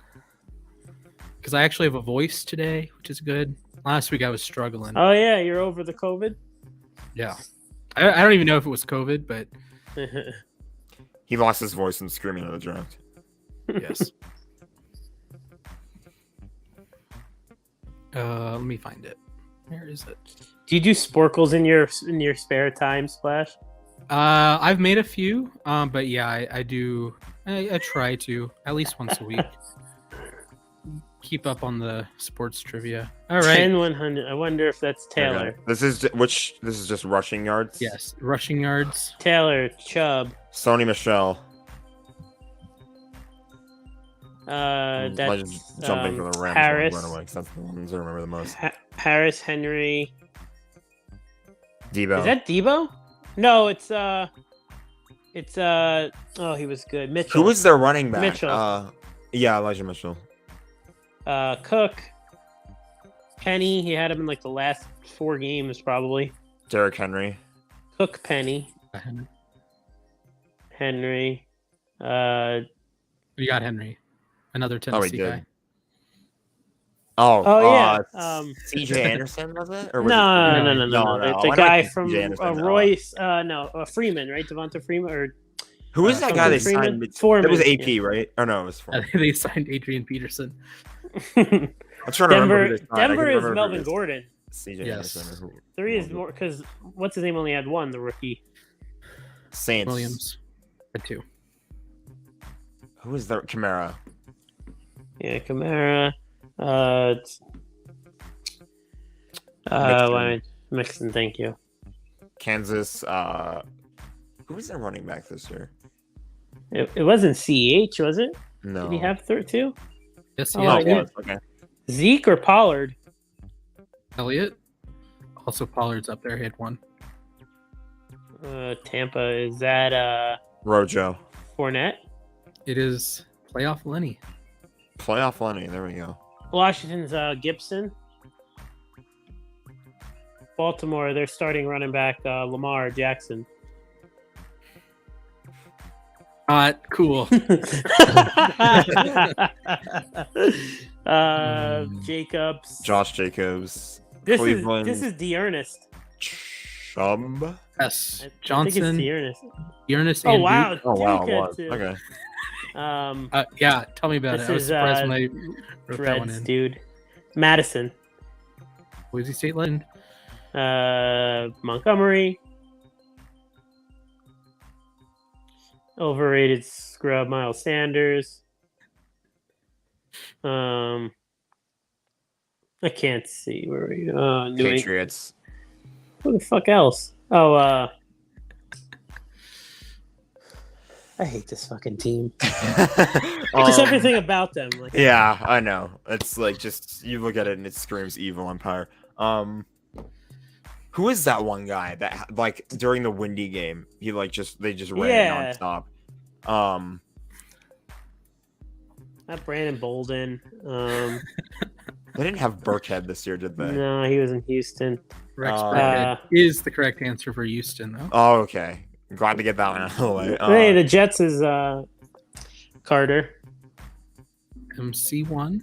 Speaker 1: Because I actually have a voice today, which is good. Last week I was struggling.
Speaker 3: Oh yeah, you're over the COVID?
Speaker 1: Yeah. I don't even know if it was COVID, but
Speaker 2: he lost his voice in screaming at the draft.
Speaker 1: Yes. Let me find it. Where is it?
Speaker 3: Do you do sporkles in your spare time, Splash?
Speaker 1: I've made a few, but yeah, I do. I try to at least once a week. Keep up on the sports trivia. All right.
Speaker 3: 10-100. I wonder if that's Taylor.
Speaker 2: Okay. This is just rushing yards.
Speaker 1: Yes, rushing yards.
Speaker 3: Taylor, Chubb.
Speaker 2: Sony Michel.
Speaker 3: That's
Speaker 2: just jumping for the Rams
Speaker 3: Harris.
Speaker 2: Runaway, because that's the ones I remember the most.
Speaker 3: Harris, Henry.
Speaker 2: Debo.
Speaker 3: Is that Debo? No, it's oh, he was good. Mitchell.
Speaker 2: Who was their running back?
Speaker 3: Mitchell.
Speaker 2: Yeah, Elijah Mitchell.
Speaker 3: Cook. Penny. He had him in like the last 4 games, probably.
Speaker 2: Derrick Henry.
Speaker 3: Cook, Penny. Henry.
Speaker 1: We got Henry, another Tennessee guy.
Speaker 3: Yeah.
Speaker 2: CJ Anderson, was it? Or was
Speaker 3: no. The guy from Royce. Freeman, right? Devonta Freeman, or
Speaker 2: who is that guy they signed? It was AP, right? Or no, it was Foreman.
Speaker 1: They signed Adrian Peterson.
Speaker 2: I'm trying to remember.
Speaker 3: Denver is Melvin Gordon.
Speaker 2: CJ Anderson.
Speaker 3: 3 is more because what's his name only had 1, the rookie.
Speaker 2: Saints.
Speaker 1: Williams had 2.
Speaker 2: Who is that? Kamara.
Speaker 3: Yeah, Kamara. Mixon, thank you.
Speaker 2: Kansas. Who was their running back this year?
Speaker 3: It wasn't CH, was it?
Speaker 2: No.
Speaker 3: Did he have 2?
Speaker 1: Yes,
Speaker 2: it was. Okay.
Speaker 3: Zeke or Pollard?
Speaker 1: Elliott. Also, Pollard's up there. He had 1.
Speaker 3: Tampa, is that
Speaker 2: Rojo?
Speaker 3: Fournette?
Speaker 1: It is Playoff Lenny.
Speaker 2: Playoff Lenny. There we go.
Speaker 3: Washington's Gibson. Baltimore, they're starting running back Lamar Jackson.
Speaker 1: Cool.
Speaker 3: Jacobs.
Speaker 2: Josh Jacobs.
Speaker 3: This is D'Ernest.
Speaker 2: Chubb.
Speaker 1: Yes. Johnson.
Speaker 3: I think it's
Speaker 1: D'Ernest.
Speaker 3: Oh wow.
Speaker 2: Oh wow.
Speaker 3: Okay.
Speaker 1: Yeah. Tell me about it. I was surprised when I wrote that one in.
Speaker 3: Dude. Madison.
Speaker 1: Boise State legend.
Speaker 3: Montgomery. Overrated scrub Miles Sanders. I can't see where we go.
Speaker 2: Patriots.
Speaker 3: Who the fuck else? Oh, I hate this fucking team. Just everything about them. Like,
Speaker 2: yeah, I know. It's like just you look at it and it screams evil empire. Who is that one guy that like during the windy game they just ran nonstop?
Speaker 3: Not Brandon Bolden.
Speaker 2: They didn't have Burkhead this year, did they?
Speaker 3: No, he was in Houston.
Speaker 1: Rex Burkhead is the correct answer for Houston, though.
Speaker 2: Oh, okay. I'm glad to get that one out of the way.
Speaker 3: Hey, the Jets is Carter.
Speaker 1: MC1.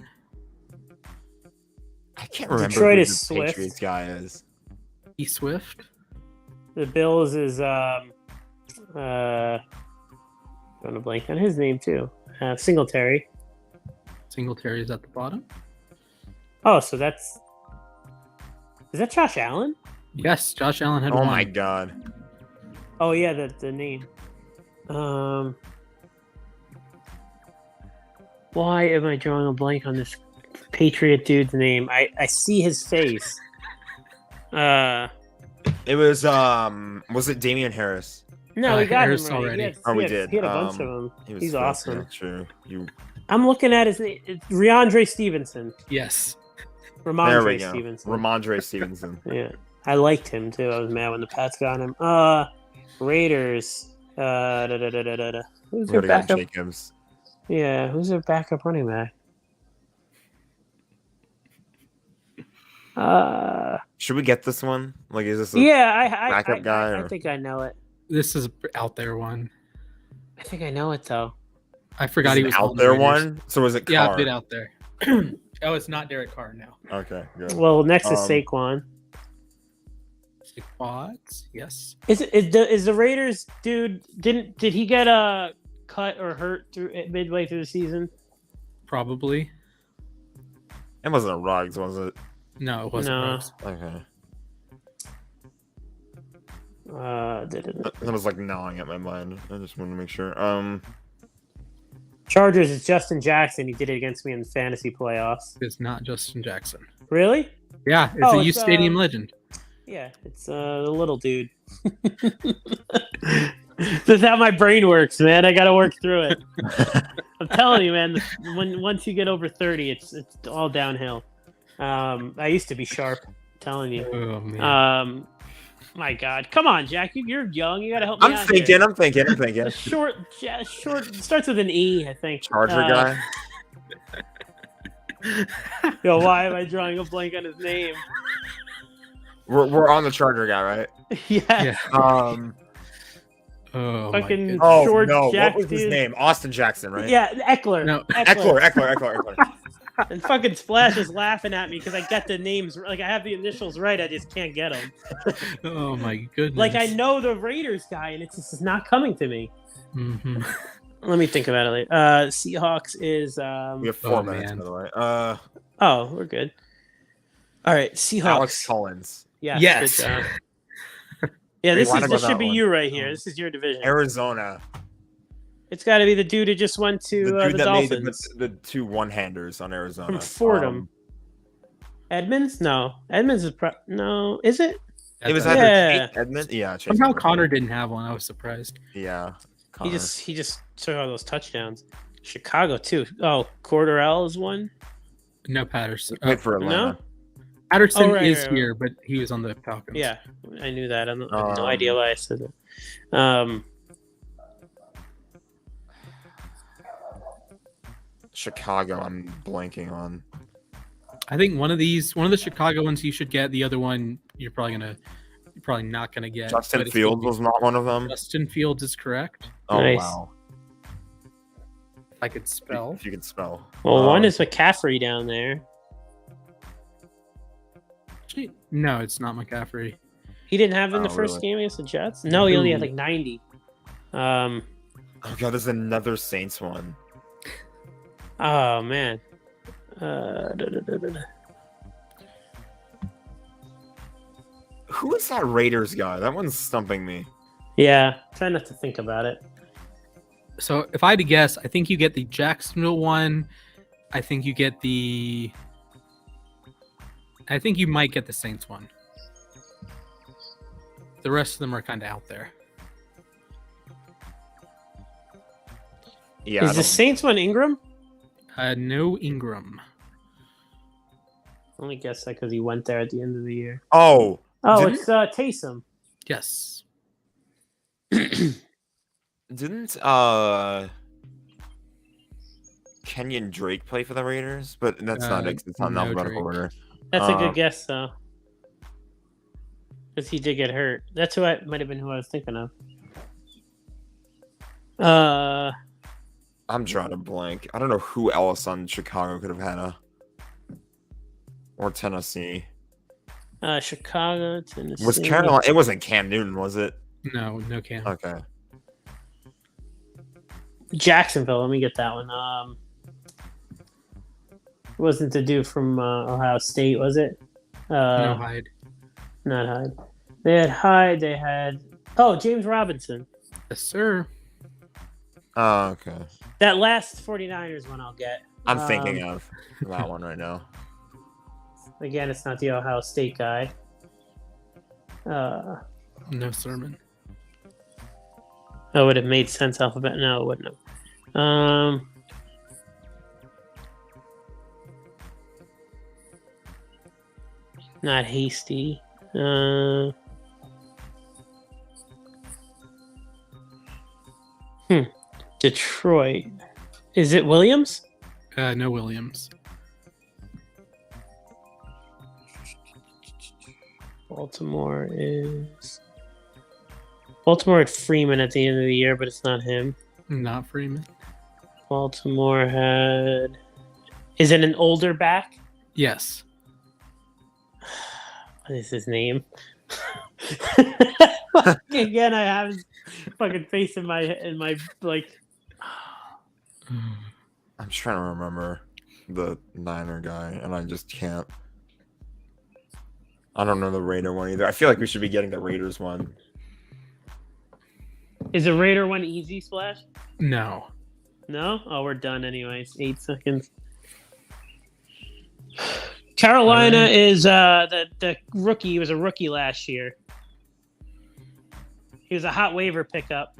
Speaker 2: I can't remember
Speaker 3: Detroit
Speaker 2: who
Speaker 3: is
Speaker 2: the
Speaker 3: Swift.
Speaker 2: Patriots guy is.
Speaker 1: E. Swift.
Speaker 3: The Bills is going to blank on his name too. Singletary.
Speaker 1: Singletary is at the bottom.
Speaker 3: Oh, so is that Josh Allen?
Speaker 1: Yes, Josh Allen had 1.
Speaker 2: Oh my god.
Speaker 3: Oh yeah, the name. Why am I drawing a blank on this Patriot dude's name? I see his face.
Speaker 2: It was it Damian Harris?
Speaker 3: No, we got
Speaker 1: Harris
Speaker 3: him already.
Speaker 2: We did.
Speaker 3: He had a bunch of them. He's awesome.
Speaker 2: True.
Speaker 3: I'm looking at his name. It's Riandre Stevenson.
Speaker 1: Yes.
Speaker 2: There we
Speaker 3: Ramondre
Speaker 2: go.
Speaker 3: Stevenson.
Speaker 2: Ramondre Stevenson.
Speaker 3: Yeah, I liked him too. I was mad when the Pats got him. Raiders. Who's their backup?
Speaker 2: Jacobs.
Speaker 3: Yeah, who's their backup running back?
Speaker 2: Should we get this one? Like, is this a
Speaker 3: backup
Speaker 2: guy?
Speaker 3: I think I know it.
Speaker 1: This is an out there one.
Speaker 3: I think I know it though.
Speaker 1: I forgot he was
Speaker 2: out there one. So was it Carr?
Speaker 1: Yeah, a bit out there. Oh, it's not Derek Carr now.
Speaker 2: Okay, good.
Speaker 3: Well, next is Saquon.
Speaker 1: Saquon, yes.
Speaker 3: Is the Raiders dude? Did he get cut or hurt midway through the season?
Speaker 1: Probably.
Speaker 2: It wasn't a Ruggs, was it?
Speaker 1: No, it wasn't.
Speaker 3: No.
Speaker 1: Ruggs.
Speaker 2: Okay. That was like gnawing at my mind. I just wanted to make sure.
Speaker 3: Chargers is Justin Jackson. He did it against me in the fantasy playoffs.
Speaker 1: It's not Justin Jackson.
Speaker 3: Really?
Speaker 1: Yeah, it's a uSTADIUM legend.
Speaker 3: Yeah, it's the little dude. That's how my brain works, man. I got to work through it. I'm telling you, man. Once you get over 30, it's all downhill. I used to be sharp. I'm telling you.
Speaker 1: Oh, man.
Speaker 3: My God, come on, Jack. You're young. You got to help me
Speaker 2: I'm
Speaker 3: out
Speaker 2: thinking.
Speaker 3: here.
Speaker 2: I'm thinking.
Speaker 3: A short. Starts with an E, I think.
Speaker 2: Charger guy.
Speaker 3: Yo, why am I drawing a blank on his name?
Speaker 2: We're on the Charger guy, right?
Speaker 3: Yeah.
Speaker 1: Oh,
Speaker 3: fucking
Speaker 2: Oh
Speaker 3: short
Speaker 2: no!
Speaker 3: Jack,
Speaker 2: What was his
Speaker 3: dude.
Speaker 2: name? Austin Jackson, right?
Speaker 3: Yeah, Eckler.
Speaker 1: No.
Speaker 2: Eckler.
Speaker 3: And fucking Splash is laughing at me because I got the names. Like, I have the initials right. I just can't get them.
Speaker 1: Oh, my goodness.
Speaker 3: Like, I know the Raiders guy, and it's just not coming to me.
Speaker 1: Mm-hmm.
Speaker 3: Let me think about it later. Seahawks is...
Speaker 2: We have 4 minutes, by the way.
Speaker 3: Oh, we're good. All right, Seahawks.
Speaker 2: Alex Collins.
Speaker 3: Yes. Good job. Yeah, this should be
Speaker 2: one.
Speaker 3: you right here. This is your division.
Speaker 2: Arizona.
Speaker 3: It's got to be the dude who just went to
Speaker 2: The dude
Speaker 3: the
Speaker 2: that
Speaker 3: Dolphins.
Speaker 2: made the 2 one-handers on Arizona.
Speaker 3: From Fordham. Edmonds? No. Edmonds is... No. Is it?
Speaker 2: It was
Speaker 3: either
Speaker 2: Chase Edmonds. Yeah. Chase
Speaker 1: Somehow
Speaker 2: Edmonds.
Speaker 1: Connor didn't have one. I was surprised.
Speaker 2: Yeah.
Speaker 3: He just took all those touchdowns. Chicago, too. Oh, Cordarrelle is one?
Speaker 1: No, Patterson.
Speaker 2: Wait for Atlanta.
Speaker 3: No?
Speaker 1: Patterson
Speaker 3: right,
Speaker 1: is
Speaker 3: right.
Speaker 1: here, but he was on the Falcons.
Speaker 3: Yeah, I knew that. I have no idea why I said that.
Speaker 2: Chicago, I'm blanking on.
Speaker 1: I think one of the Chicago ones you should get. The other one you're probably not gonna get.
Speaker 2: Justin Fields was not one of them.
Speaker 1: Justin Fields is correct.
Speaker 2: Oh
Speaker 3: Nice.
Speaker 2: wow!
Speaker 1: I could spell.
Speaker 2: If you could spell.
Speaker 3: Well, one is McCaffrey down there.
Speaker 1: Actually, no, it's not McCaffrey.
Speaker 3: He didn't have in the
Speaker 2: Oh,
Speaker 3: first
Speaker 2: really?
Speaker 3: game against the Jets? No, he only had
Speaker 1: Ooh.
Speaker 3: like 90.
Speaker 2: Oh god, there's another Saints one.
Speaker 3: Oh, man.
Speaker 2: Who is that Raiders guy? That one's stumping me.
Speaker 3: Yeah, try not to think about it.
Speaker 1: So if I had to guess, I think you get the Jacksonville one. I think you might get the Saints one. The rest of them are kind of out there.
Speaker 2: Yeah.
Speaker 3: Is the Saints one Ingram?
Speaker 1: No Ingram.
Speaker 3: Only guess that because he went there at the end of the year.
Speaker 2: Oh.
Speaker 3: Oh,
Speaker 2: Didn't-
Speaker 3: it's Taysom.
Speaker 1: Yes.
Speaker 2: Didn't Kenyon Drake play for the Raiders? But that's not
Speaker 1: no
Speaker 2: in alphabetical
Speaker 1: Drake.
Speaker 2: order.
Speaker 3: That's a good guess, though. Because he did get hurt. That's might have been who I was thinking of.
Speaker 2: I'm drawing a blank. I don't know who else on Chicago could have had or Tennessee.
Speaker 3: Chicago, Tennessee.
Speaker 2: Was Carolina? It wasn't Cam Newton, was it?
Speaker 1: No Cam.
Speaker 2: Okay.
Speaker 3: Jacksonville. Let me get that one. It wasn't the dude from Ohio State, was it?
Speaker 1: No Hyde.
Speaker 3: Not Hyde. They had Hyde. They had James Robinson.
Speaker 1: Yes, sir.
Speaker 2: Oh, okay.
Speaker 3: That last 49ers one I'll get.
Speaker 2: I'm thinking of that one right now.
Speaker 3: Again, it's not the Ohio State guy.
Speaker 1: No Sermon.
Speaker 3: That would have made sense alphabet. No, it wouldn't have. Not Hasty. Detroit. Is it Williams?
Speaker 1: No Williams.
Speaker 3: Baltimore had Freeman at the end of the year, but it's not him.
Speaker 1: Not Freeman.
Speaker 3: Baltimore had... Is it an older back?
Speaker 1: Yes.
Speaker 3: What is his name? Again, I have his fucking face in my like...
Speaker 2: I'm just trying to remember the Niner guy, and I just can't. I don't know the Raider one either. I feel like we should be getting the Raiders one.
Speaker 3: Is a Raider one easy, Splash?
Speaker 1: No.
Speaker 3: No? Oh, we're done anyways. 8 seconds. Carolina is the rookie. He was a rookie last year. He was a hot waiver pickup.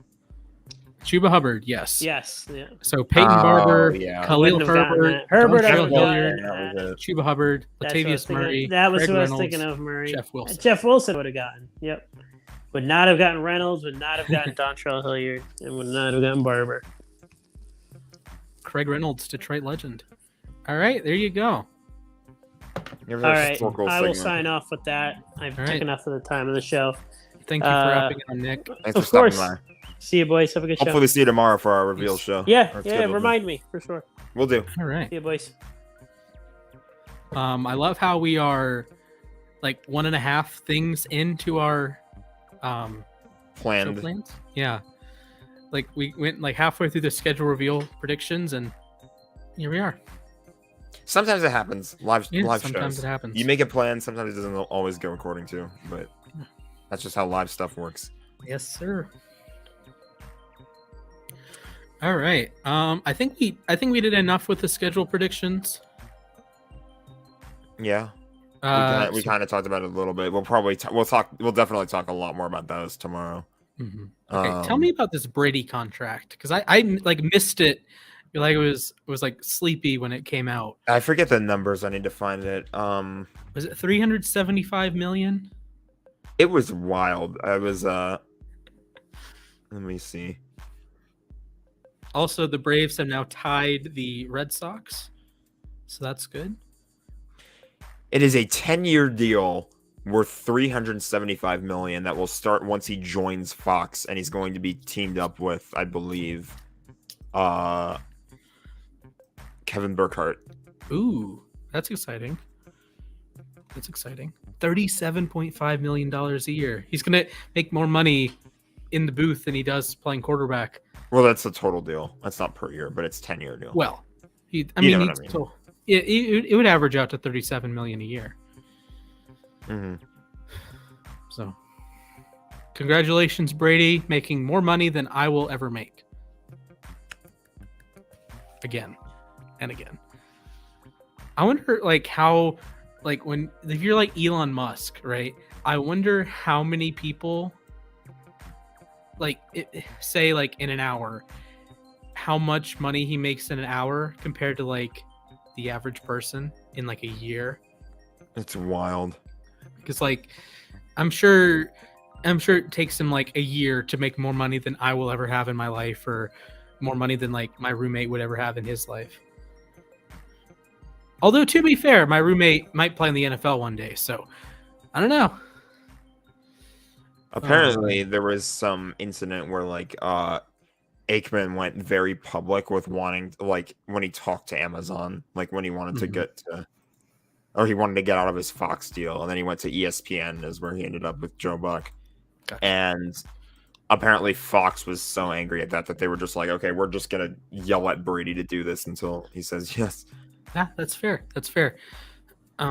Speaker 1: Chuba Hubbard, yes.
Speaker 3: Yes. Yeah.
Speaker 1: So Peyton Barber, Khalil
Speaker 3: Herbert,
Speaker 1: Chuba Hubbard, Latavius Murray.
Speaker 3: That was
Speaker 1: Craig
Speaker 3: who I was
Speaker 1: Reynolds,
Speaker 3: thinking of, Murray.
Speaker 1: Jeff Wilson.
Speaker 3: Would have gotten. Yep. Would not have gotten Reynolds, would not have gotten Dontrell Hilliard, and would not have gotten Barber.
Speaker 1: Craig Reynolds, Detroit legend. All right, there you go.
Speaker 3: All right, I will sign off with that. I've took enough of the time of the show.
Speaker 1: Thank you for wrapping it on, Nick.
Speaker 2: Thanks for stopping by.
Speaker 3: See you, boys. Have a good show.
Speaker 2: Hopefully, see you tomorrow for our reveal show.
Speaker 3: Yeah, remind me for sure.
Speaker 2: We'll do.
Speaker 1: All right.
Speaker 3: See you, boys.
Speaker 1: I love how we are like 1.5 things into our plans. Yeah, like we went like halfway through the schedule reveal predictions, and here we are.
Speaker 2: Sometimes it happens. Live
Speaker 1: sometimes
Speaker 2: shows.
Speaker 1: It happens.
Speaker 2: You make a plan. Sometimes it doesn't always go according to, but that's just how live stuff works.
Speaker 1: Yes, sir. All right. I think we did enough with the schedule predictions.
Speaker 2: Yeah. We kind of talked about it a little bit. We'll definitely talk a lot more about those tomorrow.
Speaker 1: Mm-hmm. Okay. Tell me about this Brady contract, because I like missed it. Like it was like sleepy when it came out.
Speaker 2: I forget the numbers. I need to find it.
Speaker 1: Was it 375 million?
Speaker 2: It was wild. I was let me see.
Speaker 1: Also, the Braves have now tied the Red Sox, so that's good.
Speaker 2: It is a 10-year deal worth $375 million that will start once he joins Fox, and he's going to be teamed up with, I believe, Kevin Burkhardt.
Speaker 1: Ooh, that's exciting. $37.5 million a year. He's gonna make more money in the booth than he does playing quarterback.
Speaker 2: Well, that's the total deal. That's not per year, but it's 10-year deal.
Speaker 1: Well, it would average out to $37 million a year.
Speaker 2: Mm-hmm.
Speaker 1: So, congratulations, Brady, making more money than I will ever make. Again and again. I wonder, like, how, like, if you're like Elon Musk, right? I wonder how many people, like, say, like, in an hour, how much money he makes in an hour compared to, like, the average person in, like, a year.
Speaker 2: It's wild.
Speaker 1: Because, like, I'm sure it takes him, like, a year to make more money than I will ever have in my life, or more money than, like, my roommate would ever have in his life. Although, to be fair, my roommate might play in the NFL one day, so I don't know.
Speaker 2: Apparently, there was some incident where, like, Aikman went very public with wanting, like, when he talked to Amazon, like, when he wanted to get to, or he wanted to get out of his Fox deal, and then he went to ESPN, is where he ended up with Joe Buck. Gotcha. And apparently Fox was so angry at that they were just like, okay, we're just going to yell at Brady to do this until he says yes.
Speaker 1: Yeah, that's fair. That's fair. Do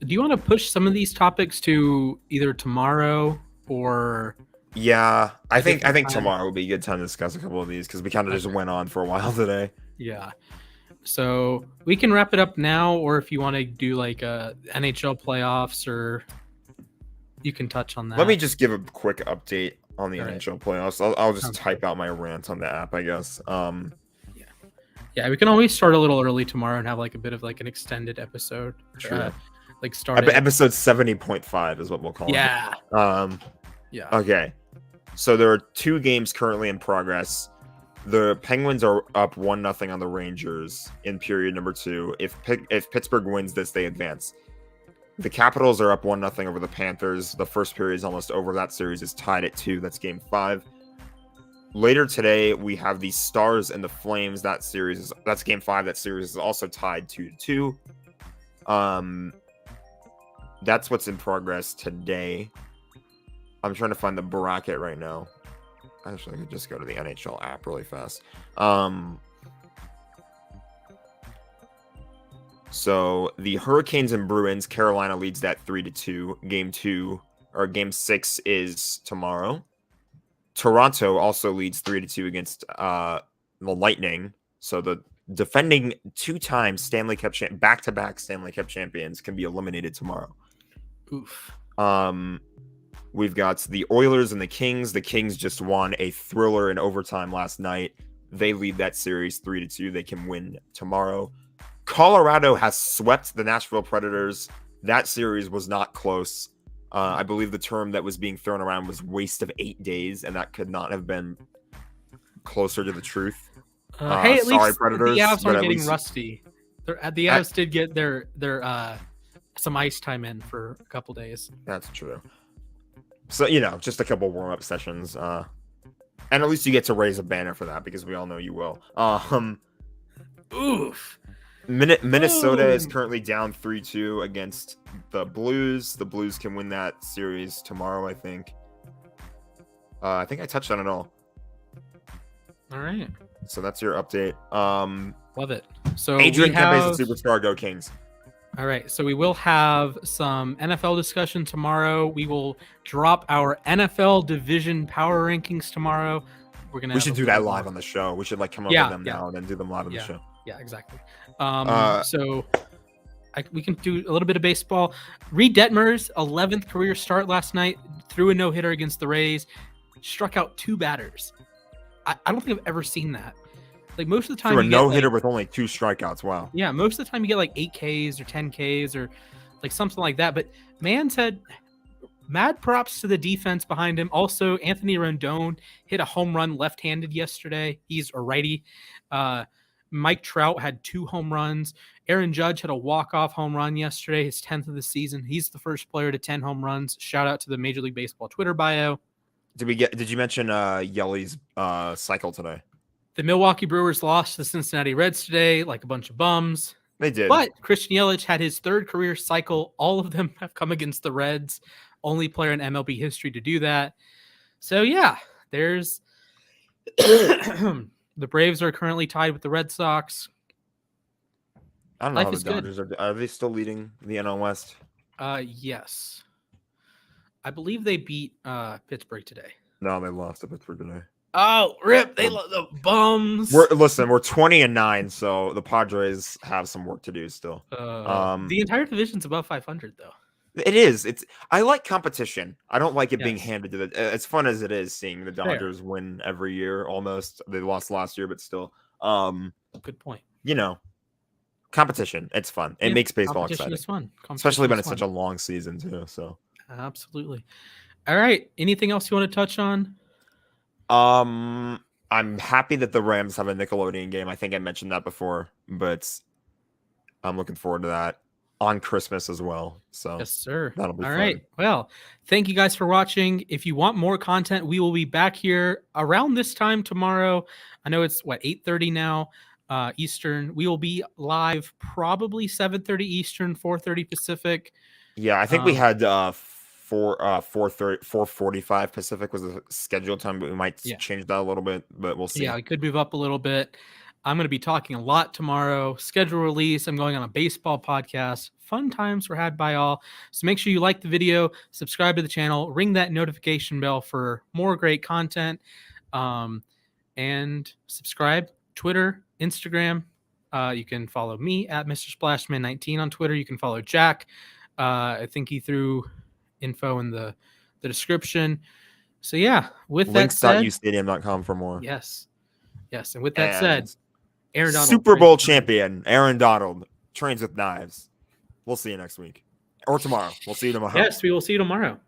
Speaker 1: you want to push some of these topics to either tomorrow or?
Speaker 2: Yeah, I think tomorrow would be a good time to discuss a couple of these, because we kind of just went on for a while today.
Speaker 1: Yeah. So we can wrap it up now, or if you want to do like a NHL playoffs, or you can touch on that.
Speaker 2: Let me just give a quick update on the NHL playoffs. I'll just type out my rant on the app, I guess.
Speaker 1: Yeah. Yeah, we can always start a little early tomorrow and have like a bit of like an extended episode.
Speaker 2: True.
Speaker 1: Like start
Speaker 2: episode 70.5 is what we'll call it.
Speaker 1: Yeah.
Speaker 2: Yeah. Okay. So there are 2 games currently in progress. The Penguins are up 1-0 on the Rangers in period number 2. If Pittsburgh wins this, they advance. The Capitals are up 1-0 over the Panthers. The first period is almost over. That series is tied at 2. That's game 5. Later today, we have the Stars and the Flames. That's game 5. That series is also tied 2-2. That's what's in progress today. I'm trying to find the bracket right now. Actually, I could just go to the NHL app really fast. So the Hurricanes and Bruins, Carolina leads that 3-2. Game 6 is tomorrow. Toronto also leads 3-2 against the Lightning. So the defending 2-time Stanley Cup back-to-back Stanley Cup champions can be eliminated tomorrow.
Speaker 1: Oof.
Speaker 2: We've got the Oilers and the Kings. The Kings just won a thriller in overtime last night. They lead that series 3-2. They can win tomorrow. Colorado has swept the Nashville Predators. That series was not close. I believe the term that was being thrown around was waste of 8 days, and that could not have been closer to the truth.
Speaker 1: Hey, at least
Speaker 2: Predators,
Speaker 1: the Avs aren't getting rusty. The Avs did get their some ice time in for a couple days.
Speaker 2: That's true. So, just a couple warm-up sessions. And at least you get to raise a banner for that, because we all know you will.
Speaker 1: Oof.
Speaker 2: Minnesota is currently down 3-2 against the Blues. The Blues can win that series tomorrow, I think. I think I touched on it all.
Speaker 1: All right.
Speaker 2: So that's your update.
Speaker 1: Love it. So
Speaker 2: Adrian Kempe's a superstar. Go Kings.
Speaker 1: All right. So we will have some NFL discussion tomorrow. We will drop our NFL division power rankings tomorrow.
Speaker 2: We should do that live on the show. We should come up with them now and then do them live on the show.
Speaker 1: Yeah, exactly. So we can do a little bit of baseball. Reed Detmer's 11th career start last night, threw a no-hitter against the Rays, struck out 2 batters. I don't think I've ever seen that. Most of the time,
Speaker 2: a no-hitter with only 2 strikeouts. Wow.
Speaker 1: Yeah, most of the time you get 8 Ks or 10 Ks or something like that. But man said, mad props to the defense behind him. Also, Anthony Rendon hit a home run left-handed yesterday. He's a righty. Mike Trout had 2 home runs. Aaron Judge had a walk-off home run yesterday, his 10th of the season. He's the first player to 10 home runs. Shout out to the Major League Baseball Twitter bio.
Speaker 2: Did you mention Yelly's cycle today?
Speaker 1: The Milwaukee Brewers lost to the Cincinnati Reds today like a bunch of bums.
Speaker 2: They did.
Speaker 1: But Christian Yelich had his 3rd career cycle. All of them have come against the Reds. Only player in MLB history to do that. So, yeah, there's the Braves are currently tied with the Red Sox.
Speaker 2: I don't know how the Dodgers are they still leading the NL West?
Speaker 1: Yes. I believe they beat Pittsburgh today.
Speaker 2: No, they lost to Pittsburgh today.
Speaker 1: Oh, rip! They love the bums.
Speaker 2: We're 20-9, so the Padres have some work to do still.
Speaker 1: The entire division's above 500, though.
Speaker 2: It is. I like competition. I don't like it being handed to as fun as it is seeing the Dodgers win every year. Almost they lost last year, but still.
Speaker 1: Good point.
Speaker 2: Competition. It's fun. It makes baseball exciting.
Speaker 1: Is fun.
Speaker 2: Especially when it's such a long season too. So
Speaker 1: absolutely. All right. Anything else you want to touch on?
Speaker 2: I'm happy that the Rams have a Nickelodeon game. I think I mentioned that before, but I'm looking forward to that on Christmas as well. So
Speaker 1: yes, sir.
Speaker 2: That'll be
Speaker 1: all
Speaker 2: fun.
Speaker 1: Right. Well, thank you guys for watching. If you want more content, we will be back here around this time tomorrow. I know it's 8:30 now, Eastern. We will be live probably 7:30 Eastern, 4:30 Pacific.
Speaker 2: Yeah, I think we had 4:45 Pacific was the scheduled time, but we might change that a little bit, but we'll see.
Speaker 1: Yeah, it could move up a little bit. I'm going to be talking a lot tomorrow. Schedule release. I'm going on a baseball podcast. Fun times were had by all. So make sure you like the video, subscribe to the channel, ring that notification bell for more great content, and subscribe. Twitter, Instagram. You can follow me at Mr. Splashman19 on Twitter. You can follow Jack. I think he threw info in the description. So yeah, with that said,
Speaker 2: links.uSTADIUM.com for more.
Speaker 1: Yes. And with that said, Aaron Donald,
Speaker 2: Super Bowl champion Aaron Donald trains with knives. We'll see you next week or tomorrow. We'll see you tomorrow.
Speaker 1: Yes, we will see you tomorrow.